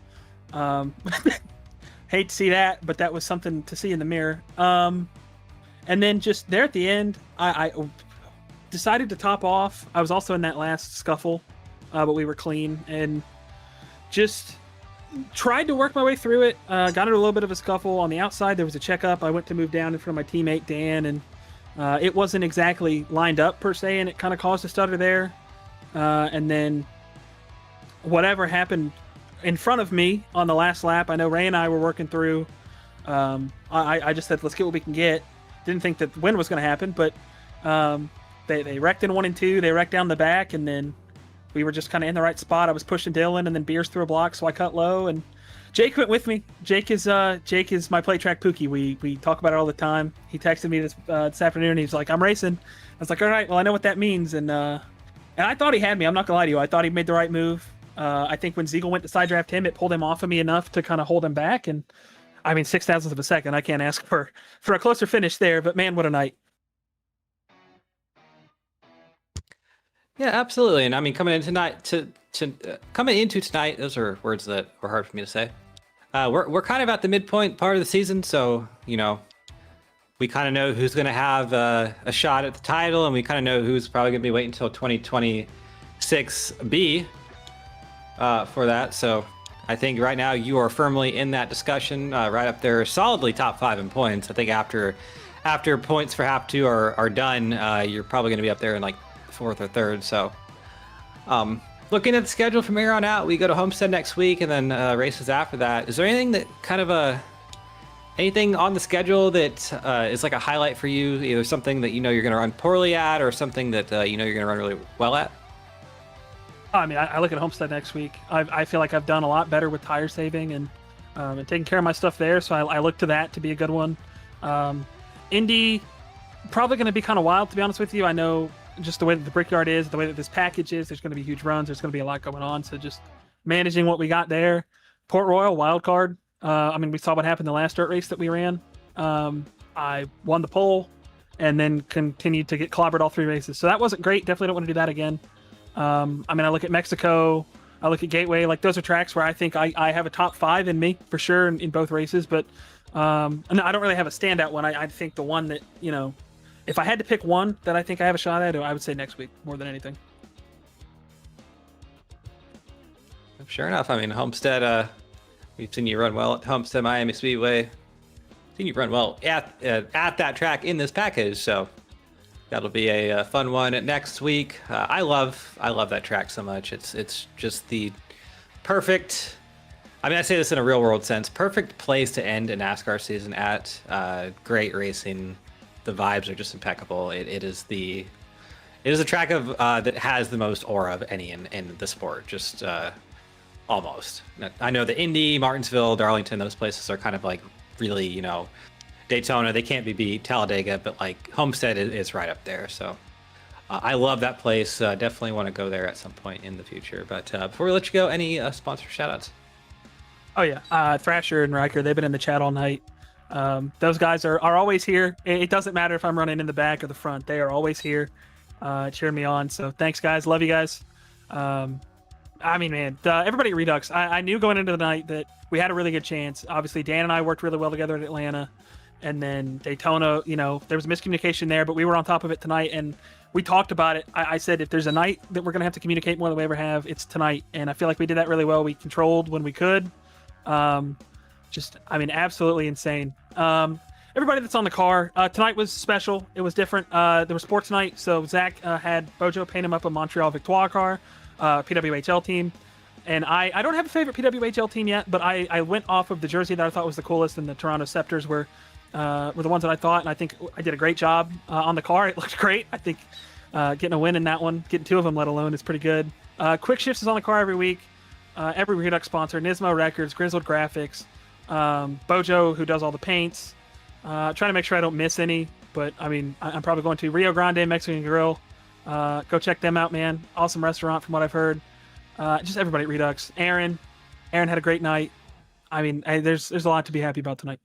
hate to see that, but that was something to see in the mirror. And then just there at the end, I decided to top off. I was also in that last scuffle, but we were clean, and just tried to work my way through it. Got into a little bit of a scuffle on the outside. There was a checkup. I went to move down in front of my teammate Dan, and it wasn't exactly lined up per se, and it kind of caused a stutter there. And then whatever happened in front of me on the last lap, I know Ray and I were working through. I just said, let's get what we can get. Didn't think that the win was going to happen, but they wrecked in 1 and 2. They wrecked down the back, and then we were just kind of in the right spot. I was pushing Dylan, and then Beers threw a block, so I cut low, and Jake went with me. Jake is my play track Pookie. We talk about it all the time. He texted me this afternoon, and he's like, I'm racing. I was like, all right, well, I know what that means, and I thought he had me. I'm not gonna lie to you. I thought he made the right move. I think when Ziegel went to side draft him, it pulled him off of me enough to kind of hold him back, and I mean, 0.006 of a second. I can't ask for a closer finish there, but man, what a night. Yeah, absolutely. And I mean, coming into tonight, those are words that were hard for me to say. We're kind of at the midpoint part of the season, so we kind of know who's going to have a shot at the title, and we kind of know who's probably going to be waiting until 2026B for that. So I think right now you are firmly in that discussion, right up there, solidly top 5 in points. I think after points for half 2 are done, you're probably going to be up there in like 4th or 3rd. So looking at the schedule from here on out, we go to Homestead next week, and then races after that. Is there anything that kind of anything on the schedule that is like a highlight for you, either something that you're going to run poorly at, or something that you're going to run really well at? I mean, I look at Homestead next week. I feel like I've done a lot better with tire saving and taking care of my stuff there, so I look to that to be a good one. Indy, probably going to be kind of wild, to be honest with you. I know just the way that the Brickyard is, the way that this package is, there's going to be huge runs. There's going to be a lot going on. So just managing what we got there. Port Royal wild card. I mean, we saw what happened the last dirt race that we ran. I won the pole and then continued to get clobbered all 3 races. So that wasn't great. Definitely don't want to do that again. I mean, I look at Mexico, I look at Gateway. Like, those are tracks where I think I have a top 5 in me for sure in both races. But and I don't really have a standout one. I think the one that, you know, if I had to pick one that I think I have a shot at, I would say next week more than anything. Sure enough. I mean, Homestead, we've seen you run well at Homestead Miami Speedway. Seen you run well at that track in this package, so that'll be a fun one next week. I love that track so much. It's just the perfect. I mean, I say this in a real world sense. Perfect place to end a NASCAR season at. Great racing. The vibes are just impeccable. It is a track of that has the most aura of any in the sport. Just almost. I know the Indy, Martinsville, Darlington, those places are kind of like really, you know, Daytona, they can't be beat. Talladega, but like Homestead is right up there. So I love that place. Definitely want to go there at some point in the future. But before we let you go, any sponsor shoutouts? Oh yeah, Thrasher and Riker, they've been in the chat all night. Those guys are always here. It doesn't matter if I'm running in the back or the front. They are always here, cheering me on. So thanks, guys. Love you guys. I mean, man, everybody at Redux, I knew going into the night that we had a really good chance. Obviously, Dan and I worked really well together at Atlanta. And then Daytona, you know, there was miscommunication there, but we were on top of it tonight. And we talked about it. I said, if there's a night that we're going to have to communicate more than we ever have, it's tonight. And I feel like we did that really well. We controlled when we could. I mean, absolutely insane. Everybody that's on the car, tonight was special. It was different. There was sports night. So Zach had Bojo paint him up a Montreal Victoire car, PWHL team. And I don't have a favorite PWHL team yet, but I went off of the jersey that I thought was the coolest, and the Toronto Scepters were the ones that I thought, and I think I did a great job on the car. It looked great. I think getting a win in that one, getting 2 of them let alone, is pretty good. Quick Shifts is on the car every week. Every Redux sponsor, Nismo Records, Grizzled Graphics, Bojo, who does all the paints. Trying to make sure I don't miss any, but I mean, I'm probably going to Rio Grande Mexican Grill. Go check them out, man. Awesome restaurant from what I've heard. Just everybody at Redux. Aaron had a great night. I mean, there's a lot to be happy about tonight.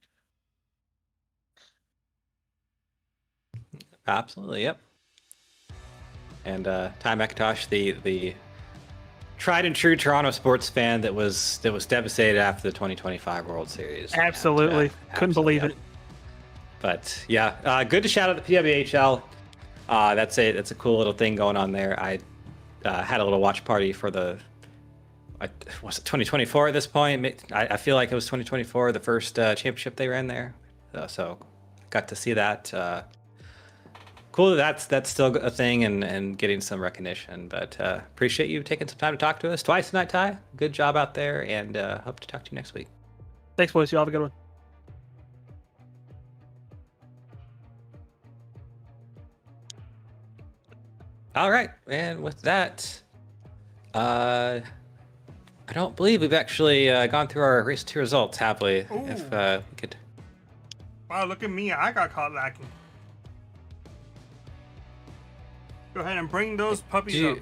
Absolutely, yep. And Ty McIntosh, the tried and true Toronto sports fan that was devastated after the 2025 World Series. Absolutely, couldn't believe it. But yeah, good to shout out the PWHL. That's a cool little thing going on there. I had a little watch party for was it 2024 at this point? I feel like it was 2024, the first championship they ran there. So got to see that. Cool that's still a thing and getting some recognition. But appreciate you taking some time to talk to us twice tonight, Ty. Good job out there, and hope to talk to you next week. Thanks, boys. You all have a good one. All right, and with that, I don't believe we've actually gone through our race 2 results, have we? Ooh. If we could. Wow, look at me. I got caught lacking. Go ahead and bring those puppies up.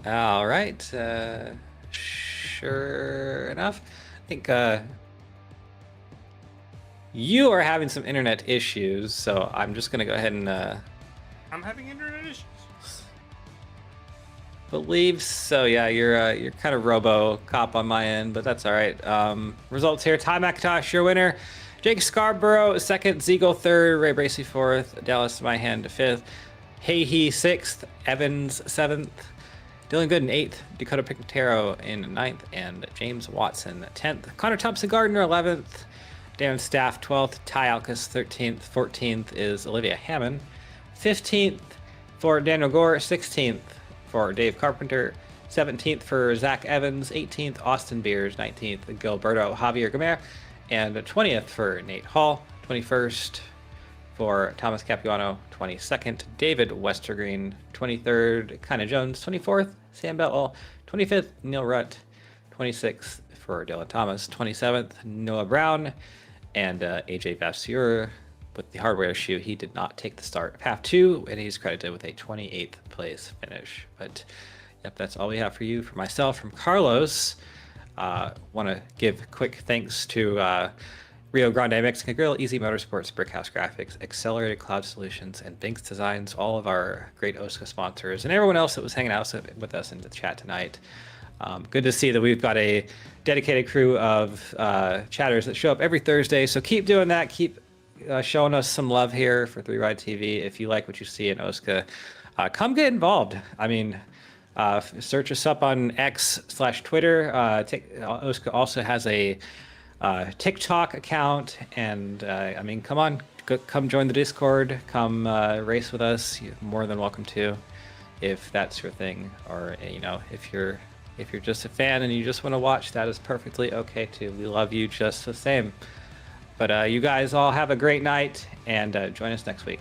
All right. Sure enough, I think you are having some internet issues, so I'm just going to go ahead and... I'm having internet issues. Believe so. Yeah, you're kind of robo-cop on my end, but that's all right. Results here. Ty McIntosh, your winner. Jake Scarborough, 2nd. Ziegel, 3rd. Ray Bracey, 4th. Dallas Myhand, 5th. Hayhe, 6th. Evans, 7th. Dylan Gooden, 8th. Dakota Picatero in 9th. And James Watson, 10th. Connor Thompson-Gardner, 11th. Dan Staff, 12th. Ty Alkus, 13th. 14th is Olivia Hammond. 15th for Daniel Gore. 16th for Dave Carpenter. 17th for Zach Evans. 18th, Austin Beers. 19th, Gilberto Javier Gamer. And 20th for Nate Hall. 21st for Thomas Capuano. 22nd, David Westergreen. 23rd, Kinda Jones. 24th, Sam Bell. 25th, Neil Rutt. 26th for Dylan Thomas. 27th, Noah Brown. And AJ Vasseur. with the hardware issue, he did not take the start of half two, and he's credited with a 28th place finish. But yep, that's all we have for you. For myself, from Carlos, want to give quick thanks to Rio Grande Mexican Grill, Easy Motorsports, Brickhouse Graphics, Accelerated Cloud Solutions, and Binks Designs, all of our great OSCA sponsors, and everyone else that was hanging out with us in the chat tonight. Good to see that we've got a dedicated crew of chatters that show up every Thursday, so keep doing that. Keep showing us some love here for 3 Ride TV. If you like what you see in OSCA, come get involved. I mean, search us up on X/Twitter. OSCA also has a TikTok account, and I mean, come on, come join the Discord, come race with us. You're more than welcome to, if that's your thing, or you know, if you're just a fan and you just want to watch, that is perfectly okay too. We love you just the same. But you guys all have a great night, and join us next week.